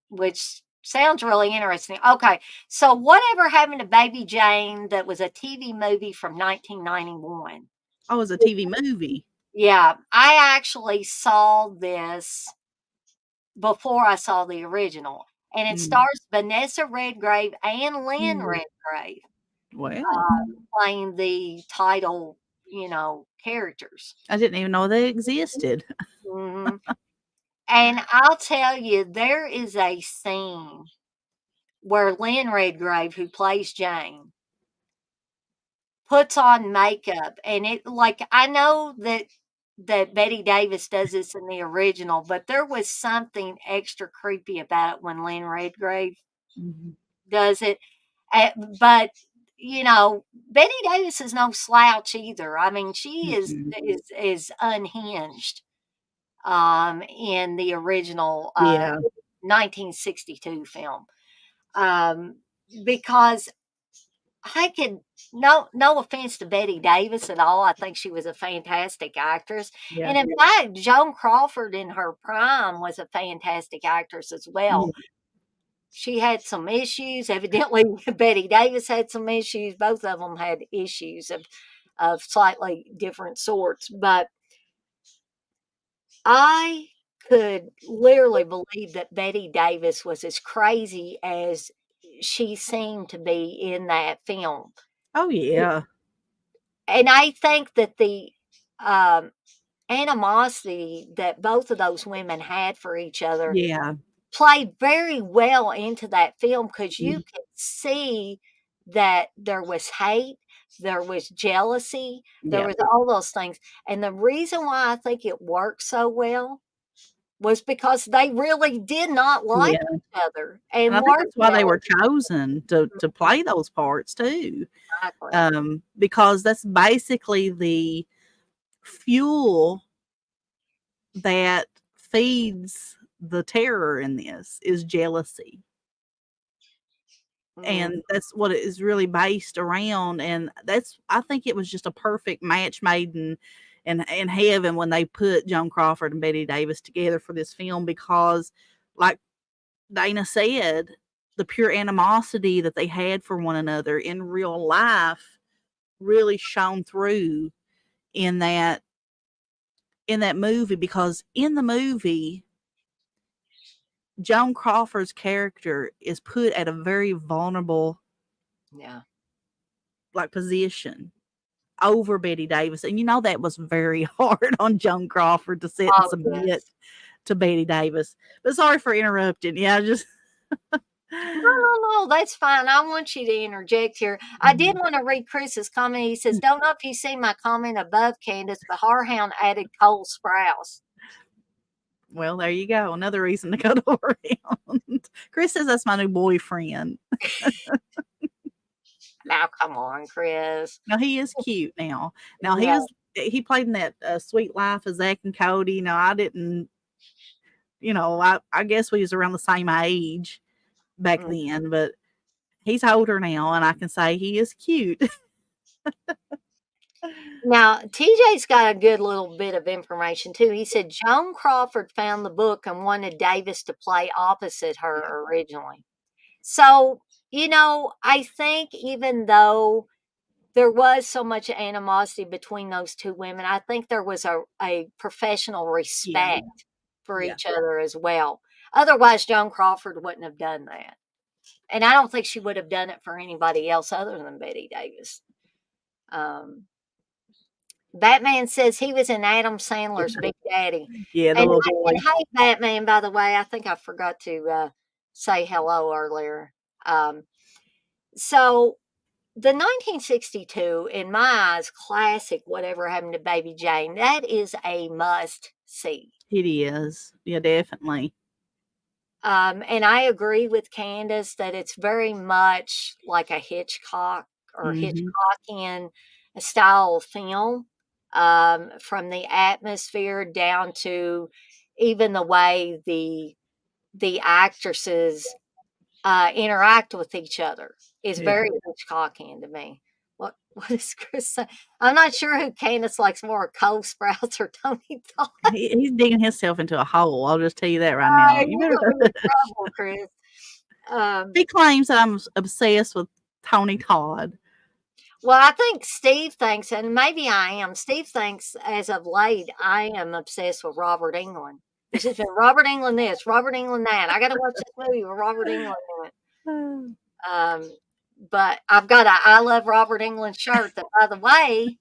which sounds really interesting. Okay, so Whatever Happened to Baby Jane, that was a TV movie from 1991. Oh, it was a TV movie. Yeah, I actually saw this before I saw the original, and it Mm. stars Vanessa Redgrave and Lynn Mm. Redgrave Well, playing the title, characters. I didn't even know they existed. Mhm. And I'll tell you, there is a scene where Lynn Redgrave, who plays Jane, puts on makeup, and it like I know that Betty Davis does this in the original, but there was something extra creepy about it when Lynn Redgrave Mhm. does it. But Betty Davis is no slouch either. I mean, she is Mhm. is unhinged in the original Yeah. 1962 film. Because I could no offense to Betty Davis at all. I think she was a fantastic actress. Yeah. And in fact, Joan Crawford in her prime was a fantastic actress as well. Yeah. She had some issues. Evidently, Betty Davis had some issues. Both of them had issues of slightly different sorts. But I could literally believe that Betty Davis was as crazy as she seemed to be in that film. Oh, yeah. And I think that the um, animosity that both of those women had for each other Yeah. played very well into that film because you Mhm. could see that there was hate, there was jealousy, there Yeah. was all those things. And the reason why I think it worked so well was because they really did not like Yeah. each other And I and think were that's why they were jealous. chosen to play those parts too. Exactly. Because that's basically the fuel that feeds the terror in this is jealousy. Mm, And that's what it is really based around, and I think it was just a perfect match made in heaven when they put Joan Crawford and Betty Davis together for this film because, like Dana said, the pure animosity that they had for one another in real life really shone through in that movie, because in the movie, Joan Crawford's character is put at a very vulnerable Yeah. position over Betty Davis. And that was very hard on Joan Crawford to sit and Oh, submit yes. to Betty Davis. But sorry for interrupting. Yeah, just No, that's fine. I want you to interject here. I did want to read Chris's comment. He says, "Don't know if you see my comment above, Candace, but Harhound added Cole Sprouse." Well, there you go. Another reason to go to Orient. Chris says that's my new boyfriend. Now, come on, Chris. Now he is cute now. Now Yeah. he played in that Sweet Life of Zack and Cody. Now I didn't, I guess we was around the same age back then, but he's older now, and I can say he is cute. Now, TJ's got a good little bit of information too. He said Joan Crawford found the book and wanted Davis to play opposite her originally. So, I think even though there was so much animosity between those two women, I think there was a professional respect for each other as well. Otherwise, Joan Crawford wouldn't have done that. And I don't think she would have done it for anybody else other than Betty Davis. Batman says he was in Adam Sandler's Big Daddy. Yeah, the And little boy. hey, Batman, by the way, I think I forgot to say hello earlier. So the 1962, in my eyes, classic Whatever Happened to Baby Jane, that is a must see. It is. Yeah, definitely. And I agree with Candace that it's very much like a Hitchcock or Hitchcockian style film, from the atmosphere down to even the way the actresses interact with each other is very Hitchcockian to me. What is Chris saying? I'm not sure who Candace likes more, Cole Sprouse or Tony Todd. He's digging himself into a hole. I'll just tell you that right now. You better. You're in trouble, Chris. He claims that I'm obsessed with Tony Todd. Well, I think Steve thinks, and maybe I am. Steve thinks, as of late, I am obsessed with Robert Englund. It's just been Robert Englund this, Robert Englund that. I got to watch this movie with Robert Englund in it. But I've got a I Love Robert Englund shirt that, by the way,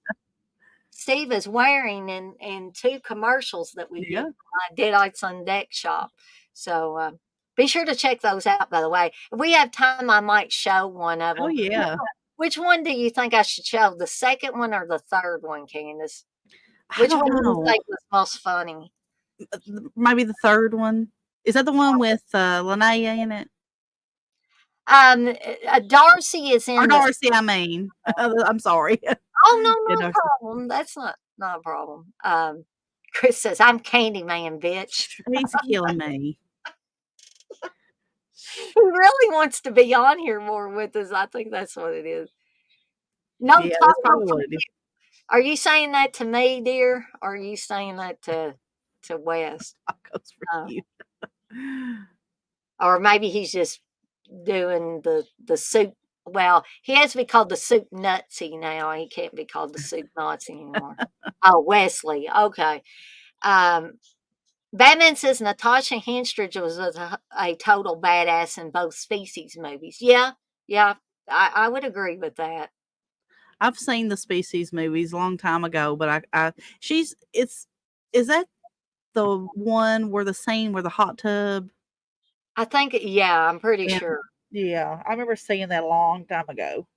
Steve is wearing in two commercials that we did at my Deadites on Deck shop. So be sure to check those out, by the way. If we have time, I might show one of them. Oh, yeah. Which one do you think I should show? The second one or the third one, Candace? Which one do you think was most funny? Maybe the third one. Is that the one with Linnea in it? Darcy is in. Or Darcy, I mean. I'm sorry. Oh, no, no problem. That's not a problem. Chris says, I'm Candyman, bitch. He's killing me. He really wants to be on here more with us. I think that's what it is. No, yeah, are you saying that to me, dear? Or are you saying that to West? Tacos for you. Or maybe he's just doing the soup. Well, he has to be called the soup Nutsy now. He can't be called the soup Nazi anymore. Oh, Wesley. Okay. Batman says Natasha Henstridge was a total badass in both Species movies. Yeah, I would agree with that. I've seen the Species movies a long time ago, but is that the one where the scene where the hot tub? I think, I'm pretty sure. Yeah, I remember seeing that a long time ago.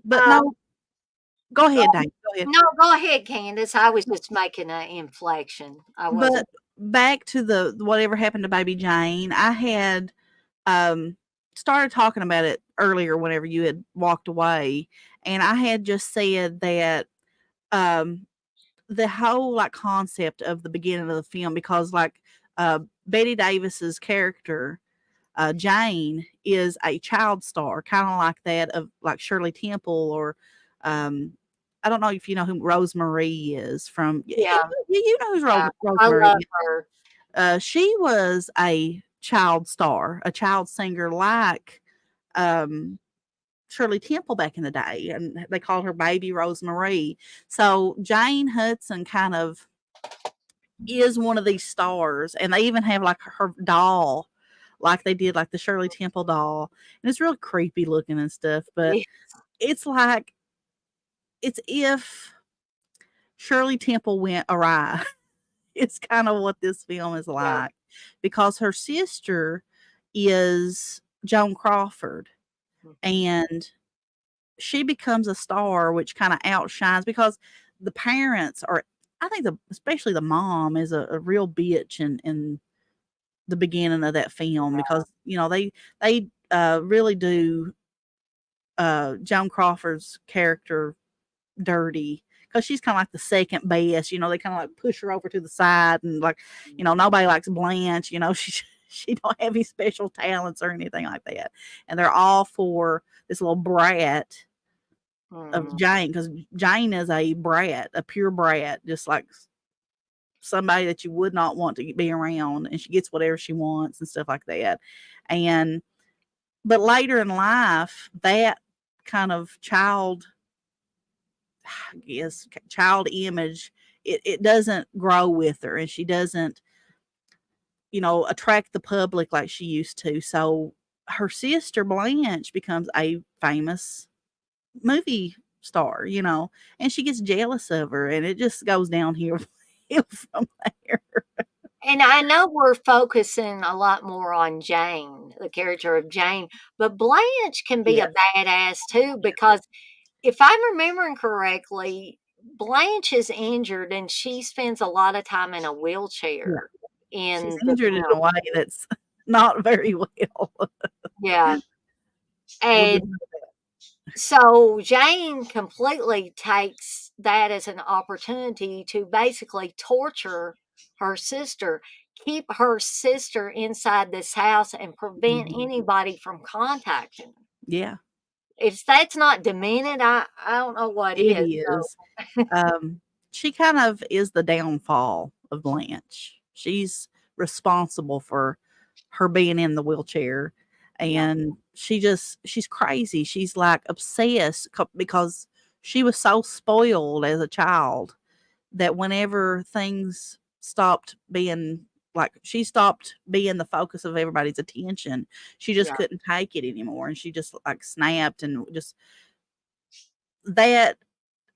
But no, go ahead, Dave. Go ahead. No, go ahead, Candace. I was just making an inflection. But back to the Whatever Happened to Baby Jane, I had started talking about it earlier whenever you had walked away, and I had just said that the whole concept of the beginning of the film, because Betty Davis's character Jane is a child star, kind of like that of Shirley Temple, or I don't know if you know who Rosemary is from. Yeah, you know who's Rosemary. I love her. She was a child star, a child singer, Shirley Temple back in the day, and they called her Baby Rosemarie. So Jane Hudson kind of is one of these stars, and they even have like her doll, like they did like the Shirley Temple doll, and it's real creepy looking and stuff. But it's like it's if Shirley Temple went awry. It's kind of what this film is like, because her sister is Joan Crawford, and she becomes a star, which kind of outshines because the parents are, I think especially the mom is a real bitch in the beginning of that film, because they really do Joan Crawford's character dirty, because she's kind of like the second best. They kind of like push her over to the side, and like nobody likes Blanche. She don't have any special talents or anything like that, and they're all for this little brat of Jane, because Jane is a brat, a pure brat, just like somebody that you would not want to be around, and she gets whatever she wants and stuff like that. But later in life, that kind of child image, it doesn't grow with her, and she doesn't attract the public like she used to. So her sister Blanche becomes a famous movie star, and she gets jealous of her, and it just goes downhill from there. And I know we're focusing a lot more on Jane, the character of Jane, but Blanche can be a badass too, because if I'm remembering correctly, Blanche is injured and she spends a lot of time in a wheelchair. She's injured in a way that's not very well. Yeah. And so Jane completely takes that as an opportunity to basically torture her sister, keep her sister inside this house, and prevent anybody from contacting her. Yeah. If that's not demented, I don't know what It is. is. She kind of is the downfall of Blanche. She's responsible for her being in the wheelchair, and she's crazy. She's like obsessed because she was so spoiled as a child that whenever things stopped being she stopped being the focus of everybody's attention, she just couldn't take it anymore, and she just like snapped, and just that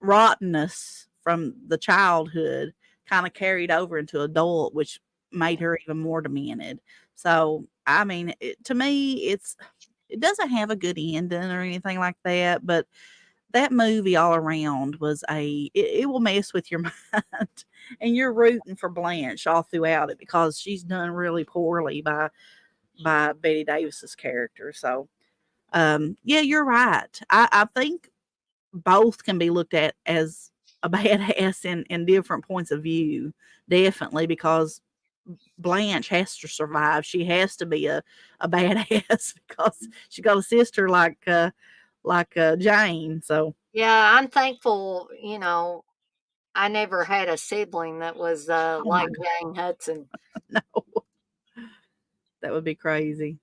rottenness from the childhood kind of carried over into adult, which made her even more demented. So, I mean, to me, it doesn't have a good ending or anything like that, but that movie all around was it will mess with your mind, and you're rooting for Blanche all throughout it, because she's done really poorly by Betty Davis's character. So, yeah, you're right. I think both can be looked at as a badass in different points of view, definitely, because Blanche has to survive. She has to be a badass because she got a sister like Jane. So Yeah, I'm thankful, I never had a sibling that was like Jane Hudson. No, that would be crazy.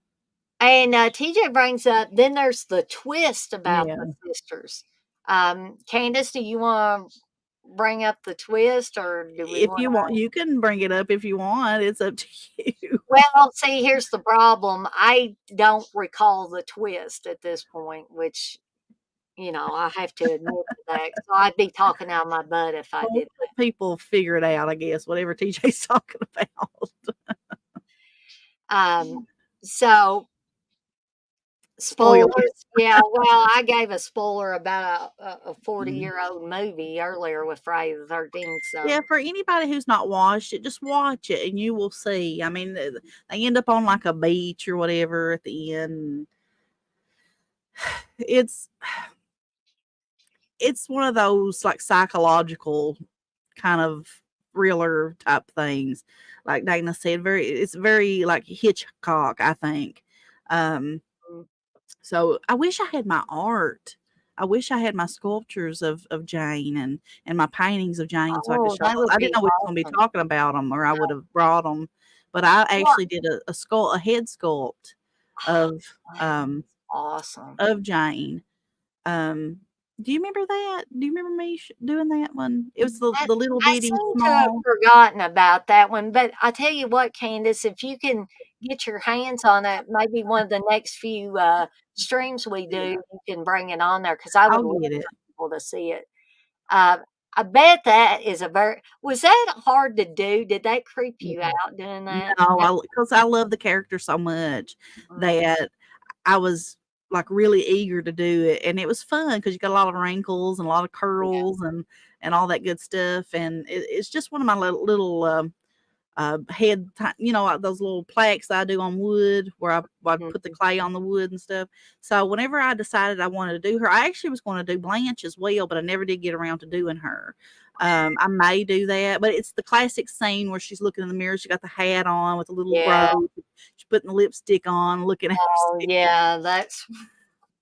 And TJ brings up, then there's the twist about the sisters. Candice, do you want to bring up the twist, or do we If you want, you can bring it up if you want. It's up to you. Well, see, here's the problem. I don't recall the twist at this point, which, I have to admit to that. So I'd be talking out of my butt if I did that. People figure it out, I guess, whatever TJ's talking about. So spoilers. Yeah, well, I gave a spoiler about a 40-year-old movie earlier with Friday the 13th. So yeah, for anybody who's not watched it, just watch it and you will see. I mean, they end up on like a beach or whatever at the end. It's one of those like psychological kind of thriller type things. Like Dana said, it's very like Hitchcock, I think. So I wish I had my art. I wish I had my sculptures of Jane and my paintings of Jane, so I could show them. I didn't know we were going to be talking about them, or I would have brought them. But I actually did a head sculpt of awesome of Jane. Do you remember that? Do you remember me doing that one? It was the I little I bitty seem to have small. forgotten about that one, but I tell you what, Candace, if you can get your hands on it, maybe one of the next few, streams we do, Yeah, you can bring it on there because I would I'll love get it. for people to see it. Uh, I bet that is a very was that hard to do? Did that creep you No, out doing that? no, because I love the character so much Mm, that I was, like, really eager to do it, and it was fun because you got a lot of wrinkles and a lot of yeah. curls and all that good stuff, and it's just one of my little, head ti those little plaques that I do on wood where I put the Mhm. clay on the wood and stuff. So whenever I decided I wanted to do her, I actually was gonna do Blanche as well, but I never did get around to doing her. I may do that, but it's the classic scene where she's looking in the mirror, she got the hat on with a little Yeah. robe, she's putting the lipstick on, looking at Oh, herself. yeah,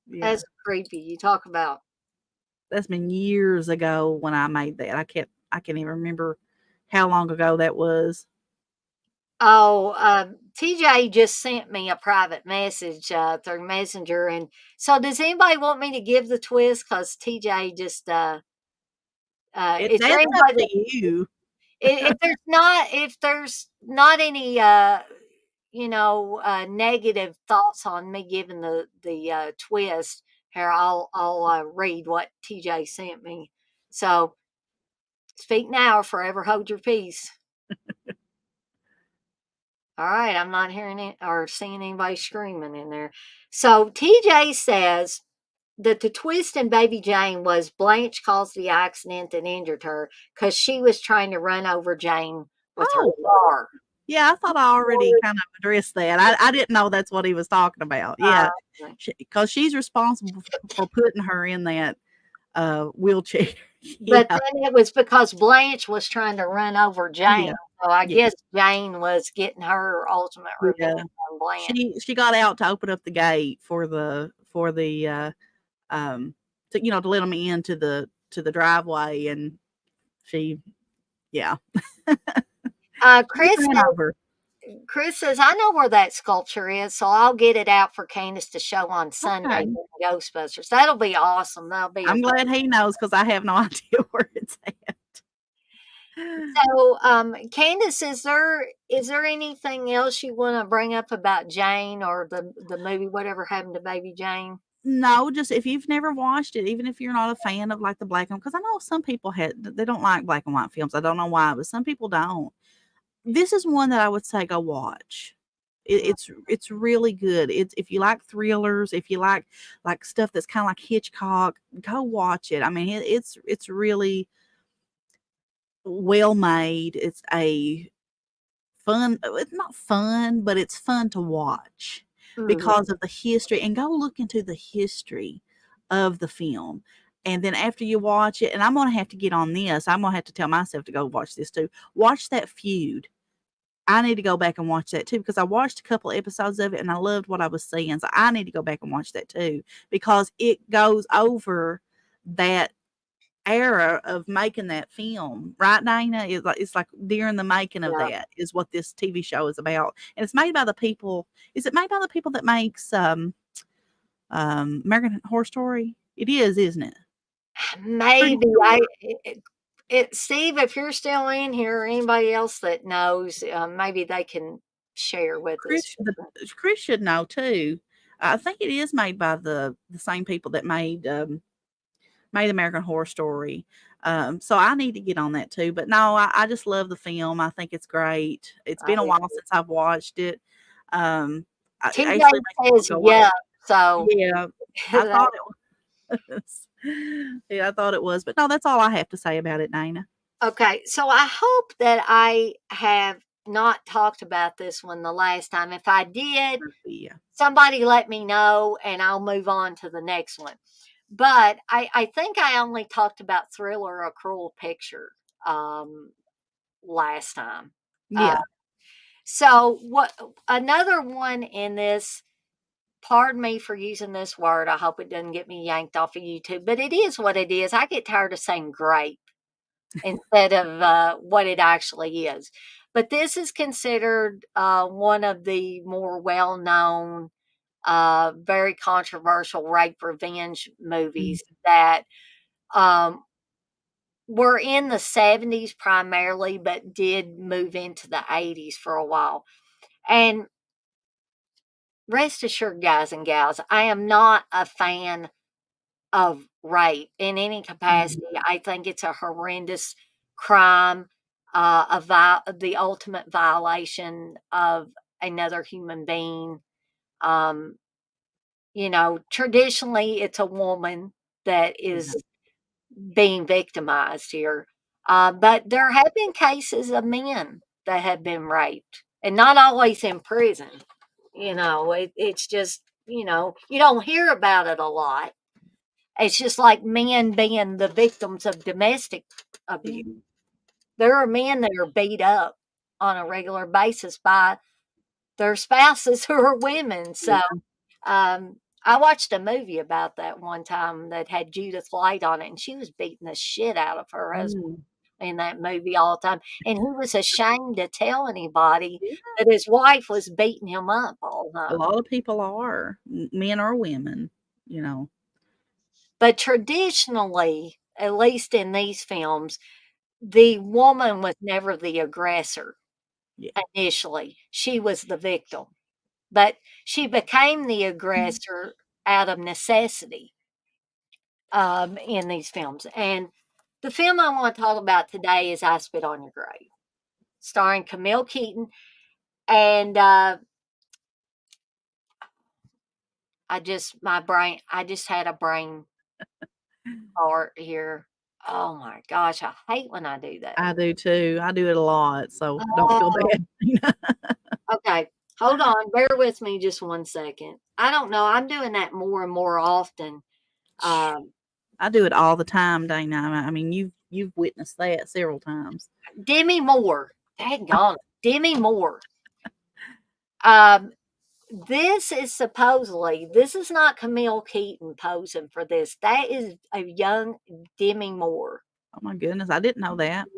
Yeah. that's creepy. You talk about That's been years ago when I made that. I can't even remember how long ago that was. Oh, TJ just sent me a private message through Messenger, and so does anybody want me to give the twist? Because TJ just is there That's up anybody to that you. if there's not any negative thoughts on me giving the twist here, I'll read what TJ sent me. So speak now or forever hold your peace. All right, I'm not hearing it or seeing anybody screaming in there. So TJ says that the twist in Baby Jane was Blanche caused the accident that injured her because she was trying to run over Jane with her Oh. car. Yeah, I thought I already kind of addressed that. I didn't know that's what he was talking about. Yeah, Uh, because she's responsible for putting her in that, wheelchair. but Yeah, then it was because Blanche was trying to run over Jane. yeah, So I yeah, guess Jane was getting her ultimate revenge yeah. on Blanche. She got out to open up the gate for the, um, to let 'em into the driveway, and she yeah, she Chris ran over. Chris says, I know where that sculpture is, so I'll get it out for Candace to show on Sunday Okay. during Ghostbusters. That'll be awesome. That'll be a I'm great. glad he knows because I have no idea where it's at. So, Candace, is there anything else you want to bring up about Jane or the movie, whatever happened to Baby Jane? No, just if you've never watched it, even if you're not a fan of, like, the black and because I know some people they don't like black and white films, I don't know why, but some people don't. This is one that I would say go watch. Mm, It's really good. It's if you like thrillers, if you like stuff that's kinda like Hitchcock, go watch it. I mean, it's really well made. It's a it's not fun, but it's fun to watch mhm. because of the history, and go look into the history of the film. And then after you watch it, and I'm gonna have to get on this, I'm gonna have to tell myself to go watch this too. Watch that feud. I need to go back and watch that too because I watched a couple episodes of it and I loved what I was seeing. So I need to go back and watch that too because it goes over that era of making that film, right, Dana? It's like during the making of Yeah. that is what this TV show is about, and it's made by the people. Is it made by the people that makes American Horror Story? It is, isn't it? Pretty Maybe sure. Steve, if you're still in here, or anybody else that knows, maybe they can share with us. Chris should know too. I think it is made by the same people that made American Horror Story. So I need to get on that too. But no, I just love the film. I think it's great. It's been a I, while since I've watched it. It TJ actually makes me wanna says go watch yeah, it. so Yeah, I thought it was. Yeah, I thought it was. But no, that's all I have to say about it, Dana. okay. So I hope that I have not talked about this one the last time. If I did, Yeah. somebody let me know and I'll move on to the next one. But I think I only talked about Thriller, A Cruel Picture um, last time. Uh, Yeah. so what another one in this, pardon me for using this word. I hope it doesn't get me yanked off of YouTube, but it is what it is. I get tired of saying grape instead of what it actually is. But this is considered one of the more well known very controversial rape revenge movies Mhm. that were in the 70s primarily, but did move into the 80s for a while. And rest assured, guys and gals, I am not a fan of rape in any capacity. Mhm. I think it's a horrendous crime, the ultimate violation of another human being. Um, traditionally, it's a woman that Yeah. is being victimized here. But there have been cases of men that have been raped, and not always in prison. It's just, you don't hear about it a lot. It's just like men being the victims of domestic abuse. Yeah. There are men that are beat up on a regular basis by their spouses who are women. So Yeah. I watched a movie about that one time that had Judith Light on it, and she was beating the shit out of her husband Mm. in that movie all the time. And he was ashamed to tell anybody Yeah. that his wife was beating him up all the A time. lot of people are, men or women, you know. But traditionally, at least in these films, the woman was never the aggressor Yeah. initially. She was the victim. But she became the aggressor out of necessity in these films. And the film I want to talk about today is I Spit on Your Grave, starring Camille Keaton. And I just had a brain fart here. Oh my gosh, I hate when I do that. I do too. I do it a lot, so don't feel Oh, bad. okay. Hold on. Bear with me just one second. I don't know. I'm doing that more and more often. Um, I do it all the time, Dana. I mean, you've witnessed that several times. Demi Moore. Daggone it. Demi Moore. Um, this is not Camille Keaton posing for this. That is a young Demi Moore. Oh my goodness, I didn't know that.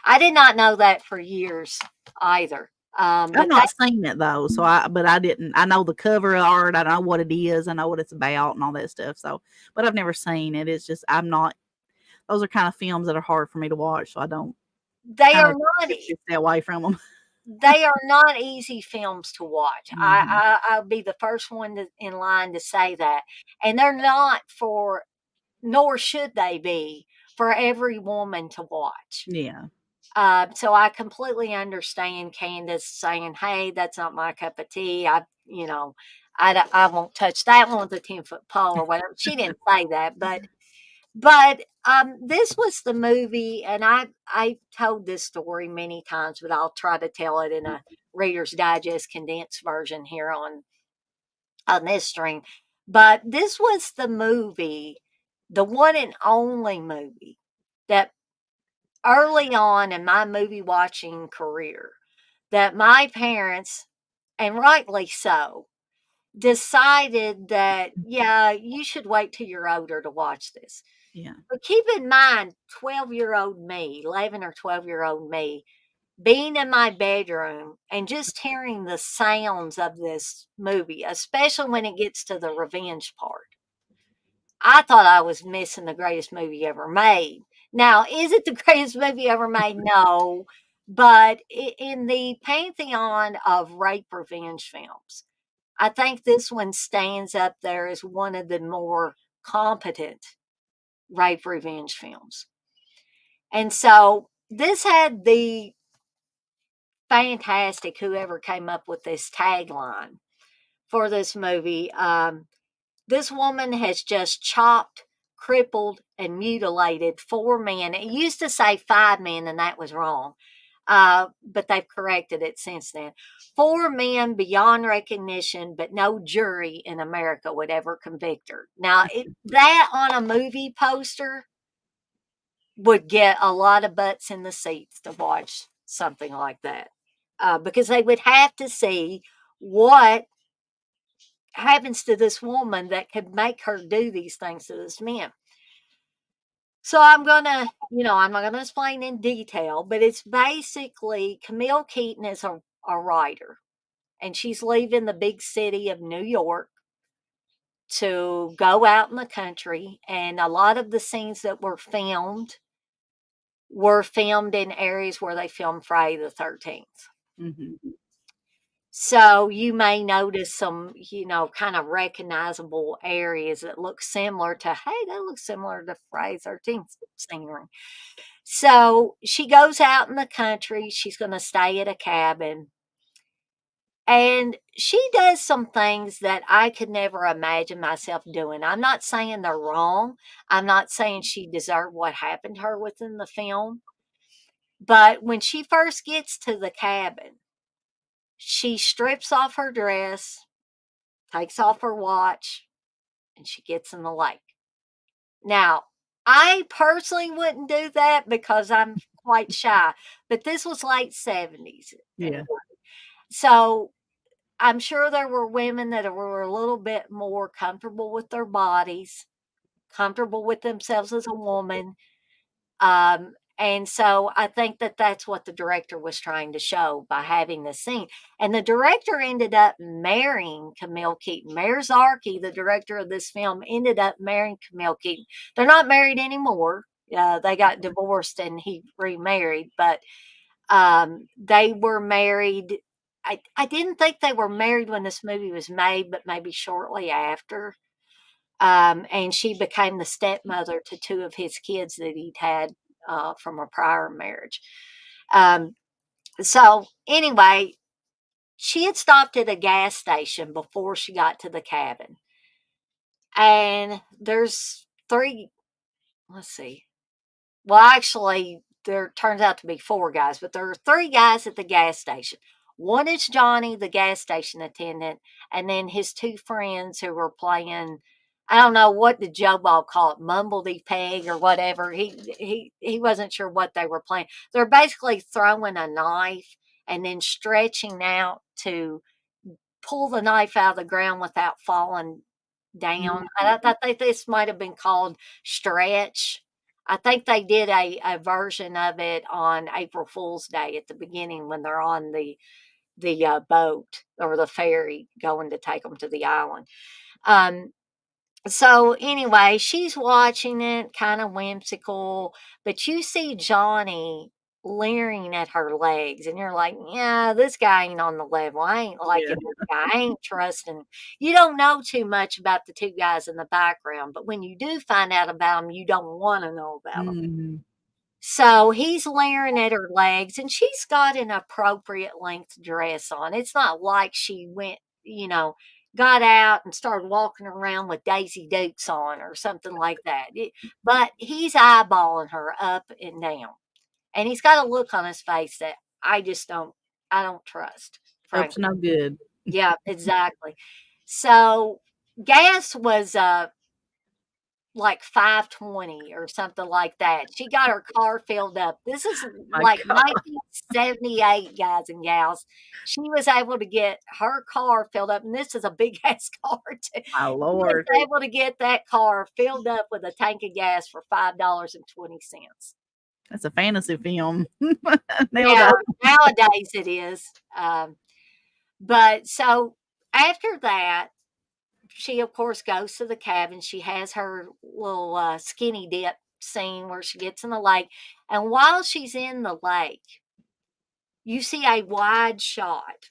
I did not know that for years either. I've But not seen it though, so I didn't. I know the cover art. I know what it is. I know what it's about and all that stuff. So, but I've never seen it. It's just I'm not. Those are kind of films that are hard for me to watch, so I don't they kind are of not stay away from them. they are not easy films to watch. Mhm. I'll be the first one in line to say that. And they're not for, nor should they be, for every woman to watch. Yeah. So I completely understand Candace saying, "Hey, that's not my cup of tea. I won't touch that one with a 10-foot pole or whatever." She didn't say that, but this was the movie, and I told this story many times, but I'll try to tell it in a Reader's Digest condensed version here on this stream. But this was the movie, the one and only movie that early on in my movie watching career that my parents, and rightly so, decided that, yeah, you should wait till you're older to watch this. Yeah. But keep in mind, 12-year-old me, 11 or 12-year-old me, being in my bedroom and just hearing the sounds of this movie, especially when it gets to the revenge part. I thought I was missing the greatest movie ever made. Now, is it the greatest movie ever made? No. But in the pantheon of rape revenge films, I think this one stands up there as one of the more competent rape revenge films. And so this had the fantastic, whoever came up with this tagline for this movie. This woman has just chopped, crippled, and mutilated 4 men. It used to say 5 men, and that was wrong. But they've corrected it since then. 4 men beyond recognition, but no jury in America would ever convict her. Now, that on a movie poster would get a lot of butts in the seats to watch something like that. Because they would have to see what happens to this woman that could make her do these things to this man. So I'm not gonna explain in detail, but it's basically Camille Keaton is a writer, and she's leaving the big city of New York to go out in the country, and a lot of the scenes that were filmed in areas where they filmed Friday the 13th. Mhm. So you may notice some, kind of recognizable areas that look similar to, hey, that looks similar to Friday the 13th scenery. So she goes out in the country. She's going to stay at a cabin. And she does some things that I could never imagine myself doing. I'm not saying they're wrong. I'm not saying she deserved what happened to her within the film. But when she first gets to the cabin, she strips off her dress, takes off her watch, and she gets in the lake. Now, I personally wouldn't do that because I'm quite shy, but this was late 70s. Yeah. So I'm sure there were women that were a little bit more comfortable with their bodies, comfortable with themselves as a woman. And so I think that that's what the director was trying to show by having this scene. And the director ended up marrying Camille Keaton. Mayor Zarki, the director of this film, ended up marrying Camille Keaton. They're not married anymore. They got divorced and he remarried, but they were married. I didn't think they were married when this movie was made, but maybe shortly after. And she became the stepmother to two of his kids that he'd had from a prior marriage. So anyway, she had stopped at a gas station before she got to the cabin. And there's three, let's see. Well, actually, there turns out to be four guys, but there are three guys at the gas station. One is Johnny, the gas station attendant, and then his two friends who were playing. I don't know what did Joe Bob call it, Mumbledy Peg or whatever. He wasn't sure what they were playing. They're basically throwing a knife and then stretching out to pull the knife out of the ground without falling down. I think this might have been called stretch. I think they did a version of it on April Fool's Day at the beginning when they're on the boat or the ferry going to take them to the island. So anyway, she's watching it, kind of whimsical, but you see Johnny leering at her legs, and you're like, yeah, this guy ain't on the level. I ain't liking this guy. I ain't trusting. You don't know too much about the two guys in the background, but when you do find out about them, you don't want to know about them. Mm-hmm. So he's leering at her legs, and she's got an appropriate length dress on. It's not like she went, got out and started walking around with Daisy Dukes on or something like that. But he's eyeballing her up and down, and he's got a look on his face that I don't trust. Hope's Frankly, no good. yeah, exactly. So gas was like 520 or something like that. She got her car filled up. This is My like God. 1978, guys and gals. She was able to get her car filled up, and this is a big ass car too. My She was Lord. able to get that car filled up with a tank of gas for $5.20. That's a fantasy film. Yeah, nowadays it is. But so after that, she of course goes to the cabin. She has her little skinny dip scene where she gets in the lake, and while she's in the lake, you see a wide shot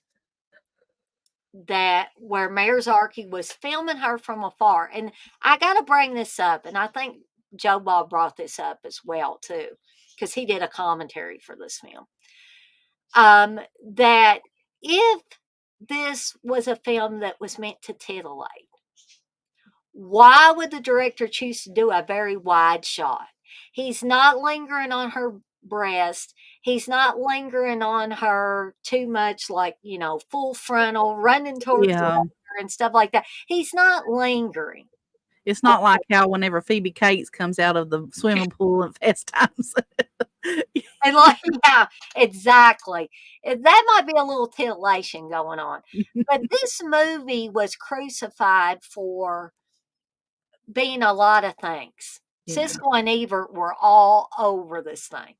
that where Mayor Zarki was filming her from afar. And I got to bring this up, and I think Joe Bob brought this up as well too, because he did a commentary for this film. That if this was a film that was meant to titillate, why would the director choose to do a very wide shot? He's not lingering on her breast. He's not lingering on her too much, like, full frontal, running towards the water and stuff like that. He's not lingering. It's not like how whenever Phoebe Cates comes out of the swimming pool at Fast Times. And like, yeah, exactly. That might be a little titillation going on. But this movie was crucified for being a lot of things. Yeah. Siskel and Ebert were all over this thing.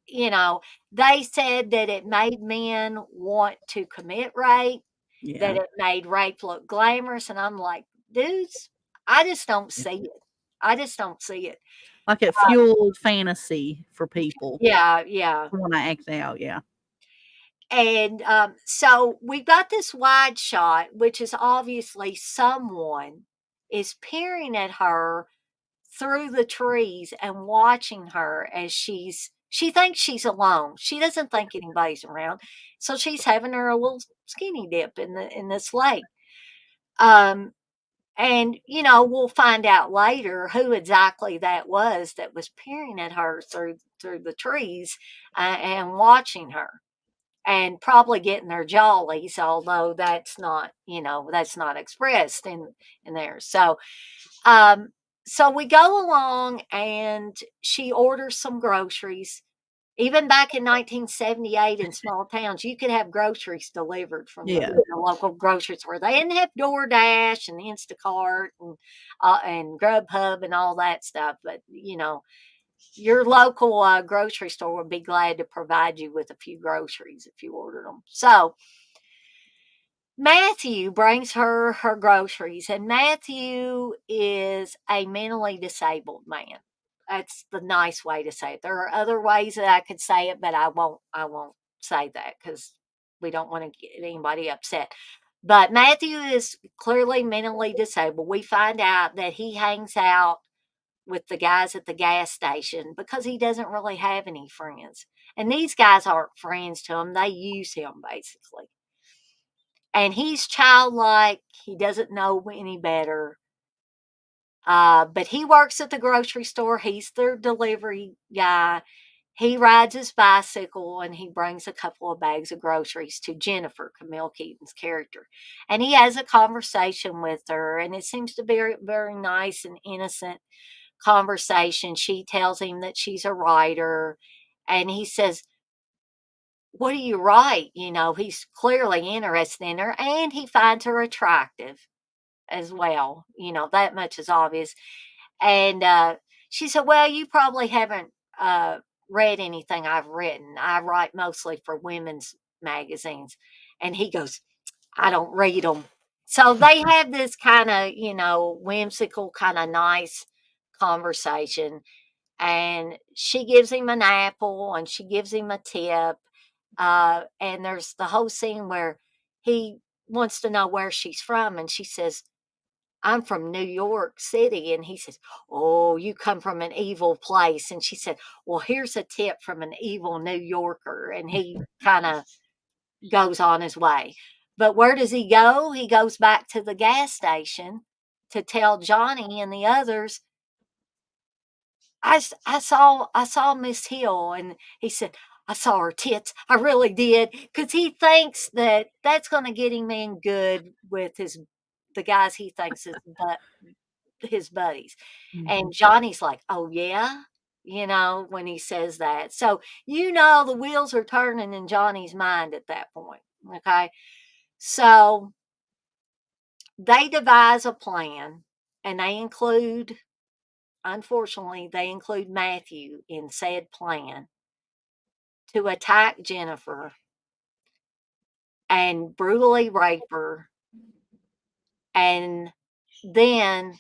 They said that it made men want to commit rape. that Yeah. it made rape look glamorous. And I'm like, dudes, I just don't see it. I just don't see it. Like it fueled fantasy for people Yeah, yeah. to want to act out. Yeah. And so we've got this wide shot, which is obviously someone is peering at her through the trees and watching her as she thinks she's alone. She doesn't think anybody's around. So she's having her a little skinny dip in this lake. And we'll find out later who exactly that was that was peering at her through the trees and watching her and probably getting their jollies, although that's not expressed in there. Um, so we go along and she orders some groceries. Even back in 1978 in small towns, you could have groceries delivered from Yeah. the local grocery store. They didn't have DoorDash and Instacart and Grubhub and all that stuff, but your local grocery store would be glad to provide you with a few groceries if you ordered them. So Matthew brings her groceries, and Matthew is a mentally disabled man. That's the nice way to say it. There are other ways that I could say it, but I won't say that because we don't want to get anybody upset. But Matthew is clearly mentally disabled. We find out that he hangs out with the guys at the gas station because he doesn't really have any friends. And these guys aren't friends to him. They use him basically. And he's childlike. He doesn't know any better. But he works at the grocery store. He's their delivery guy. He rides his bicycle and he brings a couple of bags of groceries to Jennifer, Camille Keaton's character. And he has a conversation with her, and it seems to be very, very nice and innocent conversation. She tells him that she's a writer, and he says, what do you write? He's clearly interested in her, and he finds her attractive as well. That much is obvious. And she said, well, you probably haven't read anything I've written. I write mostly for women's magazines. And he goes, I don't read them. So they have this kind of, whimsical, kind of nice conversation. And she gives him an apple and she gives him a tip. And there's the whole scene where he wants to know where she's from. And she says, I'm from New York City. And he says, oh, you come from an evil place. And she said, well, here's a tip from an evil New Yorker. And he kind of goes on his way. But where does he go? He goes back to the gas station to tell Johnny and the others, I saw Miss Hill. And he said, I saw her tits. I really did. Because he thinks that that's going to get him in good with the guys he thinks is his buddies. And Johnny's like, oh, yeah, when he says that. So, the wheels are turning in Johnny's mind at that point. Okay. So they devise a plan, and unfortunately, they include Matthew in said plan to attack Jennifer and brutally rape her, and then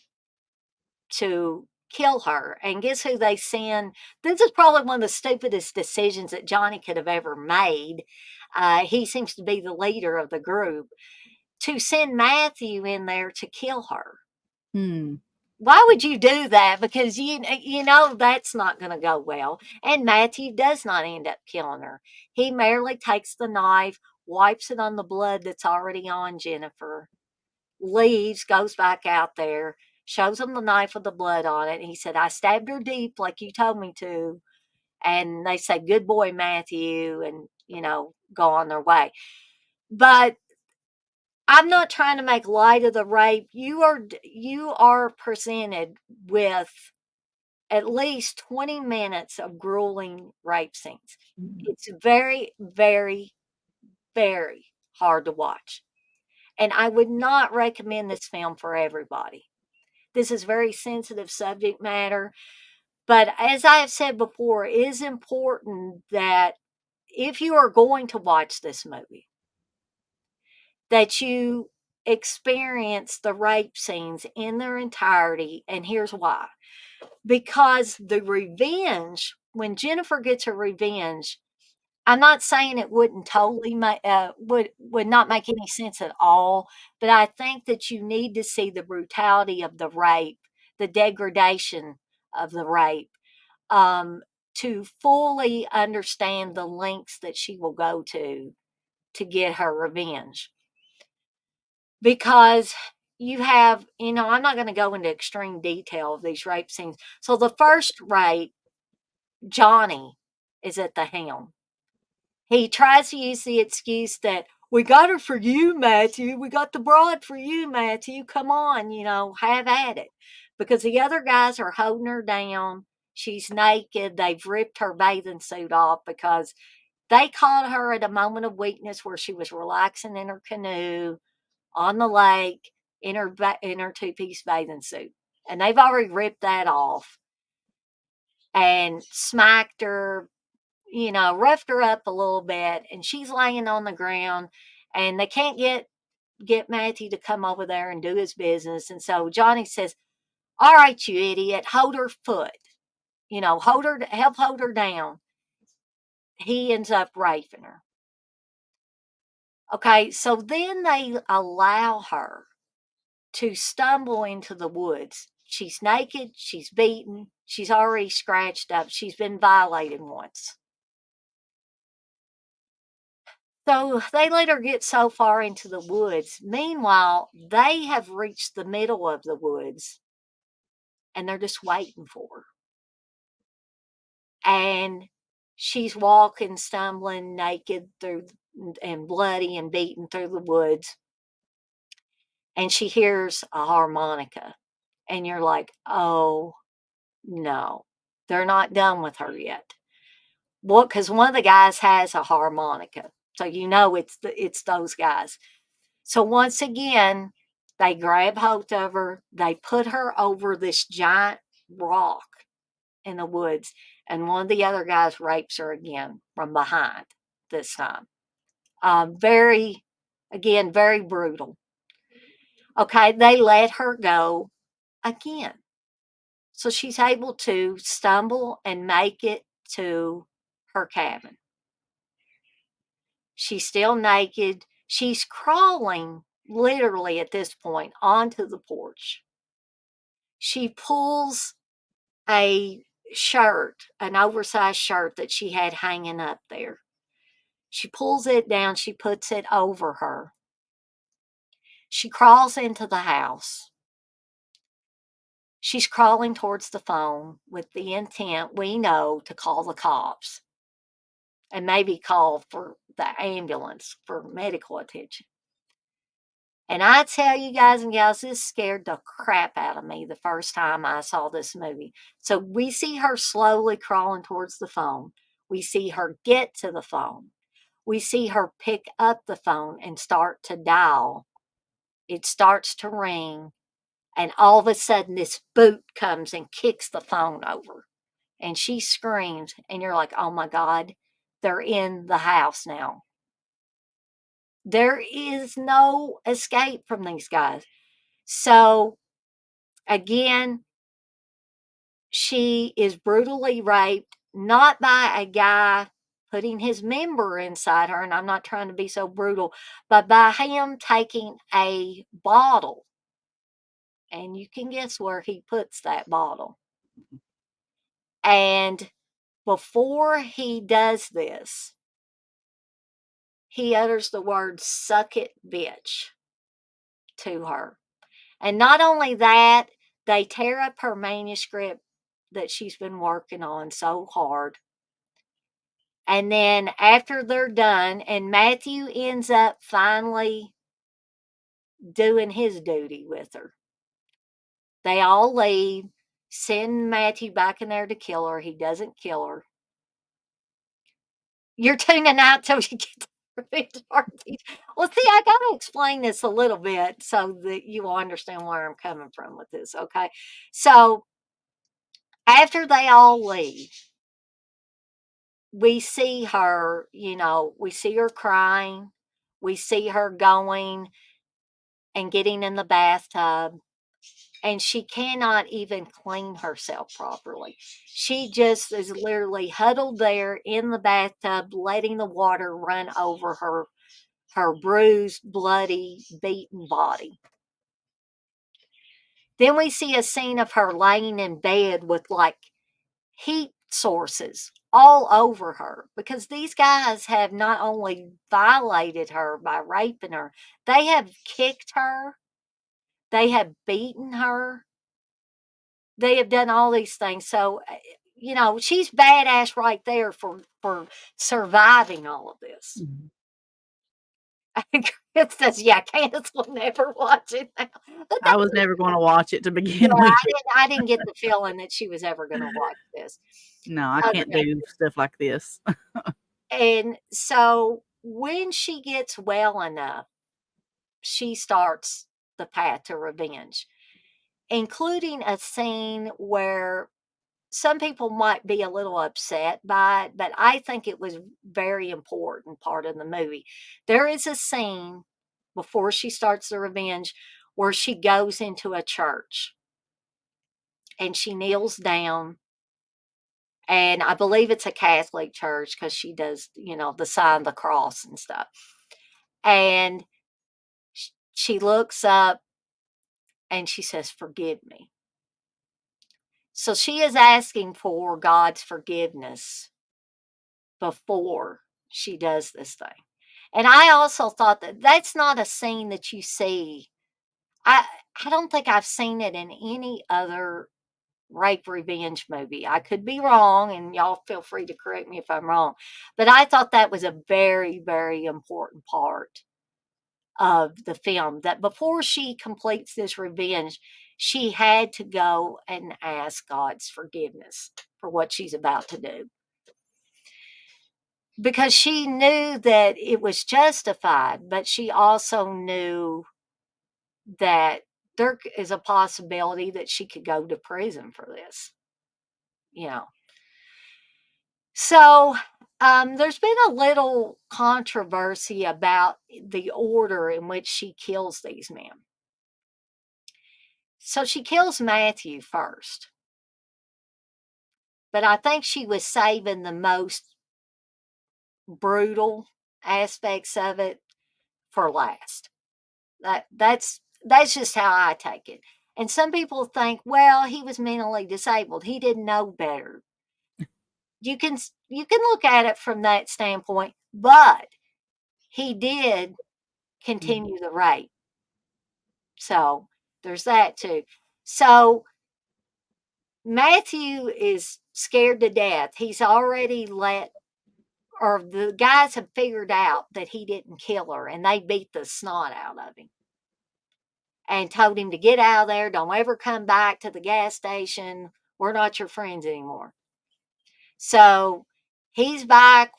to kill her. And guess who they send? This is probably one of the stupidest decisions that Johnny could have ever made. He seems to be the leader of the group, to send Matthew in there to kill her. Why would you do that? Because that's not going to go well. And Matthew does not end up killing her. He merely takes the knife, wipes it on the blood that's already on Jennifer, leaves, goes back out there, shows him the knife with the blood on it. He said, I stabbed her deep like you told me to. And they say, good boy, Matthew, and, go on their way. But I'm not trying to make light of the rape. You are presented with at least 20 minutes of grueling rape scenes. It's very, very, very hard to watch. And I would not recommend this film for everybody. This is very sensitive subject matter. But as I have said before, it is important that if you are going to watch this movie, that you experience the rape scenes in their entirety. And here's why. Because the revenge, when Jennifer gets her revenge, I'm not saying it wouldn't totally would not make any sense at all, but I think that you need to see the brutality of the rape, the degradation of the rape, to fully understand the lengths that she will go to get her revenge. Because you have, I'm not going to go into extreme detail of these rape scenes. So the first rape, Johnny is at the helm. He tries to use the excuse that we got her for you, Matthew. We got the broad for you, Matthew. Come on, have at it. Because the other guys are holding her down. She's naked. They've ripped her bathing suit off because they caught her at a moment of weakness where she was relaxing in her canoe on the lake in her two-piece bathing suit. And they've already ripped that off and smacked her, roughed her up a little bit, and she's laying on the ground, and they can't get Matthew to come over there and do his business. And so Johnny says, all right, you idiot, hold her foot, help hold her down. He ends up raping her. Okay, so then they allow her to stumble into the woods. She's naked, she's beaten, she's already scratched up, she's been violated once. So they let her get so far into the woods. Meanwhile, they have reached the middle of the woods and they're just waiting for her. And she's walking, stumbling, naked through and bloody and beaten through the woods. And she hears a harmonica. And you're like, oh no, they're not done with her yet. Well, because one of the guys has a harmonica. So it's those guys. So once again, they grab hold of her. They put her over this giant rock in the woods. And one of the other guys rapes her again from behind this time. Very brutal. Okay, they let her go again. So she's able to stumble and make it to her cabin. She's still naked. She's crawling literally at this point onto the porch. She pulls a shirt, an oversized shirt that she had hanging up there. She pulls it down. She puts it over her. She crawls into the house. She's crawling towards the phone with the intent, we know, to call the cops and maybe call for the ambulance for medical attention. And I tell you guys and gals, this scared the crap out of me the first time I saw this movie. So we see her slowly crawling towards the phone. We see her get to the phone. We see her pick up the phone and start to dial. It starts to ring. And all of a sudden, this boot comes and kicks the phone over. And she screams. And you're like, oh my God, they're in the house now. There is no escape from these guys. So, again, she is brutally raped, not by a guy putting his member inside her, and I'm not trying to be so brutal, but by him taking a bottle. And you can guess where he puts that bottle. And before he does this, he utters the word, suck it, bitch, to her. And not only that, they tear up her manuscript that she's been working on so hard. And then after they're done, and Matthew ends up finally doing his duty with her, they all leave, send Matthew back in there to kill her. He doesn't kill her. You're tuning out till you get to revenge party. Well, see, I got to explain this a little bit so that you will understand where I'm coming from with this, okay? So after they all leave, we see her, we see her crying. We see her going and getting in the bathtub, and she cannot even clean herself properly. She just is literally huddled there in the bathtub, letting the water run over her bruised, bloody, beaten body. Then we see a scene of her laying in bed with like heat sources all over her, because these guys have not only violated her by raping her, they have kicked her, they have beaten her, they have done all these things. So, she's badass right there for surviving all of this. Mhm. It says, yeah, Candace will never watch it now. But I was never going to watch it to yeah, begin with. I didn't get the feeling that she was ever going to watch this. No, I can't Okay. do stuff like this. And so when she gets well enough, she starts the path to revenge, including a scene where some people might be a little upset by it, but I think it was very important part of the movie. There is a scene before she starts the revenge where she goes into a church and she kneels down, and I believe it's a Catholic church because she does, the sign of the cross and stuff. And she looks up and she says, "Forgive me." So she is asking for God's forgiveness before she does this thing. And I also thought that that's not a scene that you see. I I don't think I've seen it in any other rape revenge movie. I could be wrong, and y'all feel free to correct me if I'm wrong. But I thought that was a very, very important part of the film, that before she completes this revenge, she had to go and ask God's forgiveness for what she's about to do. Because she knew that it was justified, but she also knew that there is a possibility that she could go to prison for this, you know. So, there's been a little controversy about the order in which she kills these men. So she kills Matthew first, but I think she was saving the most brutal aspects of it for last. That's just how I take it. And some people think, well, he was mentally disabled. He didn't know better. You can look at it from that standpoint, but he did continue the rape. So there's that too. So Matthew is scared to death. He's already or the guys have figured out that he didn't kill her, and they beat the snot out of him and told him to get out of there. Don't ever come back to the gas station. We're not your friends anymore. So he's back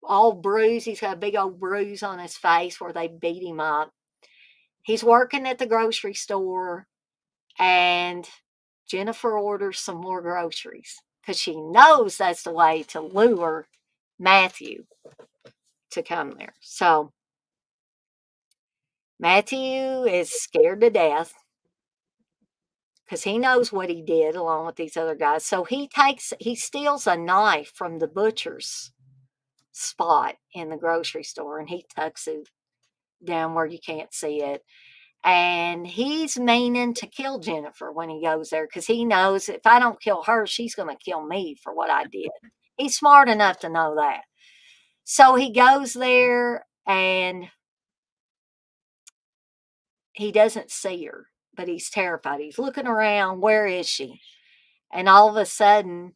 all bruised. He's got a big old bruise on his face where they beat him up. He's working at the grocery store, and Jennifer orders some more groceries because she knows that's the way to lure Matthew to come there. So Matthew is scared to death because he knows what he did along with these other guys. So he steals a knife from the butcher's spot in the grocery store, and he tucks it down where you can't see it. And he's meaning to kill Jennifer when he goes there because he knows if I don't kill her, she's going to kill me for what I did. He's smart enough to know that. So he goes there and he doesn't see her, but he's terrified. He's looking around. Where is she? And all of a sudden,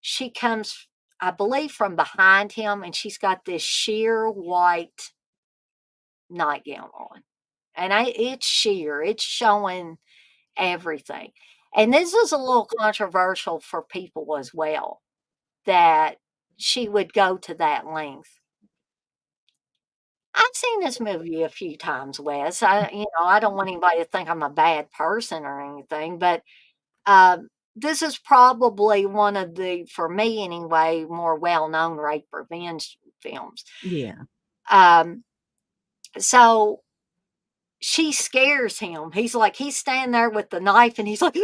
she comes, I believe, from behind him, and she's got this sheer white nightgown on. And it's sheer, it's showing everything. And this is a little controversial for people as well, that she would go to that length. I've seen this movie a few times, Wes. I don't want anybody to think I'm a bad person or anything, but this is probably one of the, for me anyway, more well-known rape revenge films. Yeah. So she scares him. He's standing there with the knife and he's like,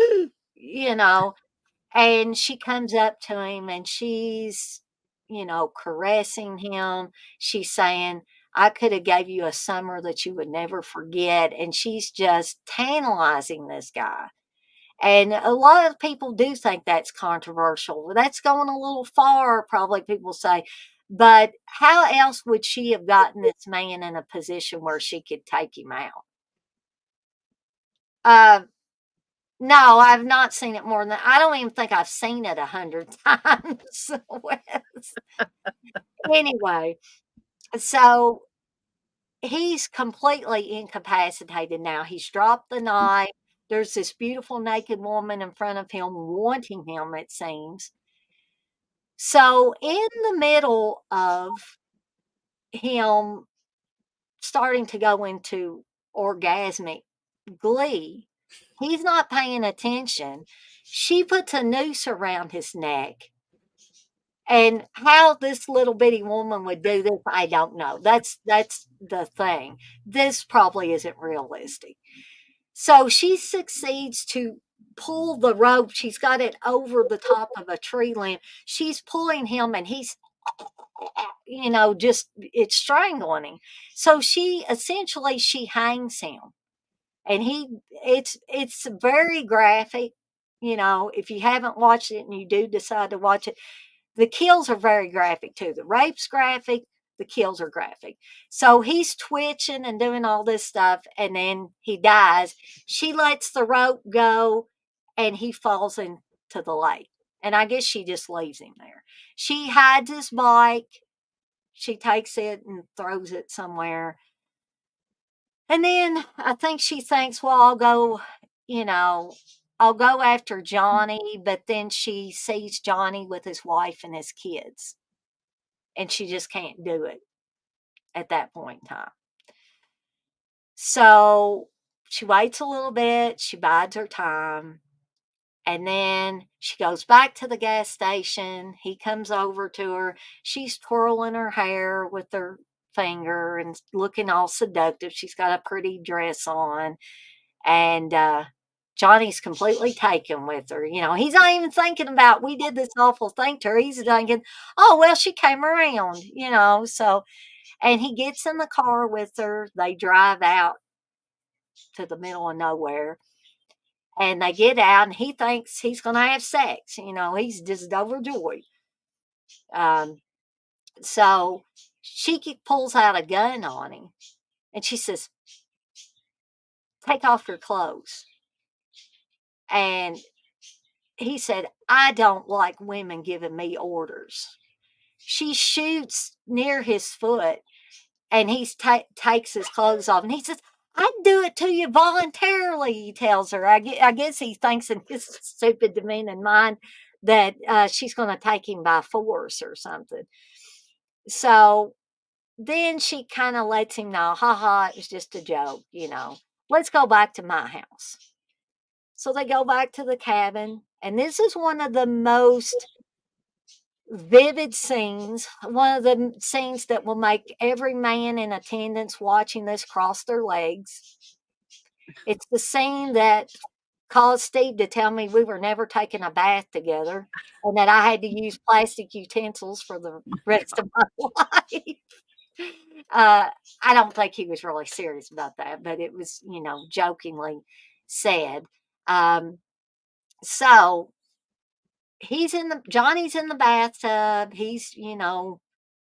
you know, and she comes up to him and she's, caressing him. She's saying, I could have gave you a summer that you would never forget. And she's just tantalizing this guy. And a lot of people do think that's controversial. Well, that's going a little far, probably people say. But how else would she have gotten this man in a position where she could take him out? Uh, no, I've not seen it more than that. I don't even think I've seen it 100 times. Wes. Anyway, so he's completely incapacitated now. He's dropped the knife. There's this beautiful naked woman in front of him wanting him, it seems. So, in the middle of him starting to go into orgasmic glee, he's not paying attention. She puts a noose around his neck. And how this little bitty woman would do this, I don't know. That's the thing. This probably isn't realistic. So she succeeds to pull the rope. She's got it over the top of a tree limb. She's pulling him and he's just it's strangling him. So she hangs him. And it's very graphic. If you haven't watched it and you do decide to watch it, the kills are very graphic too. The rape's graphic, the kills are graphic. So he's twitching and doing all this stuff, and then he dies. She lets the rope go, and he falls into the lake. And I guess she just leaves him there. She hides his bike. She takes it and throws it somewhere. And then I think she thinks, well, I'll go after Johnny, but then she sees Johnny with his wife and his kids. And she just can't do it at that point in time. So she waits a little bit, she bides her time, and then she goes back to the gas station. He comes over to her. She's twirling her hair with her finger and looking all seductive. She's got a pretty dress on. And Johnny's completely taken with her. He's not even thinking about, we did this awful thing to her. He's thinking, oh, well, she came around, So, and he gets in the car with her. They drive out to the middle of nowhere. And they get out, and he thinks he's going to have sex. He's just overjoyed. So she pulls out a gun on him, and she says, take off your clothes. And he said, I don't like women giving me orders. She shoots near his foot, and he takes his clothes off, and he says, I'd do it to you voluntarily, he tells her. I guess he thinks in his stupid, demeaning mind that she's going to take him by force or something. So then she kind of lets him know, haha, it was just a joke, Let's go back to my house. So they go back to the cabin, and this is one of the most vivid scenes, one of the scenes that will make every man in attendance watching this cross their legs. It's the scene that caused Steve to tell me we were never taking a bath together and that I had to use plastic utensils for the rest of my life. I don't think he was really serious about that, but it was, jokingly said. So Johnny's in the bathtub. He's,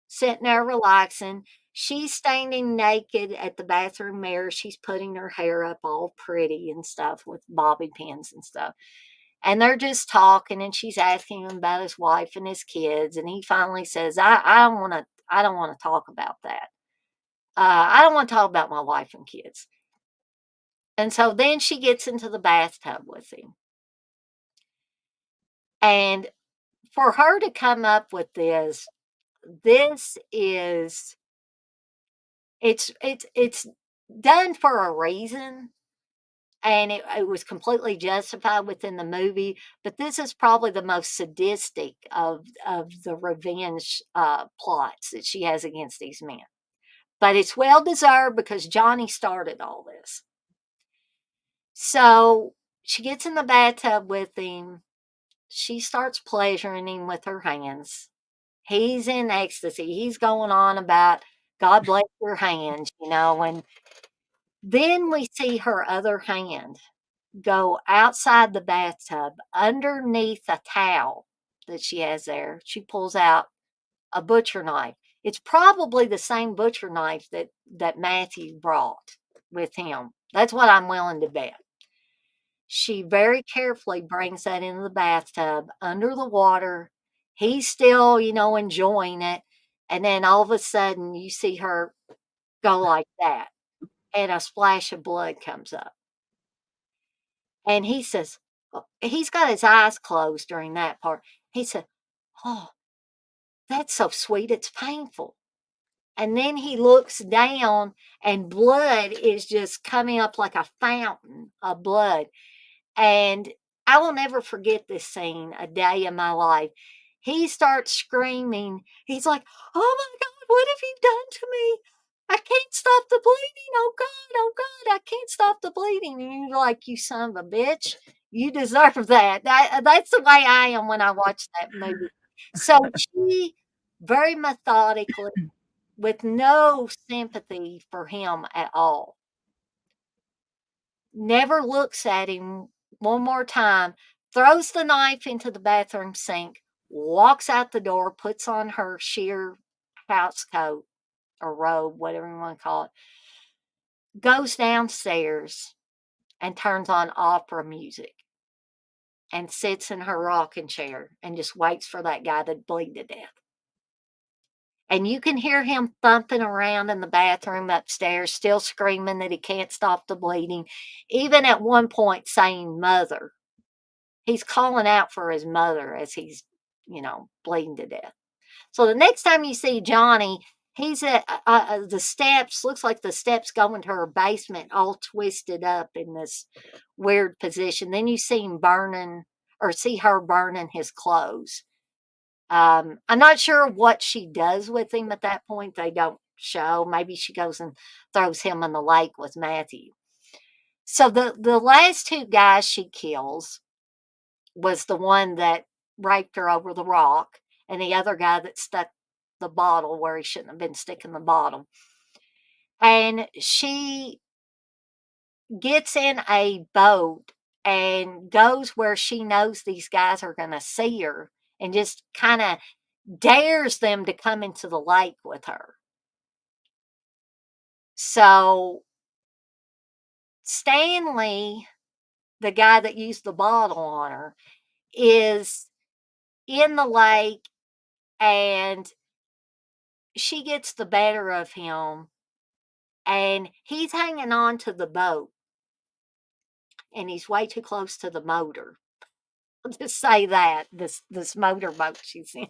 sitting there relaxing. She's standing naked at the bathroom mirror. She's putting her hair up all pretty and stuff with bobby pins and stuff. And they're just talking, and she's asking him about his wife and his kids. And he finally says, I don't want to talk about that. I don't want to talk about my wife and kids. And so then she gets into the bathtub with him. And for her to come up with this is it's done for a reason, and it was completely justified within the movie. But this is probably the most sadistic of the revenge plots that she has against these men. But it's well deserved because Johnny started all this. So she gets in the bathtub with him. She starts pleasuring him with her hands. He's in ecstasy. He's going on about God bless your hands, and then we see her other hand go outside the bathtub underneath a towel that she has there. She pulls out a butcher knife. It's probably the same butcher knife that Matthew brought with him. That's what I'm willing to bet. She very carefully brings that into the bathtub under the water. He's still, enjoying it. And then all of a sudden you see her go like that, and a splash of blood comes up. And he says, he's got his eyes closed during that part. He said, "Oh, that's so sweet, it's painful." And then he looks down, and blood is just coming up like a fountain of blood. And I will never forget this scene a day in my life. He starts screaming. He's like, "Oh my God, what have you done to me? I can't stop the bleeding. Oh God, I can't stop the bleeding." And you're like, "You son of a bitch. You deserve that." That's the way I am when I watch that movie. So she very methodically, with no sympathy for him at all, never looks at him one more time, throws the knife into the bathroom sink, walks out the door, puts on her sheer house coat or robe, whatever you want to call it, goes downstairs and turns on opera music and sits in her rocking chair and just waits for that guy to bleed to death. And you can hear him thumping around in the bathroom upstairs, still screaming that he can't stop the bleeding, even at one point saying mother. He's calling out for his mother as he's, bleeding to death. So the next time you see Johnny, he's at the steps, looks like the steps going to her basement, all twisted up in this weird position. Then you see him see her burning his clothes. I'm not sure what she does with him at that point. They don't show. Maybe she goes and throws him in the lake with Matthew. So the last two guys she kills was the one that raped her over the rock, and the other guy that stuck the bottle where he shouldn't have been sticking the bottle. And she gets in a boat and goes where she knows these guys are going to see her, and just kind of dares them to come into the lake with her. So Stanley, the guy that used the bottle on her, is in the lake, and she gets the better of him, and he's hanging on to the boat, and he's way too close to the motor. I'll just say that, this motorboat she's in.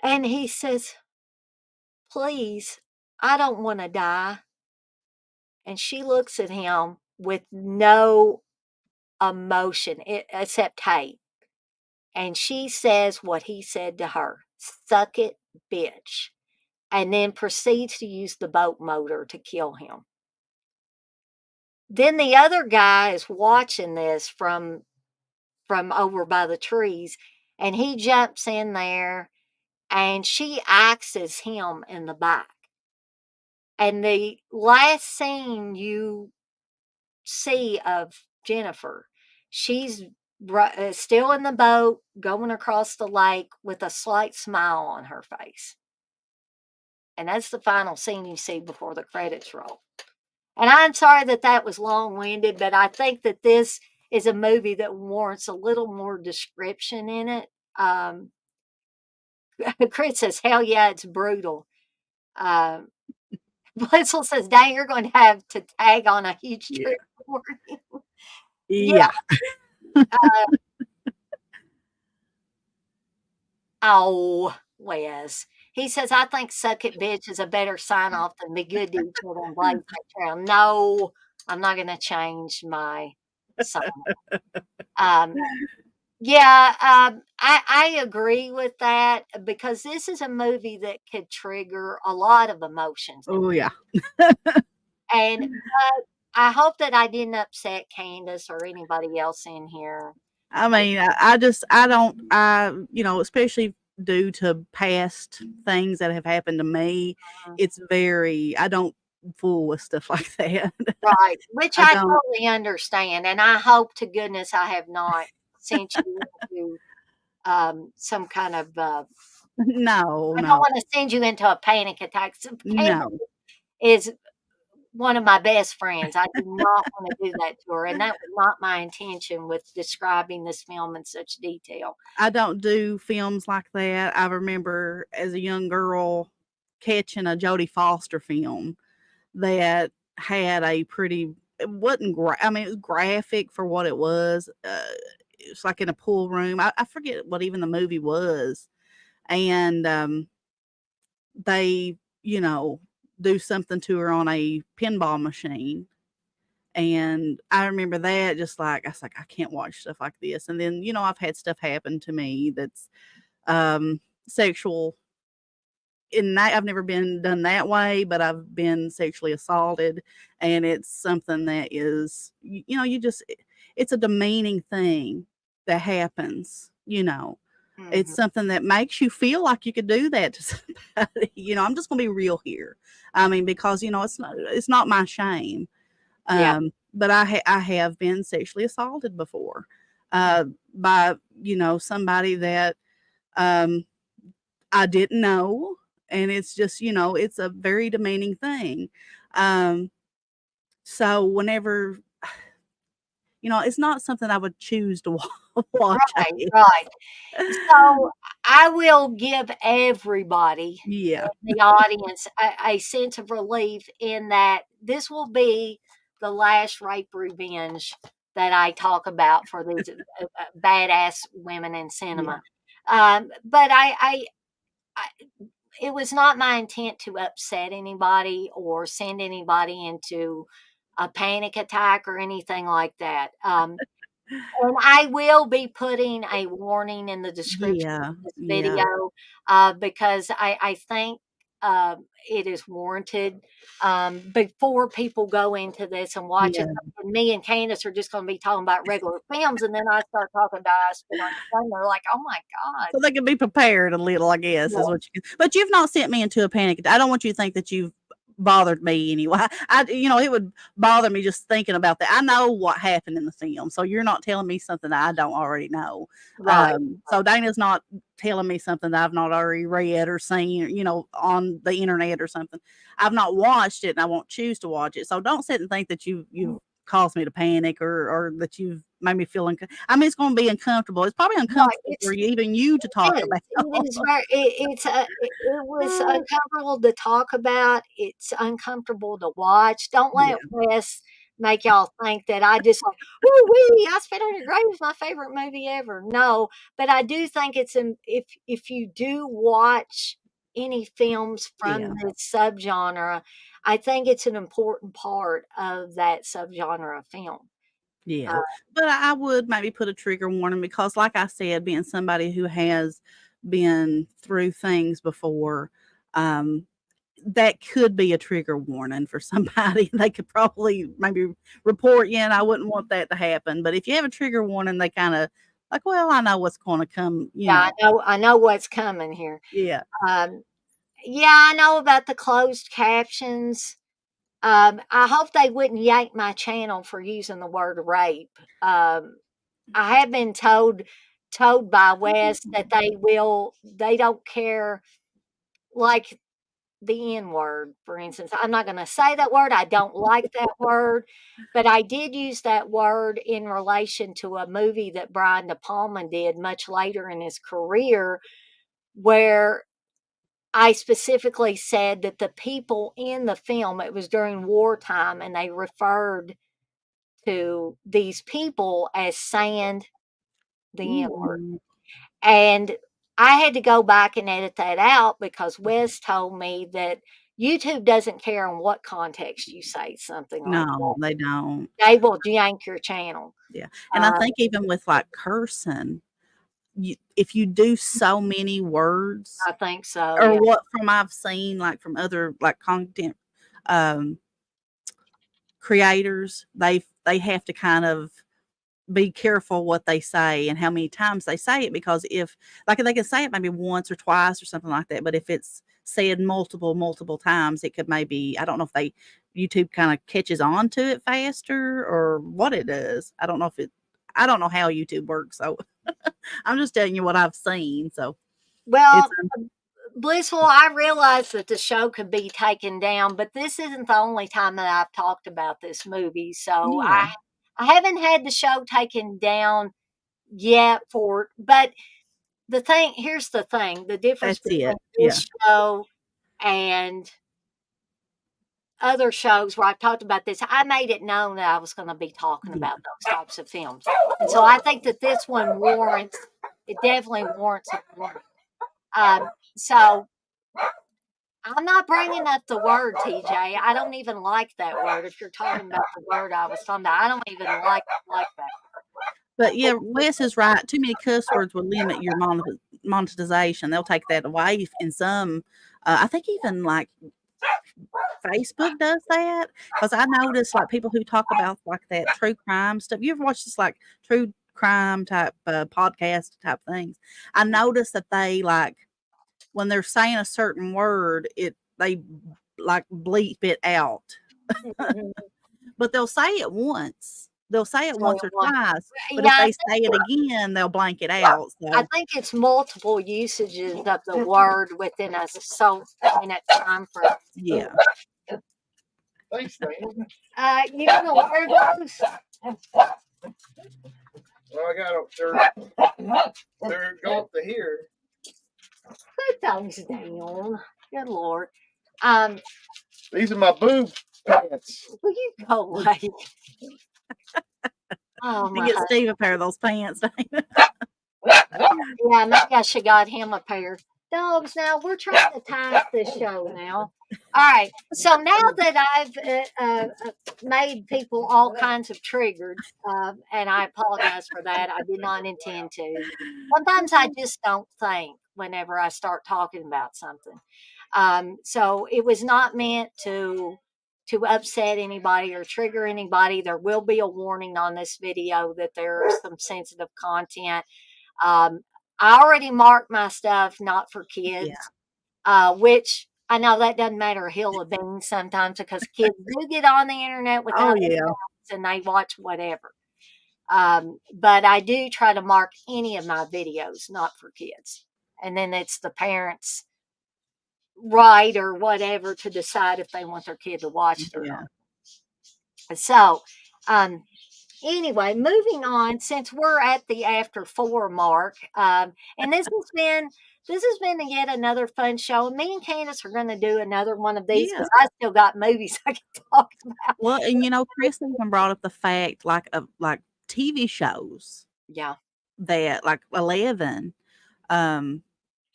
And he says, "Please, I don't want to die." And she looks at him with no emotion except hate. And she says what he said to her: "Suck it, bitch." And then proceeds to use the boat motor to kill him. Then the other guy is watching this from over by the trees, and he jumps in there, and she axes him in the back. And the last scene you see of Jennifer, she's still in the boat going across the lake with a slight smile on her face. And that's the final scene you see before the credits roll. And I'm sorry that was long-winded, but I think that this is a movie that warrants a little more description in it. Chris says, "Hell yeah, it's brutal." Blitzel says, "Dang, you're going to have to tag on a huge Yeah. trip for him." Yeah. Oh, Wes. He says, "I think suck it, bitch is a better sign off than be good to each other and blaze that trail." No, I'm not going to change my sign. Um, Yeah, I agree with that because this is a movie that could trigger a lot of emotions in Oh, yeah. and I hope that I didn't upset Candace or anybody else in here. I mean, I don't, especially due to past things that have happened to me, Mhm. it's very, I don't fool with stuff like that. Right, which I I don't. totally understand, and I hope to goodness I have not sent you into, some kind of, No, I don't no, wanna send you into a panic attack. So Candace no. is one of my best friends. I do not wanna do that to her, and that was not my intention with describing this film in such detail. I don't do films like that. I remember as a young girl catching a Jodie Foster film that had a pretty, it wasn't I mean, it was graphic for what it was. It was like in a pool room. I forget what even the movie was. And they, you know, do something to her on a pinball machine. And I remember that just like, I was like, I can't watch stuff like this. And then, I've had stuff happen to me that's sexual in that. I've never been done that way, but I've been sexually assaulted. And it's something that is, it's a demeaning thing that happens. It's Mhm. something that makes you feel like you could do that to somebody. I'm just gonna be real here. I mean, because it's not my shame. Yeah. But I have been sexually assaulted before, by somebody that um I didn't know, and it's just it's a very demeaning thing. Um, so whenever it's not something I would choose to watch. I Right, guess. right. So, I will give everybody Yeah. in the audience a sense of relief in that this will be the last rape revenge that I talk about for these, badass women in Yeah. cinema. But I it was not my intent to upset anybody or send anybody into a panic attack or anything like that. And I will be putting a warning in the description Yeah. of this Yeah. video, because I think, it is warranted, before people go into this and watch it. Yeah. And me and Candace are just gonna be talking about regular films, and then I start talking about I Spit on Your Grave, they're like, "Oh my god." So they can be prepared a little, I guess, is Yeah, what you can. But you've not sent me into a panic. I don't want you to think that you've bothered me anyway. It would bother me just thinking about that. I know what happened in the film, so you're not telling me something that I don't already know. right, So Dana's not telling me something that I've not already read or seen, on the internet or something. I've not watched it, and I won't choose to watch it. So don't sit and think that you've caused me to panic or that you've made me feel I mean, it's going to be uncomfortable. It's probably right, uncomfortable for even you to talk is. about. It is very it was uncomfortable to talk about, it's uncomfortable to watch. Don't let Yeah, Wes make y'all think that I just like, "Ooh-wee, I Spit on Your Grave is my favorite movie ever." No, but I do think it's if you do watch any films from yeah, this subgenre, I think it's an important part of that subgenre of film. Uh, yeah. But I would maybe put a trigger warning because, like I said, being somebody who has been through things before, um, that could be a trigger warning for somebody. They could probably maybe report you, and I wouldn't want that to happen. But if you have a trigger warning, they kind of like, well, I know what's going to come. yeah, I know what's coming here. Yeah, Um, yeah, I know about the closed captions. I hope they wouldn't yank my channel for using the word rape. I have been told by Wes that they don't care, like the N word, for instance. I'm not gonna say that word. I don't like that word, but I did use that word in relation to a movie that Brian De Palma did much later in his career, where I specifically said that the people in the film, it was during wartime, and they referred to these people as saying the N word. ooh, And I had to go back and edit that out because Wes told me that YouTube doesn't care in what context you say something like no, that. they don't. They will yank your channel. Yeah, and I Uh, think even with, like, cursing, if you do so many words, I think so. or Yeah. what from I've seen, like from other like content um, creators, they have to kind of be careful what they say and how many times they say it, because if they can say it maybe once or twice or something like that, but if it's said multiple times, it could maybe, I don't know if YouTube kind of catches on to it faster or what it does. I don't know how YouTube works, so I'm just telling you what I've seen. So it's Well, Blissful, I realize that the show could be taken down, but this isn't the only time that I've talked about this movie. So yeah, I haven't had the show taken down yet but here's the thing, the difference that's between it. Yeah, this show and other shows where I've talked about this, I made it known that I was going to be talking yeah, about those types of films. And so I think that this one definitely warrants a warning. So I'm not bringing up the word, TJ. I don't even like that word. If you're talking about the word I was talking about, I don't even like that. but yeah, Wes is right. Too many cuss words will limit your monetization. They'll take that away in some. I think even like Facebook does that, because I notice like people who talk about like that true crime stuff. You ever watch this like true crime type podcast type things? I notice that they like when they're saying a certain word, they like bleep it out, Mhm. but they'll say it once. They'll say it once or So, twice, but if yeah, they say it again, they'll blank it out. I So think it's multiple usages of the word within a minute time frame. yeah, Thanks, man. You gonna wear those? Well, I got they're going to here. Put those down. Good Lord. Um, These are my boob pants. will you go away? Oh you my. get Steve a pair of those pants. Yeah, maybe I should got him a pair. Dogs, now we're trying to time this show now. All right. So now that I've made people all kinds of triggered, and I apologize for that. I did not intend to. Sometimes I just don't think whenever I start talking about something. So it was not meant to upset anybody or trigger anybody. There will be a warning on this video that there is some sensitive content. Um, I already marked my stuff not for kids, which I know that doesn't matter a hill of beans sometimes because kids do get on the internet Oh without yeah, and they watch whatever. But I do try to mark any of my videos not for kids. And then it's the parents' right or whatever to decide if they want their kid to watch it or yeah. not. So, anyway, moving on, since we're at the after 4 mark, and this has been yet another fun show. Me and Candace are going to do another one of these Yeah. because I still got movies I can talk about. Well, and Chris even brought up the fact of like TV shows Yeah. that like 11.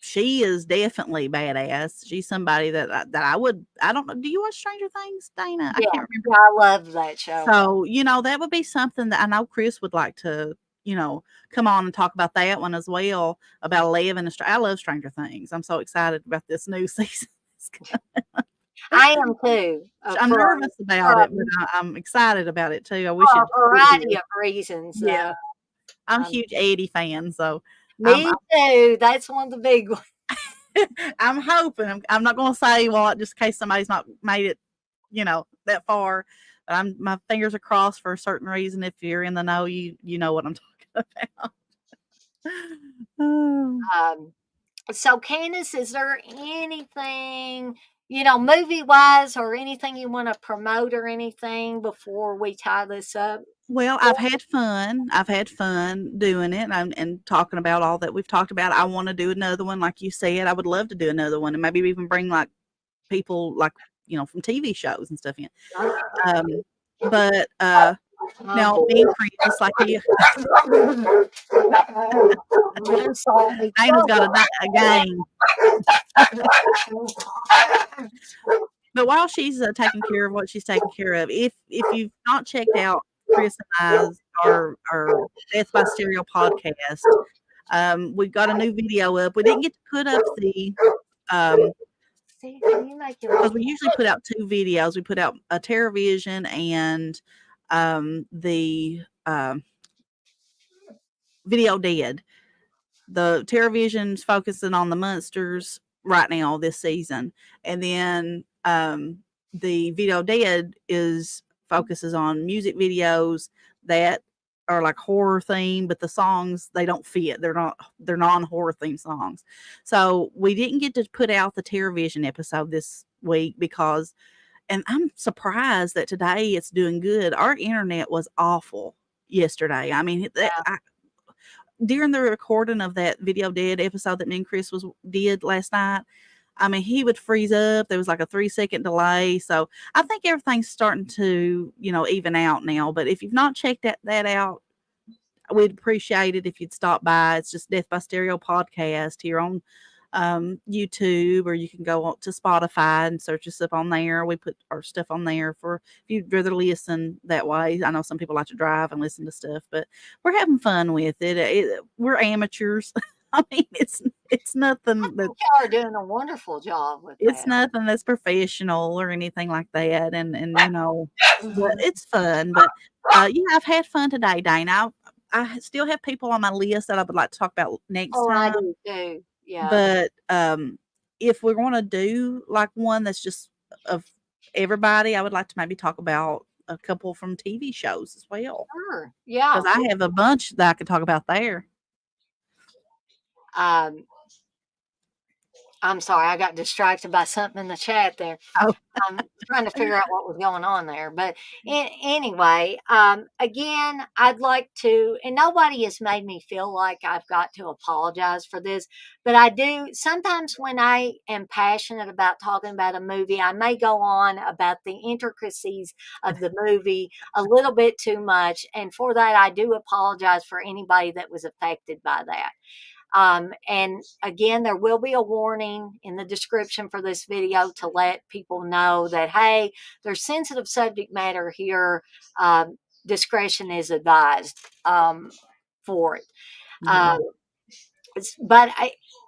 She is definitely badass. She's somebody that I don't know. Do you watch Stranger Things, Dana? I Yeah, can't remember. I love that show. So, that would be something that I know Chris would like to, come on and talk about that one as well, about 11. I love Stranger Things. I'm so excited about this new season. I am too. I'm nervous about it, but I'm excited about it too. I wish for it a variety of reasons. Yeah. I'm a huge Eddie fan, so Me too. That's one of the big ones. I'm hoping. I'm not going to say just in case somebody's not made it, that far. But my fingers are crossed for a certain reason. If you're in the know, you know what I'm talking about. So, Candace, is there anything, movie wise or anything you want to promote or anything before we tie this up? Well, I've had fun. I've had fun doing it and talking about all that we've talked about. I want to do another one, like you said. I would love to do another one, and maybe even bring like people like from TV shows and stuff in. But now me and Chris, like you, Dana's got a game. But while she's taking care of what she's taking care of, if you've not checked out Chris and I's our Death by Stereo podcast, We've got a new video up. We didn't get to put up the See, can you make because it? we usually put out 2 videos. We put out a TerraVision and the Video Dead. The TerraVision's focusing on the monsters right now this season, and then the Video Dead focuses on music videos that are like horror themed, but the songs they don't fit. They're non-horror themed songs. So we didn't get to put out the TerraVision episode this week because, and I'm surprised that today it's doing good. Our internet was awful yesterday. I mean, during the recording of that Video Dead episode that me and Chris did last night, I mean, he would freeze up. There was like a 3-second delay. So I think everything's starting to, even out now. But if you've not checked that out, we'd appreciate it if you'd stop by. It's just Death by Stereo podcast here on YouTube, or you can go to Spotify and search us up on there. We put our stuff on there for if you'd rather listen that way. I know some people like to drive and listen to stuff, but we're having fun with it. We're amateurs. I mean, it's nothing that Y'all are doing a wonderful job with it's that. nothing that's professional or anything like that, and but it's fun. But yeah, I've had fun today, Dana. I still have people on my list that I would like to talk about next Oh, I time. do too. Yeah. But if we're going to do like one that's just of everybody, I would like to maybe talk about a couple from TV shows as well. Sure. Yeah. Because I have a bunch that I could talk about there. I'm sorry, I got distracted by something in the chat there. Oh. I'm trying to figure out what was going on there. But anyway, again, I'd like to, and nobody has made me feel like I've got to apologize for this, but I do sometimes when I am passionate about talking about a movie, I may go on about the intricacies of the movie a little bit too much. And for that, I do apologize for anybody that was affected by that. And again, there will be a warning in the description for this video to let people know that, hey, there's sensitive subject matter here. Discretion is advised for it. But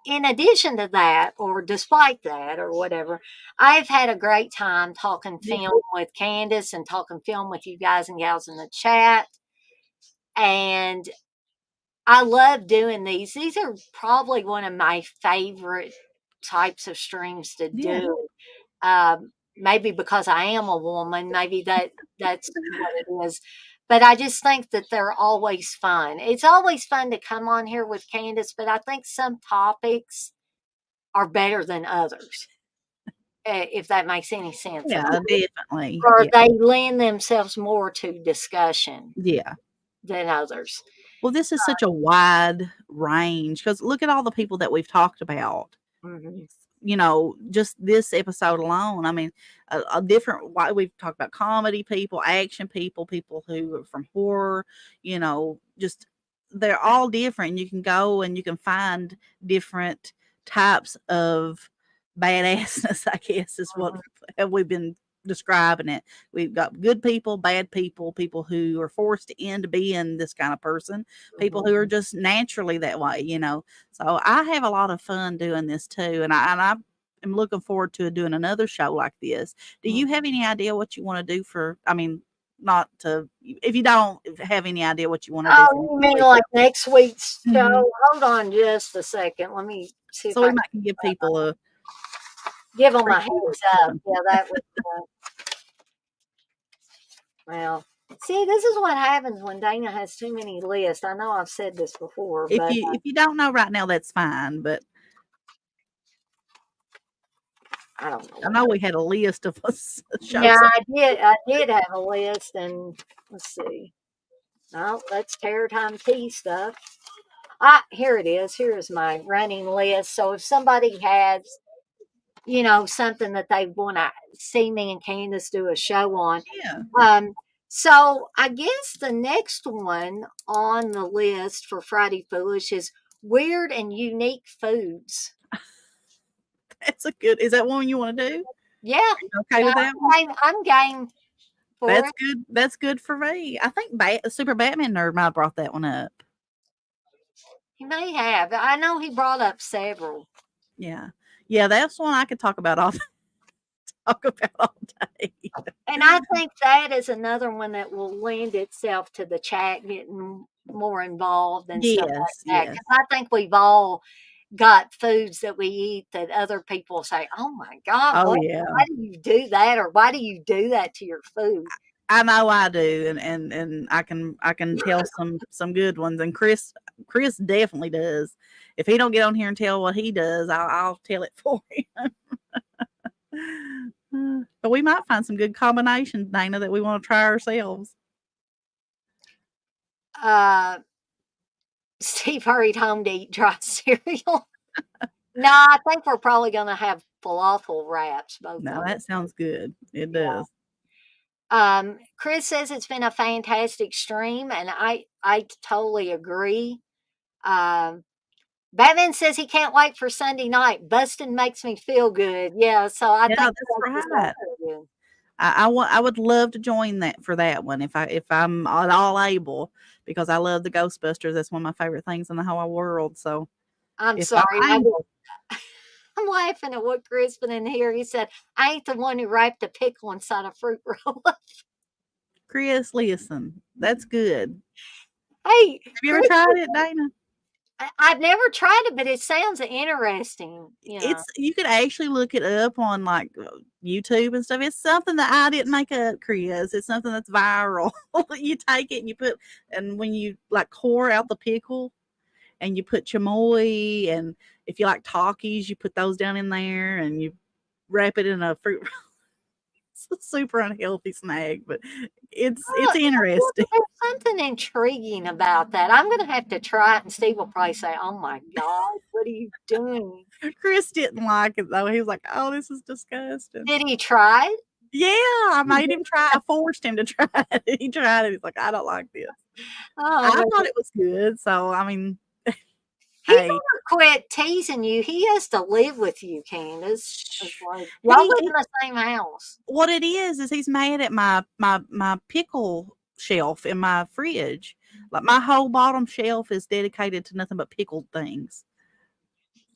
in addition to that, or despite that, or whatever, I've had a great time talking film with Candice and talking film with you guys and gals in the chat. And I love doing these. These are probably one of my favorite types of streams to do. Maybe because I am a woman, maybe that's what it is. But I just think that they're always fun. It's always fun to come on here with Candice, but I think some topics are better than others, if that makes any sense. Yeah, definitely. Or they lend themselves more to discussion. Yeah. Than others. Well, this is such a wide range because look at all the people that we've talked about. Mm-hmm. Just this episode alone. I mean, a different. Why we've talked about comedy people, action people who are from horror. Just they're all different. You can go and you can find different types of badassness. I guess is what we've been describing it. We've got good people, bad people, people who are forced into being this kind of person, people who are just naturally that way, So I have a lot of fun doing this too, and I am looking forward to doing another show like this. Do you have any idea what you want to do for? I mean, not to if you don't have any idea what you want to do. Oh, you mean like next week's show? Mm-hmm. Hold on just a second. Let me see. So we might give people give them a heads up. Yeah, that would. Well, see, this is what happens when Dana has too many lists. I know I've said this before, if but if you don't know right now, that's fine. But I don't know. I know we had a list of us. Yeah, I did have a list, and let's see. Oh, that's Terror Time Tea stuff. Here it is. Here is my running list. So if somebody has, something that they want to see me and Candice do a show on. Yeah. So I guess the next one on the list for Friday Foolish is weird and unique foods. That's is that one you want to do? Yeah. Okay with that one? I'm game for That's good. That's good for me. I think Super Batman Nerd might have brought that one up. He may have. I know he brought up several. Yeah. Yeah, that's one I could talk about all day. And I think that is another one that will lend itself to the chat getting more involved and stuff like Yes, that. yes. Because I think we've all got foods that we eat that other people say, "Oh my God, Oh, why yeah. do you do that?" Or "Why do you do that to your food?" I know I do, and I can tell some good ones, and Chris definitely does. If he don't get on here and tell what he does, I'll tell it for him. But we might find some good combinations, Dana, that we want to try ourselves. Steve hurried home to eat dry cereal. No, I think we're probably going to have falafel wraps, both Now of that us. sounds good. It Yeah. does. Chris says it's been a fantastic stream, and I totally agree. Batman says he can't wait for Sunday night. Busting makes me feel good. Yeah, so I Yeah, think that's that's right. good. I would love to join that for that one if I'm at all able, because I love the Ghostbusters. That's one of my favorite things in the whole world. So I'm if sorry. I'm able, I'm laughing at what Chris put in here. He said, I ain't the one who wrapped a pickle inside a fruit roll. Chris, listen, that's good. Hey, Have you ever Chris, tried it, Dana? I've never tried it, but it sounds interesting. You could actually look it up on like YouTube and stuff. It's something that I didn't make up, Chris. It's something that's viral. You take it and and when you like core out the pickle and you put chamoy, and if you like Takis, you put those down in there and you wrap it in a fruit. It's a super unhealthy snack, but it's interesting. There's something intriguing about that. I'm going to have to try it, and Steve will probably say, "Oh my God, what are you doing?" Chris didn't like it though. He was like, "Oh, this is disgusting." Did he try it? Yeah, I made him try. I forced him to try it. He tried it. He's like, "I don't like this." I Oh, thought it was good. So I mean, he hey, never quit teasing you. He has to live with you, Candace. It's like, y'all he, live he in the same house. what it is he's mad at my pickle shelf in my fridge. Like my whole bottom shelf is dedicated to nothing but pickled things.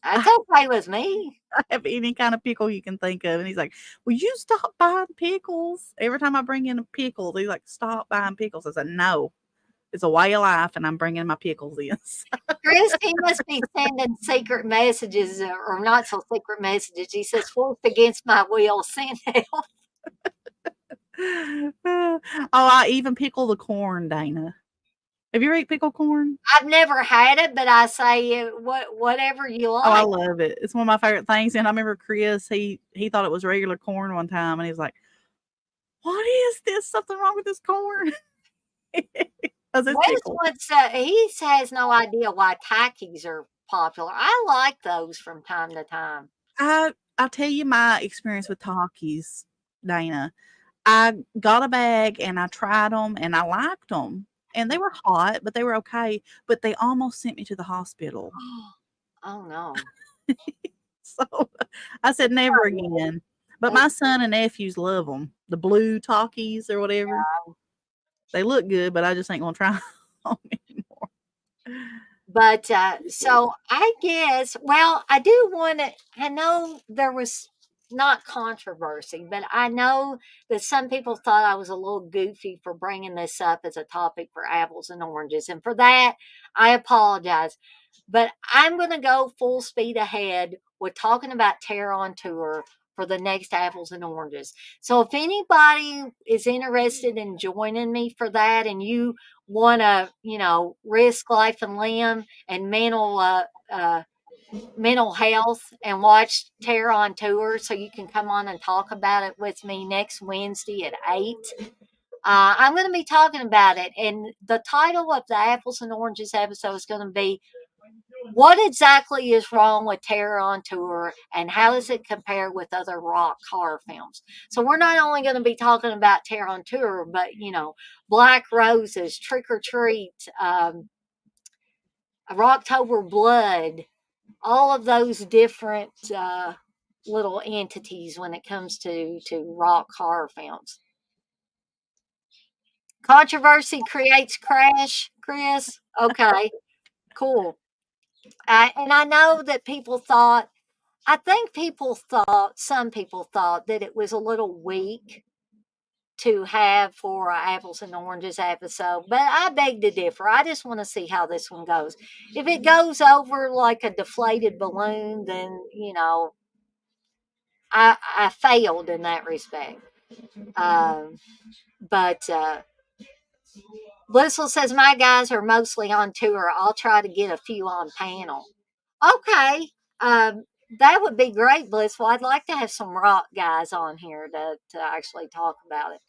That's okay with me. I have any kind of pickle you can think of. And he's like, "Will you stop buying pickles?" Every time I bring in a pickle, he's like, "Stop buying pickles." I said, "No, it's a way of life, and I'm bringing my pickles in." Christy must be sending secret messages or not so secret messages. He says, forced against my will, send help. Oh, I even pickle the corn, Dana. Have you ever eaten pickled corn? I've never had it, but I say whatever you Oh, I like. love it. It's one of my favorite things. And I remember Chris, he thought it was regular corn one time, and he was like, "What is this? Something wrong with this corn?" Because it's pickled. He has no idea why Takis are popular. I like those from time to time. I'll tell you my experience with Takis, Dana. I got a bag and I tried them and I liked them. And they were hot, but they were okay. But they almost sent me to the hospital. Oh no. So I said, never again. But my son and nephews love them. The blue Takis or whatever. They look good, but I just ain't going to try them anymore. But so I guess, well, I do want to, I know there was not controversy, but I know that some people thought I was a little goofy for bringing this up as a topic for apples and oranges. And for that, I apologize. But I'm going to go full speed ahead with talking about Terror on Tour for the next apples and oranges. So if anybody is interested in joining me for that and you want to, risk life and limb and mental health and watch Terror on Tour, so you can come on and talk about it with me next Wednesday at 8. I'm going to be talking about it, and the title of the Apples and Oranges episode is going to be what exactly is wrong with Terror on Tour and how does it compare with other rock horror films? So we're not only going to be talking about Terror on Tour, but, Black Roses, Trick or Treat, Rocktober Blood, all of those different little entities when it comes to rock horror films. Controversy creates crash, Chris. Okay, cool. And I know that some people thought that it was a little weak to have for apples and oranges episode, but I beg to differ. I just want to see how this one goes. If it goes over like a deflated balloon, then I failed in that respect. But Blissful says my guys are mostly on tour. I'll try to get a few on panel. Okay. Um, that would be great, Blissful. I'd like to have some rock guys on here to actually talk about it.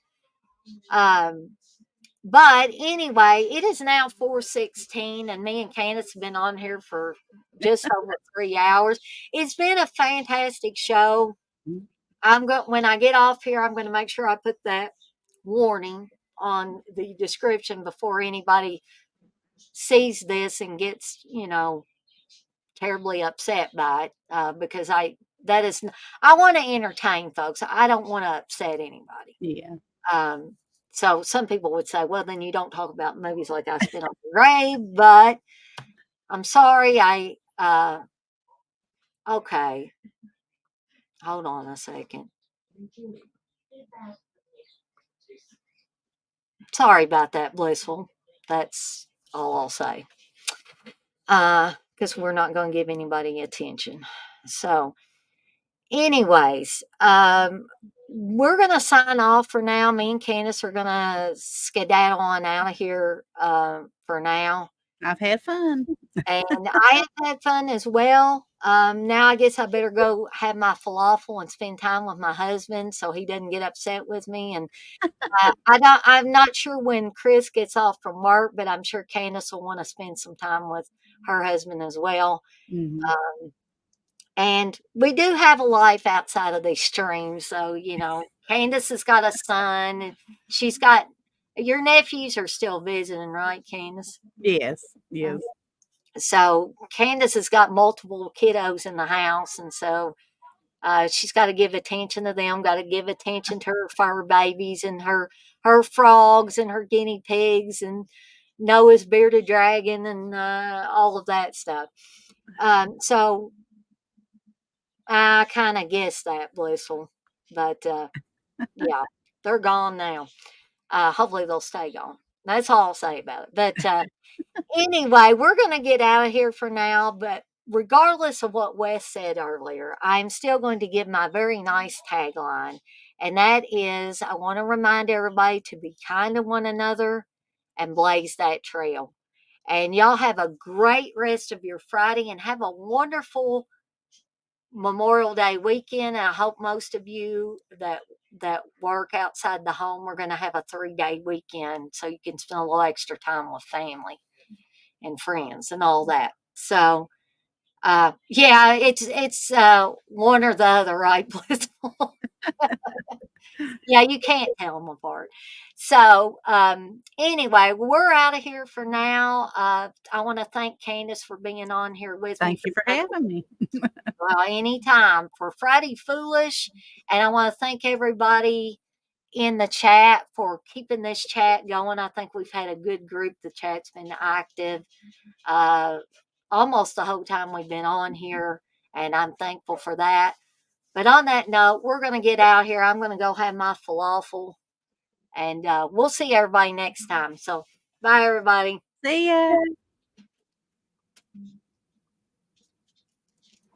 But anyway, it is now 4:16, and me and Candace have been on here for just over 3 hours. It's been a fantastic show. When I get off here, I'm going to make sure I put that warning on the description before anybody sees this and gets terribly upset by it, because I want to entertain folks. I don't want to upset anybody. Yeah. So some people would say, well, then you don't talk about movies like I Spit on the Grave, but I'm sorry. Okay. Hold on a second. Sorry about that, Blissful. That's all I'll say. Because we're not going to give anybody attention. So, anyways, we're going to sign off for now. Me and Candace are going to skedaddle on out of here for now. I've had fun. And I have had fun as well. Now I guess I better go have my falafel and spend time with my husband so he doesn't get upset with me. And I'm not sure when Chris gets off from work, but I'm sure Candace will want to spend some time with her husband as well. Mm-hmm. And we do have a life outside of these streams. So, Candace has got a son. And she's got your nephews are still visiting, right, Candace? Yes. Yes. So Candace has got multiple kiddos in the house, and so she's got to give attention to them. Got to give attention to her fur babies and her frogs and her guinea pigs and Noah's bearded dragon and all of that stuff. So I kind of guessed that, Blissful, but yeah, they're gone now. Hopefully they'll stay gone. That's all I'll say about it. But anyway, we're going to get out of here for now. But regardless of what Wes said earlier, I'm still going to give my very nice tagline. And that is, I want to remind everybody to be kind to one another and blaze that trail. And y'all have a great rest of your Friday and have a wonderful Memorial Day weekend. And I hope most of you that work outside the home, we're going to have a 3-day weekend so you can spend a little extra time with family and friends and all that. So, yeah, it's one or the other, right, Blissful? Yeah, you can't tell them apart. So, anyway, we're out of here for now. I want to thank Candace for being on here with me. Thank you for having me. Well, anytime for Friday Foolish. And I want to thank everybody in the chat for keeping this chat going. I think we've had a good group. The chat's been active almost the whole time we've been on here, and I'm thankful for that. But on that note, we're going to get out here. I'm going to go have my falafel, and we'll see everybody next time. So, bye, everybody. See ya.